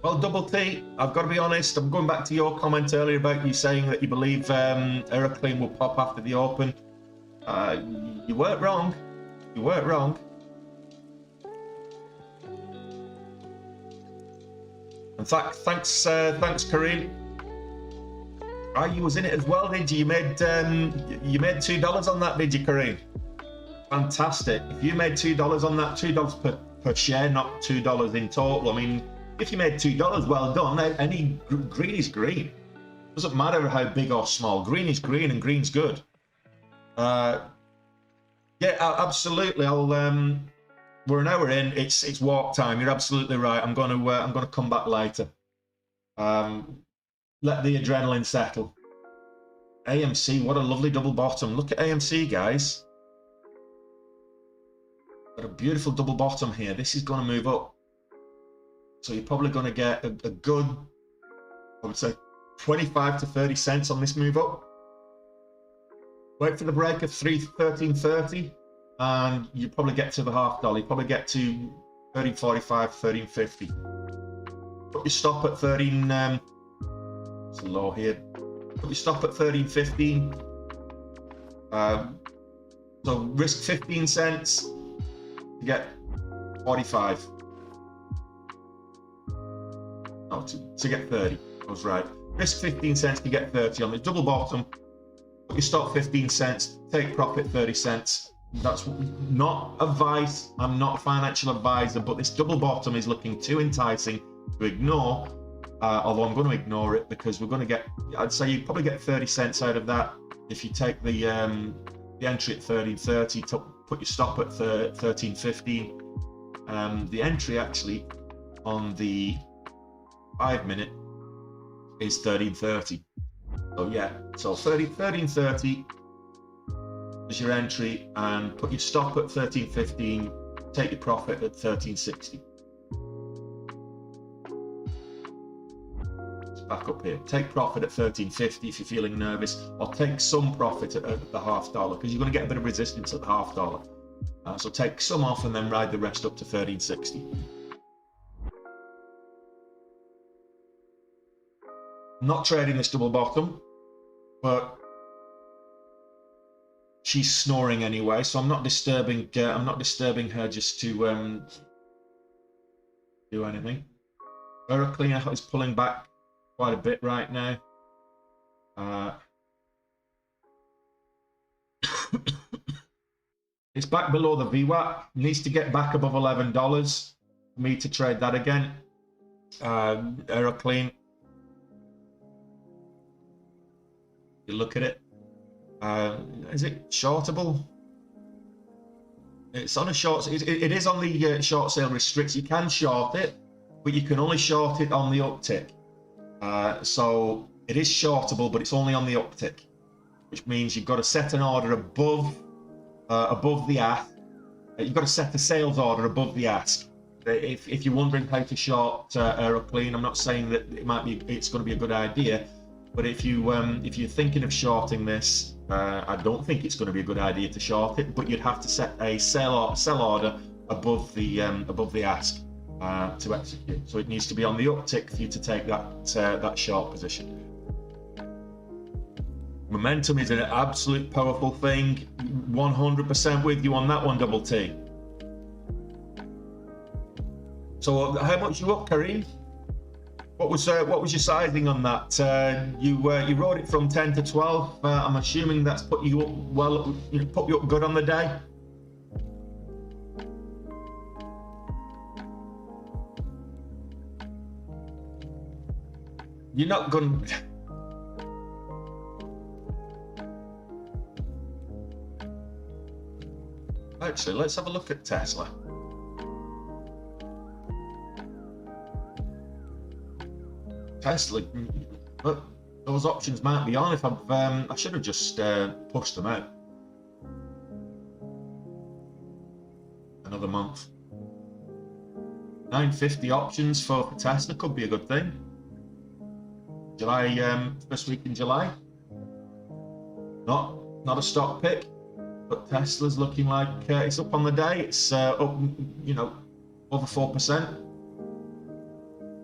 Well, Double T, I've got to be honest. I'm going back to your comment earlier about you saying that you believe AERC will pop after the Open. You weren't wrong. You weren't wrong. In fact, thanks, Kareem. You was in it as well, did you? You made $2 on that, did you, Kareem? Fantastic. If you made $2 on that, $2 per share, not $2 in total. I mean, if you made $2, well done. Any green is green. Doesn't matter how big or small. Green is green, and green's good. Yeah, absolutely. We're an hour in. It's walk time. You're absolutely right. I'm gonna come back later. Let the adrenaline settle. AMC, what a lovely double bottom. Look at AMC, guys. Got a beautiful double bottom here. This is going to move up. So you're probably going to get a good, I would say, 25 to 30 cents on this move up. Wait for the break of 13.30, and you probably get to the $half. You probably get to 13.45, 13.50. Put your stop at 13. It's a low here. Put your stop at 13.15. So risk 15 cents to get 45. No, to get 30. I was right. Risk 15 cents to get 30 on the double bottom. Put your stop 15 cents. Take profit 30 cents. That's not advice. I'm not a financial advisor, but this double bottom is looking too enticing to ignore. Although I'm going to ignore it because we're going to get, I'd say you probably get 30 cents out of that if you take the entry at 13.30 to put your stop at 13.15. The entry actually on the 5 minute is 13.30. So yeah, so 13.30 is your entry, and put your stop at 13.15. Take your profit at 13.60. Back up here. Take profit at 13.50 if you're feeling nervous, or take some profit at the $half, because you're going to get a bit of resistance at the $half. So take some off and then ride the rest up to 13.60. I'm not trading this double bottom, but she's snoring anyway, so I'm not disturbing. I'm not disturbing her just to do anything. AERC is pulling back quite a bit right now. It's back below the VWAP. Needs to get back above $11 for me to trade that again. AERC. You look at it. Is it shortable? It's on a short. It is on the short sale restricts. You can short it, but you can only short it on the uptick. So it is shortable, but it's only on the uptick, which means you've got to set an order above the ask. You've got to set a sales order above the ask. If you're wondering how to short AeroClean, I'm not saying that it's going to be a good idea, but if you're thinking of shorting this, I don't think it's going to be a good idea to short it. But you'd have to set a sell order above the ask to execute. So it needs to be on the uptick for you to take that short position. Momentum is an absolute powerful thing. 100% with you on that one, Double T. So how much you up, Kareem? What was your sizing on that? You rode it from 10 to 12. I'm assuming that's put you up well. Put you up good on the day. You're not going. Actually, let's have a look at Tesla. Tesla, but those options might be on. If I should have just pushed them out. Another month. 950 options for Tesla could be a good thing. July, first week in July. Not a stock pick, but Tesla's looking like it's up on the day. It's up, over 4%.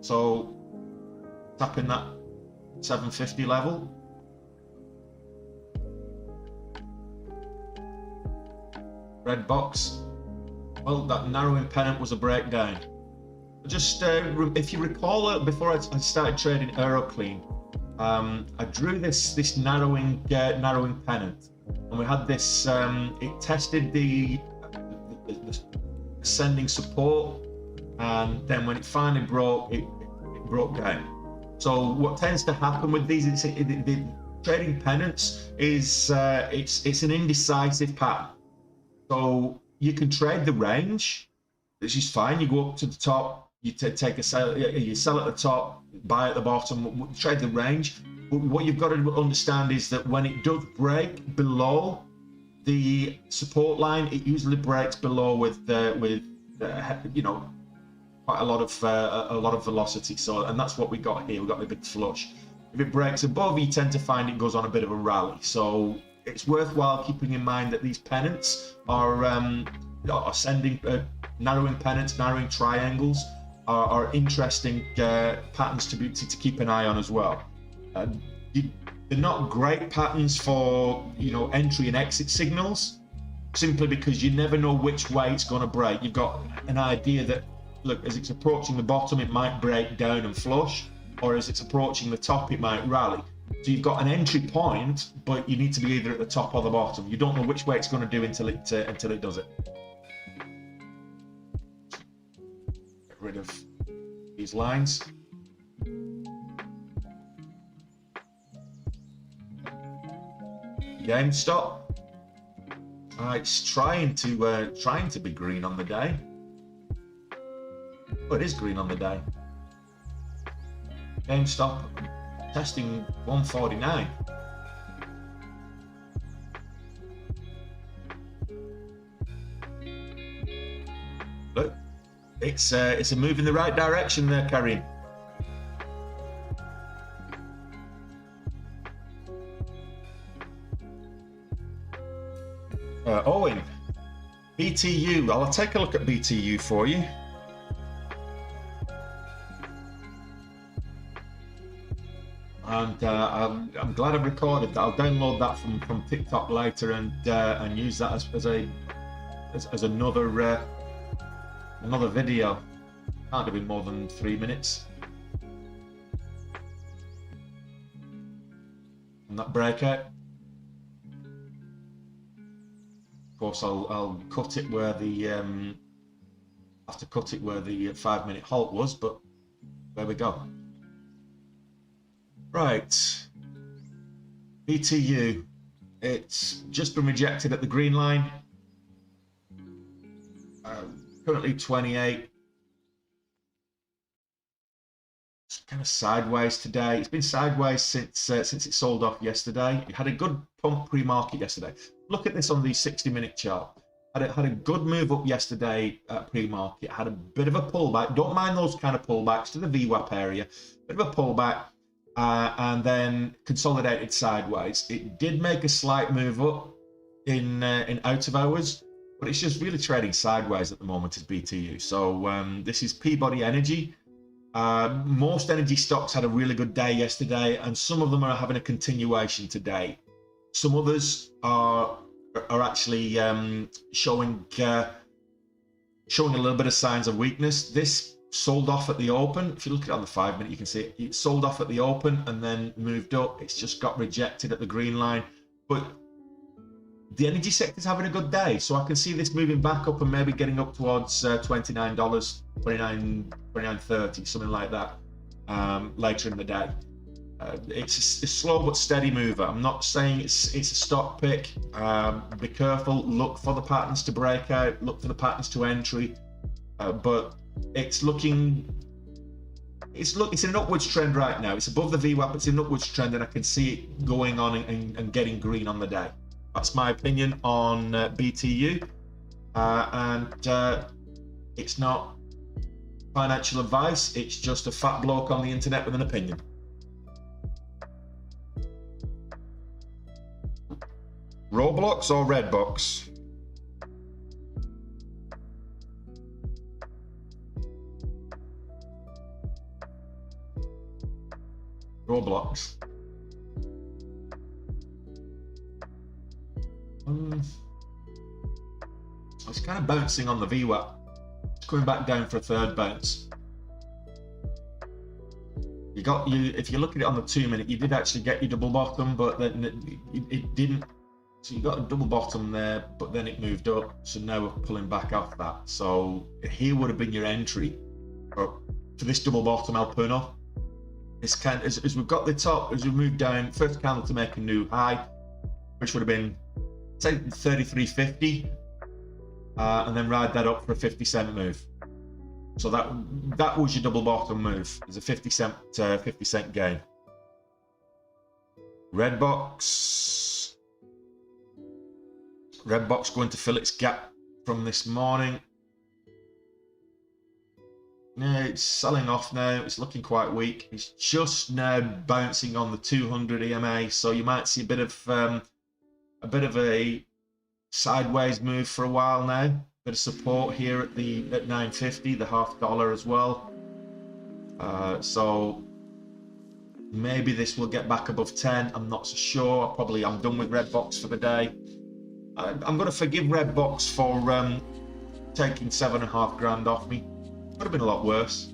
So tapping that 750 level. Red box. Well, that narrowing pennant was a breakdown. Just if you recall, before I started trading AeroClean, I drew this narrowing pennant, and we had this. It tested the ascending support, and then when it finally broke, it broke down. So what tends to happen with these, the trading pennants is it's an indecisive pattern. So you can trade the range, which is fine. You go up to the top, you take a sell, you sell at the top, buy at the bottom, trade the range. But what you've got to understand is that when it does break below the support line, it usually breaks below with quite a lot of velocity. So, and that's what we got here. We got the big flush. If it breaks above, you tend to find it goes on a bit of a rally. So it's worthwhile keeping in mind that these pennants are ascending, narrowing pennants, narrowing triangles are interesting patterns to keep an eye on as well. They're not great patterns for entry and exit signals, simply because you never know which way it's going to break. You've got an idea that, look, as it's approaching the bottom, it might break down and flush, or as it's approaching the top, it might rally. So you've got an entry point, but you need to be either at the top or the bottom. You don't know which way it's going to do until it does it. Get rid of these lines. GameStop. It's trying to be green on the day. Oh, it is green on the day. GameStop testing 149. Look, it's a move in the right direction there, Karim. Owen, BTU. I'll take a look at BTU for you. And I'm glad I've recorded that. I'll download that from TikTok later and use that as another video. Can't have been more than 3 minutes. And that breakout. Of course, I'll cut it where the have to cut it where the 5-minute halt was, but there we go. Right, BTU, it's just been rejected at the green line. Currently 28. It's kind of sideways today. It's been sideways since it sold off yesterday. It had a good pump pre-market yesterday. Look at this on the 60-minute chart. Had a good move up yesterday at pre-market. Had a bit of a pullback. Don't mind those kind of pullbacks to the VWAP area. Bit of a pullback, and then consolidated sideways. It did make a slight move up in out of hours, but it's just really trading sideways at the moment as BTU. So this is Peabody Energy. Most energy stocks had a really good day yesterday, and some of them are having a continuation today. Some others are actually showing a little bit of signs of weakness. This sold off at the open. If you look at it on the 5-minute, you can see it sold off at the open and then moved up. It's just got rejected at the green line, but the energy sector is having a good day, so I can see this moving back up and maybe getting up towards $29, $29.30, something like that, later in the day. It's a slow but steady mover. I'm not saying it's a stock pick. Be careful. Look for the patterns to break out. Look for the patterns to entry. But it's looking. It's an upwards trend right now. It's above the VWAP. It's an upwards trend, and I can see it going on and getting green on the day. That's my opinion on BTU, and it's not financial advice. It's just a fat bloke on the internet with an opinion. Roblox or Redbox? Roblox. It's kind of bouncing on the VWAP. It's coming back down for a third bounce. If you look at it on the 2-minute, you did actually get your double bottom, but then it didn't. So you got a double bottom there, but then it moved up. So now we're pulling back off that. So here would have been your entry for this double bottom Alpino. It's kind of, as we've got the top, as we move down, first candle to make a new high, which would have been, say, 33.50, and then ride that up for a 50-cent move. So that was your double bottom move. It's a 50-cent gain. Redbox going to fill its gap from this morning. Yeah, it's selling off now. It's looking quite weak. It's just now bouncing on the 200 EMA, so you might see a bit of a sideways move for a while now. Bit of support here at 9.50, the $0.50 as well. So maybe this will get back above 10. I'm not so sure. I'm done with Redbox for the day. I'm going to forgive Redbox for taking $7.5 grand off me. Could have been a lot worse.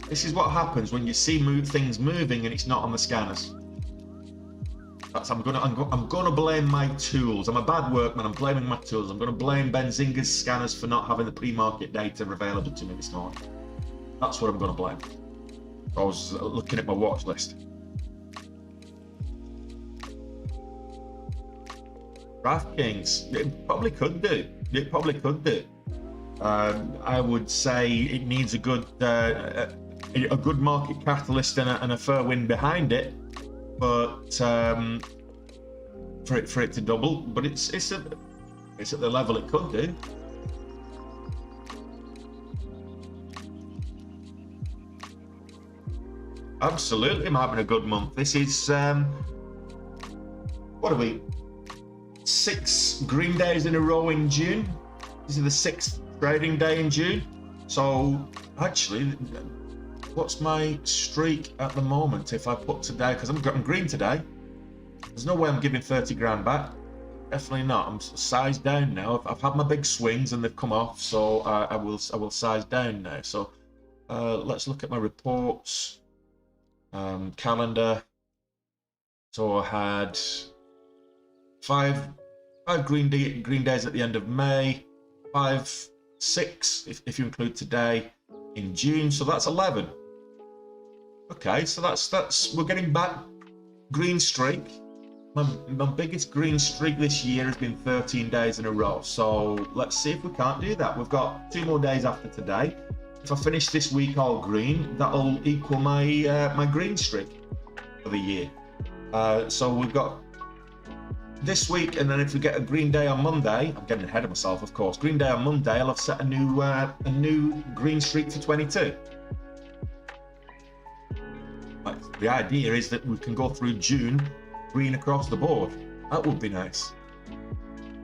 This is what happens when you see things moving and it's not on the scanners. I'm gonna blame my tools. I'm a bad workman. I'm blaming my tools. I'm gonna blame Benzinga's scanners for not having the pre-market data available to me this morning. That's what I'm gonna blame. I was looking at my watch list. DraftKings, it probably could do. I would say it needs a good market catalyst and a fair wind behind it, but for it to double. But it's at the level it could do. Absolutely, I'm having a good month. This is what are we? 6 green days in a row in June. This is the 6th trading day in June. So actually, what's my streak at the moment? If I put today, because I'm green today, there's no way I'm giving 30 grand back. Definitely not. I'm sized down now. I've had my big swings and they've come off, so I will size down now. So let's look at my reports, calendar. So I had five green days at the end of May, 6 if you include today in June, so that's 11. Okay, so that's we're getting back. Green streak. My biggest green streak this year has been 13 days in a row. So let's see if we can't do that. We've got 2 more days after today. If I finish this week all green, that'll equal my my green streak for the year. So we've got this week, and then if we get a green day on Monday, I'm getting ahead of myself, of course. Green day on Monday, I'll have set a new green streak to 22. But the idea is that we can go through June green across the board. That would be nice.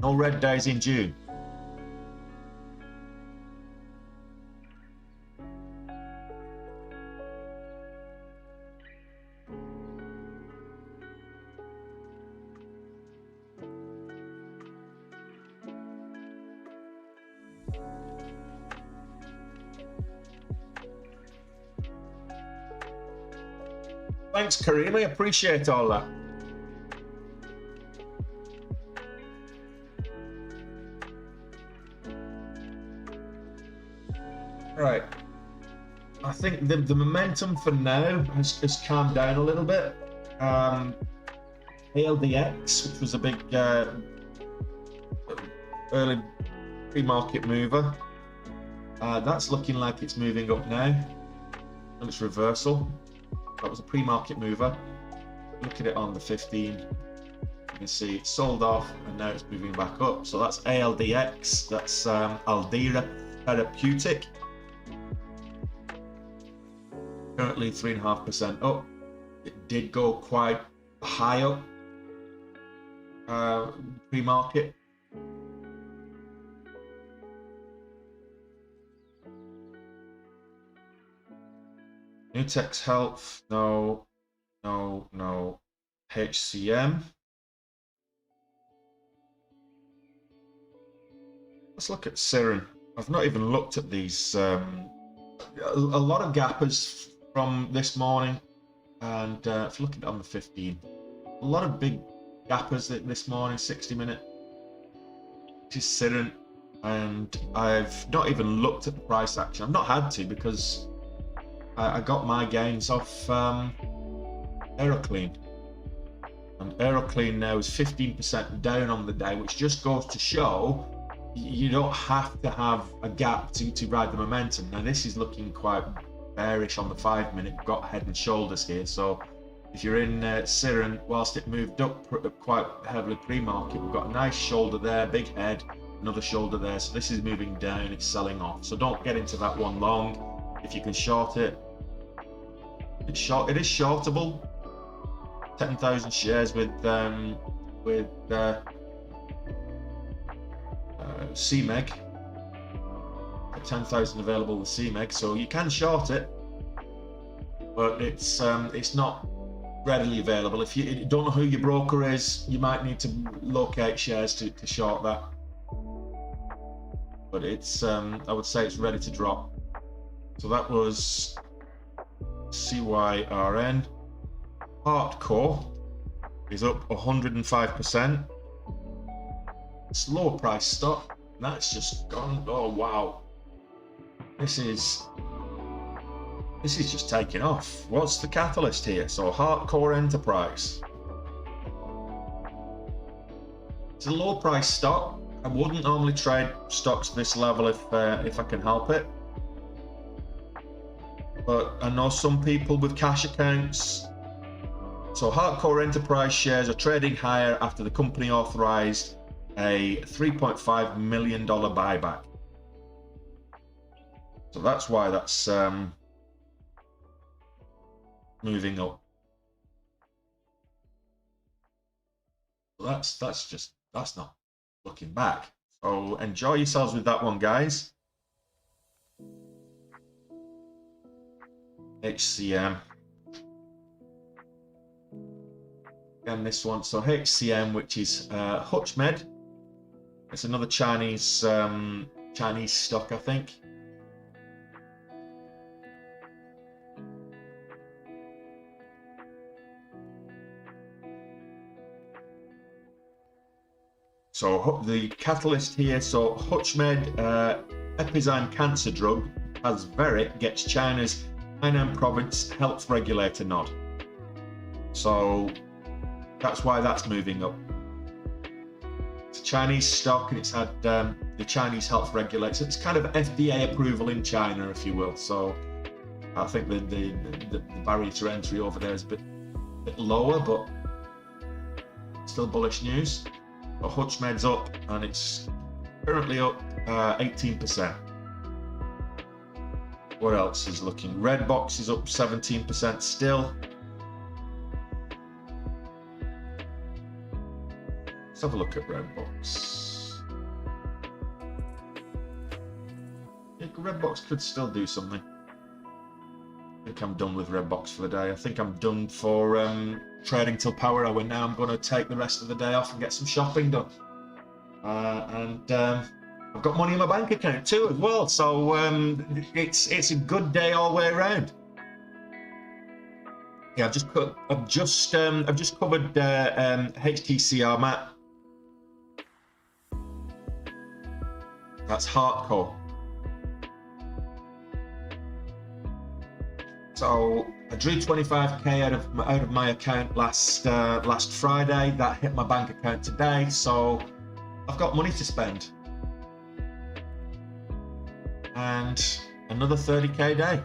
No red days in June. Thanks, Kareem. I appreciate all that. Right. I think the momentum for now has calmed down a little bit. ALDX, which was a big early pre-market mover, that's looking like it's moving up now. And it's reversal. That was a pre-market mover. Look at it on the 15. You can see it sold off and now it's moving back up. So that's ALDX. That's Aldera Therapeutic. Currently 3.5% up. It did go quite high up pre-market. Nutex Health, no. HCM. Let's look at Siren. I've not even looked at these. A lot of gappers from this morning, and if you look at it on the 15, a lot of big gappers this morning, 60-minute. This is Siren, and I've not even looked at the price action. I've not had to because I got my gains off AeroClean, and AeroClean now is 15% down on the day, which just goes to show you don't have to have a gap to ride the momentum. Now this is looking quite bearish on the 5-minute. We've got head and shoulders here, so if you're in Siren, whilst it moved up quite heavily pre-market, we've got a nice shoulder there, big head, another shoulder there, so this is moving down, it's selling off. So don't get into that one long. If you can short it, it is shortable. 10,000 shares with CMEG. 10,000 available with CMEG, so you can short it, but it's not readily available. If you don't know who your broker is, you might need to locate shares to short that. But it's I would say it's ready to drop. So that was CYRN. Hardcore is up 105%. It's lower price stock. That's just gone. Oh wow. This is just taking off. What's the catalyst here? So Hardcore Enterprise. It's a low price stock. I wouldn't normally trade stocks this level if I can help it. But I know some people with cash accounts. So Hardcore Enterprise shares are trading higher after the company authorized a $3.5 million buyback. So that's why that's moving up. That's not looking back. So enjoy yourselves with that one, guys. HCM. Again, this one. So HCM, which is HUTCHMED. It's another Chinese stock, I think. So the catalyst here, so HUTCHMED, Epizyme cancer drug, as Verit gets China's Hainan province health regulator nod. So that's why that's moving up. It's a Chinese stock and it's had the Chinese health regulator. It's kind of FDA approval in China, if you will. So I think the barrier to entry over there is a bit lower, but still bullish news. But HUTCHMED's up and it's currently up 18%. What else is looking? Redbox is up 17% still. Let's have a look at Redbox. Yeah, Redbox could still do something. I think I'm done with Redbox for the day. I think I'm done for trading till power hour now. I'm going to take the rest of the day off and get some shopping done. I've got money in my bank account too as well, so it's a good day all the way around. Yeah, I've just covered HTCR Matt. That's hardcore. So I drew 25k out of my account last Friday. That hit my bank account today, so I've got money to spend. And another 30k day.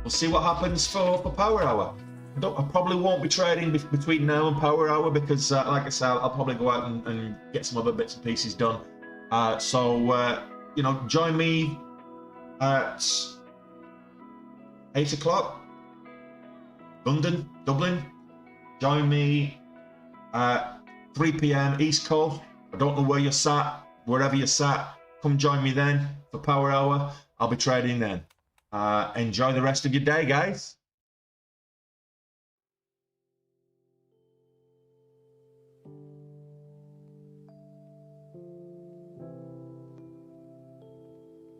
We'll see what happens for power hour. I probably won't be trading between now and power hour because, like I said, I'll probably go out and get some other bits and pieces done. You know, join me at 8 o'clock, London, Dublin. Join me at 3 p.m. East Coast. I don't know where you're sat, wherever you're sat. Come join me then for power hour. I'll be trading then. Enjoy the rest of your day, guys.